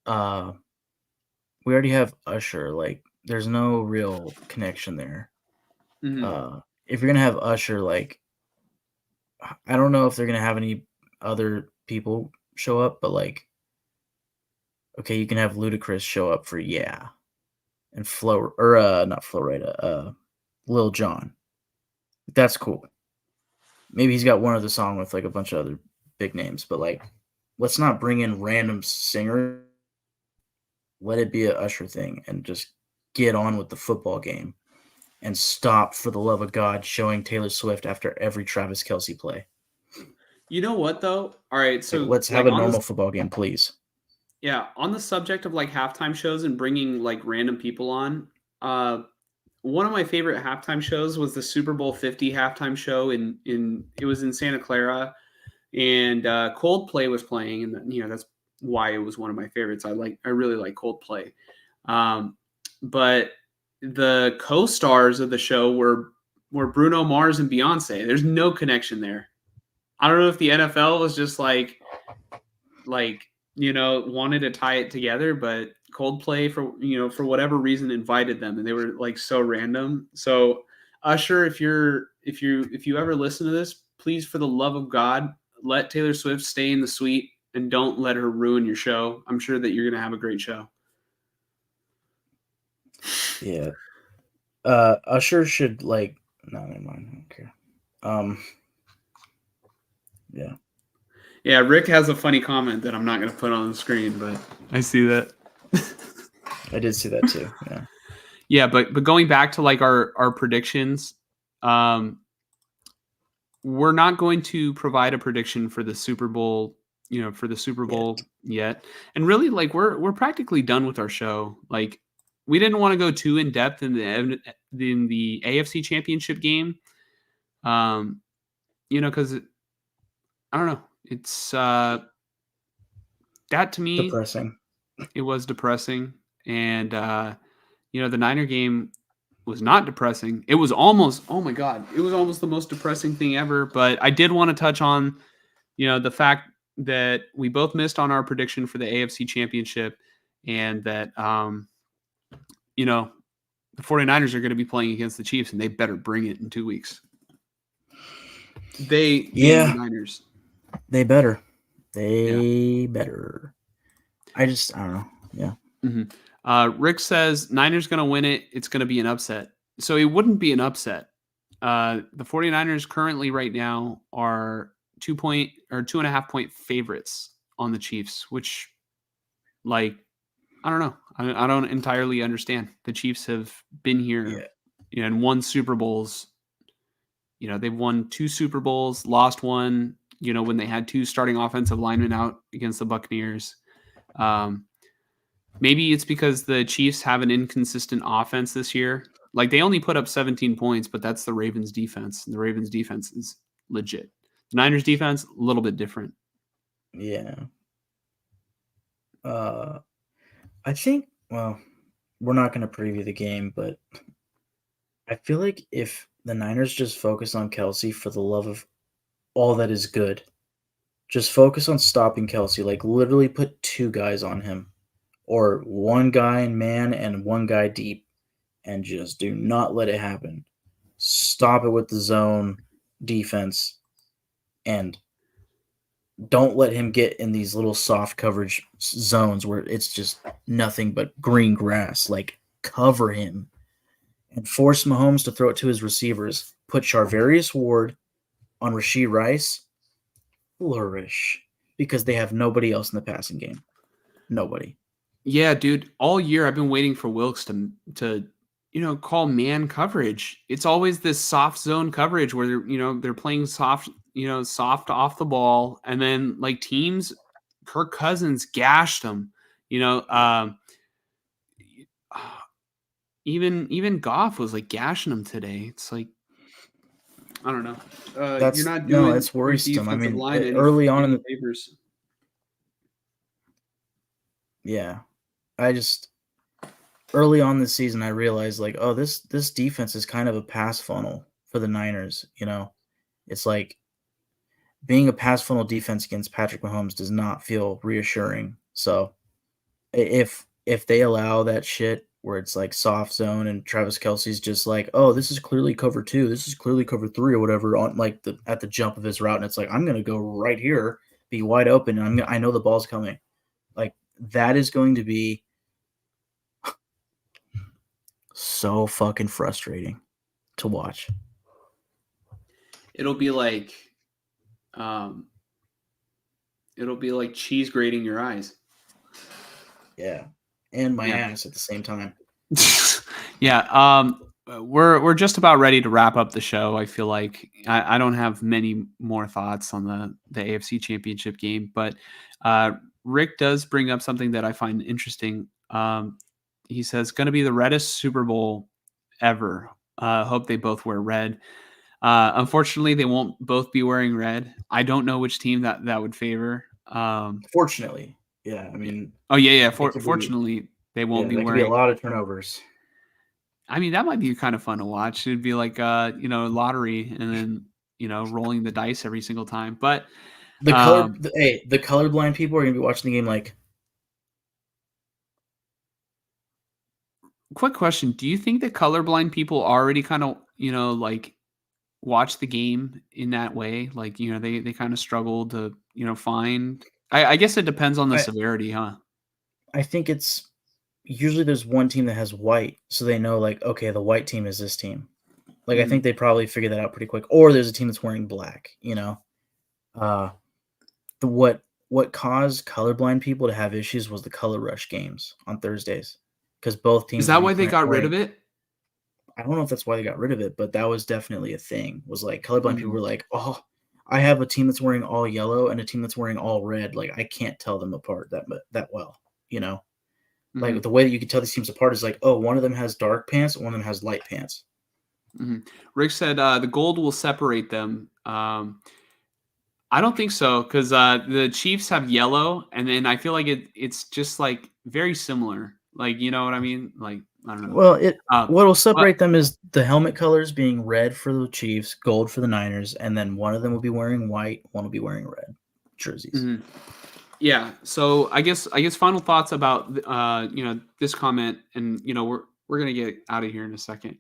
we already have Usher. Like, there's no real connection there. Mm-hmm. if you're gonna have Usher, like, I don't know if they're gonna have any other people show up, but like, okay, you can have Ludacris show up for Yeah, and Flo or not Florida, Lil Jon. That's cool. Maybe he's got one other song with like a bunch of other big names, but like, let's not bring in random singer. Let it be a Usher thing and just get on with the football game and stop, for the love of God, showing Taylor Swift after every Travis Kelce play. You know what though? All right, Like, so let's have like a on normal this, football game, please. yeah, on the subject of like halftime shows and bringing like random people on, one of my favorite halftime shows was the Super Bowl 50 halftime show in it was in Santa Clara, and Coldplay was playing, and that's why it was one of my favorites. I really like Coldplay, but the co-stars of the show were Bruno Mars and Beyonce. There's no connection there. I don't know if the NFL was just like wanted to tie it together, but Coldplay for whatever reason invited them, and they were like so random. So Usher, if you ever listen to this, please, for the love of God, let Taylor Swift stay in the suite and don't let her ruin your show. I'm sure that you're gonna have a great show. Yeah. Usher should like no, never mind. I don't care. Yeah. Yeah, Rick has a funny comment that I'm not gonna put on the screen, but I see that. I did see that too. Yeah. Yeah, but going back to like our predictions, we're not going to provide a prediction for the Super Bowl, yet. And really, like we're practically done with our show. Like we didn't want to go too in depth in the AFC Championship game, because I don't know. It's that to me, Depressing. it was depressing, and the Niner game was not depressing. It was almost, oh my God, it was almost the most depressing thing ever. But I did want to touch on, the fact that we both missed on our prediction for the AFC Championship, and that, the 49ers are going to be playing against the Chiefs, and they better bring it in 2 weeks. The Niners. They better. They better. I don't know. Yeah. Mm-hmm. Rick says Niners going to win it. It's going to be an upset. So it wouldn't be an upset. The 49ers currently right now are 2.5 point favorites on the Chiefs, which I don't know. I don't entirely understand. The Chiefs have been here and won Super Bowls. They've won 2 Super Bowls, lost one, when they had 2 starting offensive linemen out against the Buccaneers. Maybe it's because the Chiefs have an inconsistent offense this year. Like they only put up 17 points, but that's the Ravens defense. And the Ravens defense is legit. The Niners defense, a little bit different. Yeah. I think, well, we're not going to preview the game, but I feel like if the Niners just focus on Kelce, for the love of all that is good, just focus on stopping Kelce. Like literally put 2 guys on him, or 1 guy in man and 1 guy deep, and just do not let it happen. Stop it with the zone defense, and don't let him get in these little soft coverage zones where it's just nothing but green grass. Like, cover him and force Mahomes to throw it to his receivers. Put Charvarius Ward on Rashee Rice. Flourish, because they have nobody else in the passing game. Nobody. Yeah, dude. All year I've been waiting for Wilkes to call man coverage. It's always this soft zone coverage where they're playing soft off the ball, and then like teams, Kirk Cousins gashed them. Even Goff was like gashing them today. It's like, I don't know. You're not doing it's worrisome. I mean, line early on in the favors. Yeah, early on this season, I realized like, oh, this defense is kind of a pass funnel for the Niners. It's like being a pass funnel defense against Patrick Mahomes does not feel reassuring. So if they allow that shit where it's like soft zone and Travis Kelsey's just like, oh, this is clearly cover 2, this is clearly cover 3 or whatever on like at the jump of his route, and it's like I'm gonna go right here, be wide open, and I know the ball's coming. Like that is going to be so fucking frustrating to watch. It'll be like cheese grating your eyes. Yeah, and my Yeah. ass at the same time. Yeah. We're just about ready to wrap up the show. I feel like I don't have many more thoughts on the AFC Championship game, but Rick does bring up something that I find interesting. He says, going to be the reddest Super Bowl ever. Hope they both wear red. Unfortunately, they won't both be wearing red. I don't know which team that would favor. Fortunately, yeah. I mean, yeah. Fortunately, they won't be there could wearing. be a lot of turnovers. I mean, that might be kind of fun to watch. It'd be like lottery, and then rolling the dice every single time. But the colorblind people are gonna be watching the game like. Quick question: do you think that colorblind people already kind of like watch the game in that way? Like they kind of struggle to find. I guess it depends on the severity, huh? I think it's usually there's one team that has white, so they know like, okay, the white team is this team. Like I think they probably figure that out pretty quick. Or there's a team that's wearing black. What caused colorblind people to have issues was the color rush games on Thursdays, because both teams. Is that why they got rid of it? I don't know if that's why they got rid of it, but that was definitely a thing. Was like colorblind people were like, oh, I have a team that's wearing all yellow and a team that's wearing all red. Like I can't tell them apart that well. Like the way that you can tell these teams apart is like, oh, one of them has dark pants and one of them has light pants. Rick said the gold will separate them. I don't think so, because the Chiefs have yellow, and then I feel like it's just like very similar. Like, you know what I mean? Like, I don't know. Well, what will separate them is the helmet colors being red for the Chiefs, gold for the Niners, and then one of them will be wearing white, one will be wearing red jerseys. Yeah. So I guess final thoughts about this comment, and we're gonna get out of here in a second.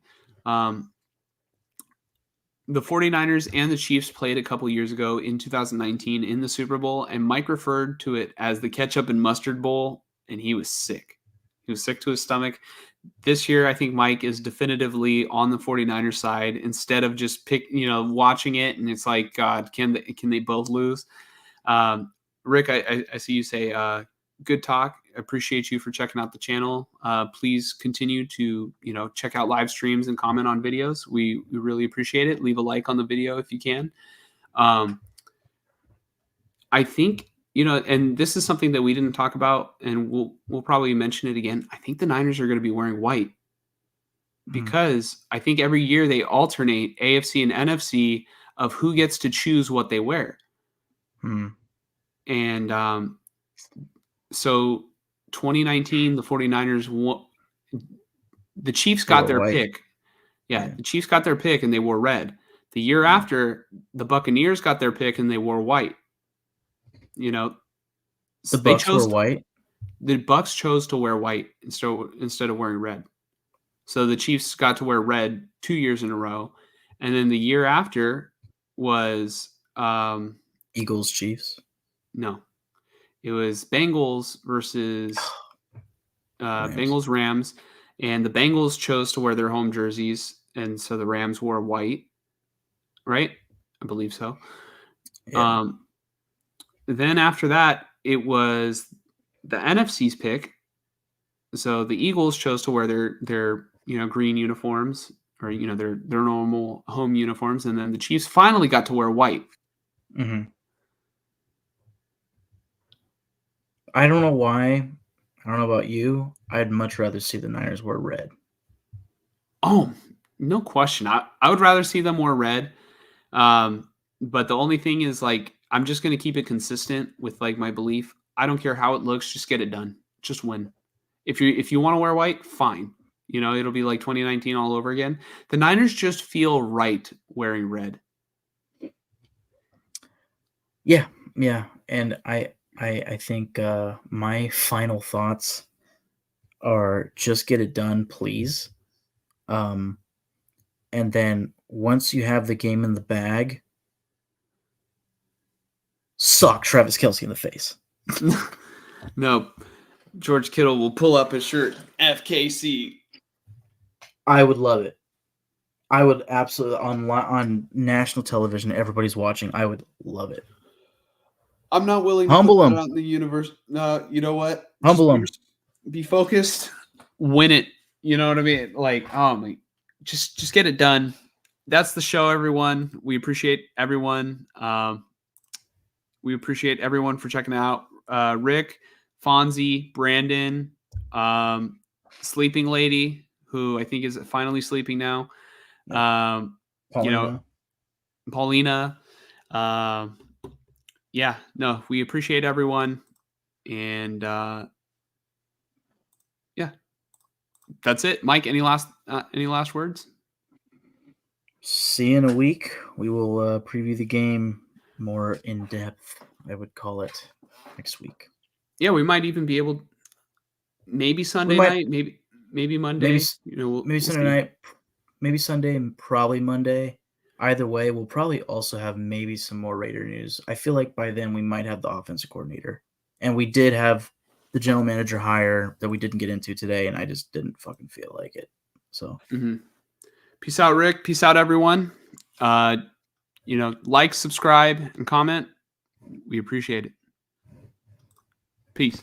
The 49ers and the Chiefs played a couple years ago in 2019 in the Super Bowl, and Mike referred to it as the ketchup and mustard bowl, and he was sick. He was sick to his stomach. This year, I think Mike is definitively on the 49ers side instead of just watching it, and it's like, God, can they both lose? Rick, I see you say, good talk. Appreciate you for checking out the channel. Please continue to, check out live streams and comment on videos. We really appreciate it. Leave a like on the video if you can. I think, and this is something that we didn't talk about, and we'll probably mention it again. I think the Niners are going to be wearing white because I think every year they alternate AFC and NFC of who gets to choose what they wear. And so 2019, the 49ers the Chiefs got their pick. Yeah, the Chiefs got their pick and they wore red. The year after, the Buccaneers got their pick and they wore white. The Bucs were white. The Bucs chose to wear white instead of wearing red. So the Chiefs got to wear red 2 years in a row, and then the year after was Eagles Chiefs. No, it was Bengals versus Bengals Rams, and the Bengals chose to wear their home jerseys, and so the Rams wore white, right? I believe so. Yeah. Then after that, it was the NFC's pick. So the Eagles chose to wear their green uniforms, or their normal home uniforms, and then the Chiefs finally got to wear white. I don't know why. I don't know about you. I'd much rather see the Niners wear red. Oh, no question. I would rather see them wear red. But the only thing is, like, I'm just going to keep it consistent with like my belief. I don't care how it looks. Just get it done. Just win. If you want to wear white, fine. It'll be like 2019 all over again. The Niners just feel right wearing red. Yeah. And I think my final thoughts are just get it done, please. And then once you have the game in the bag, sock Travis Kelce in the face. No, George Kittle will pull up his shirt. FKC. I would love it. I would absolutely on national television. Everybody's watching. I would love it. I'm not willing to Humble put that him. out in the universe. No, you know what? Humble him. Be focused. Win it. You know what I mean? Like, just get it done. That's the show, everyone. We appreciate everyone. We appreciate everyone for checking out. Rick, Fonzie, Brandon, Sleeping Lady, who I think is finally sleeping now. Paulina. You know, Paulina. Yeah, no, we appreciate everyone. And yeah, that's it. Mike, any last words? See you in a week. We will preview the game more in depth. I would call it next week. Yeah, we might even be able. Maybe Sunday night. Maybe Monday. Maybe Sunday night. Maybe Sunday and probably Monday. Either way, we'll probably also have maybe some more Raider news. I feel like by then we might have the offensive coordinator. And we did have the general manager hire that we didn't get into today, and I just didn't fucking feel like it. So Peace out, Rick. Peace out, everyone. Like, subscribe, and comment. We appreciate it. Peace.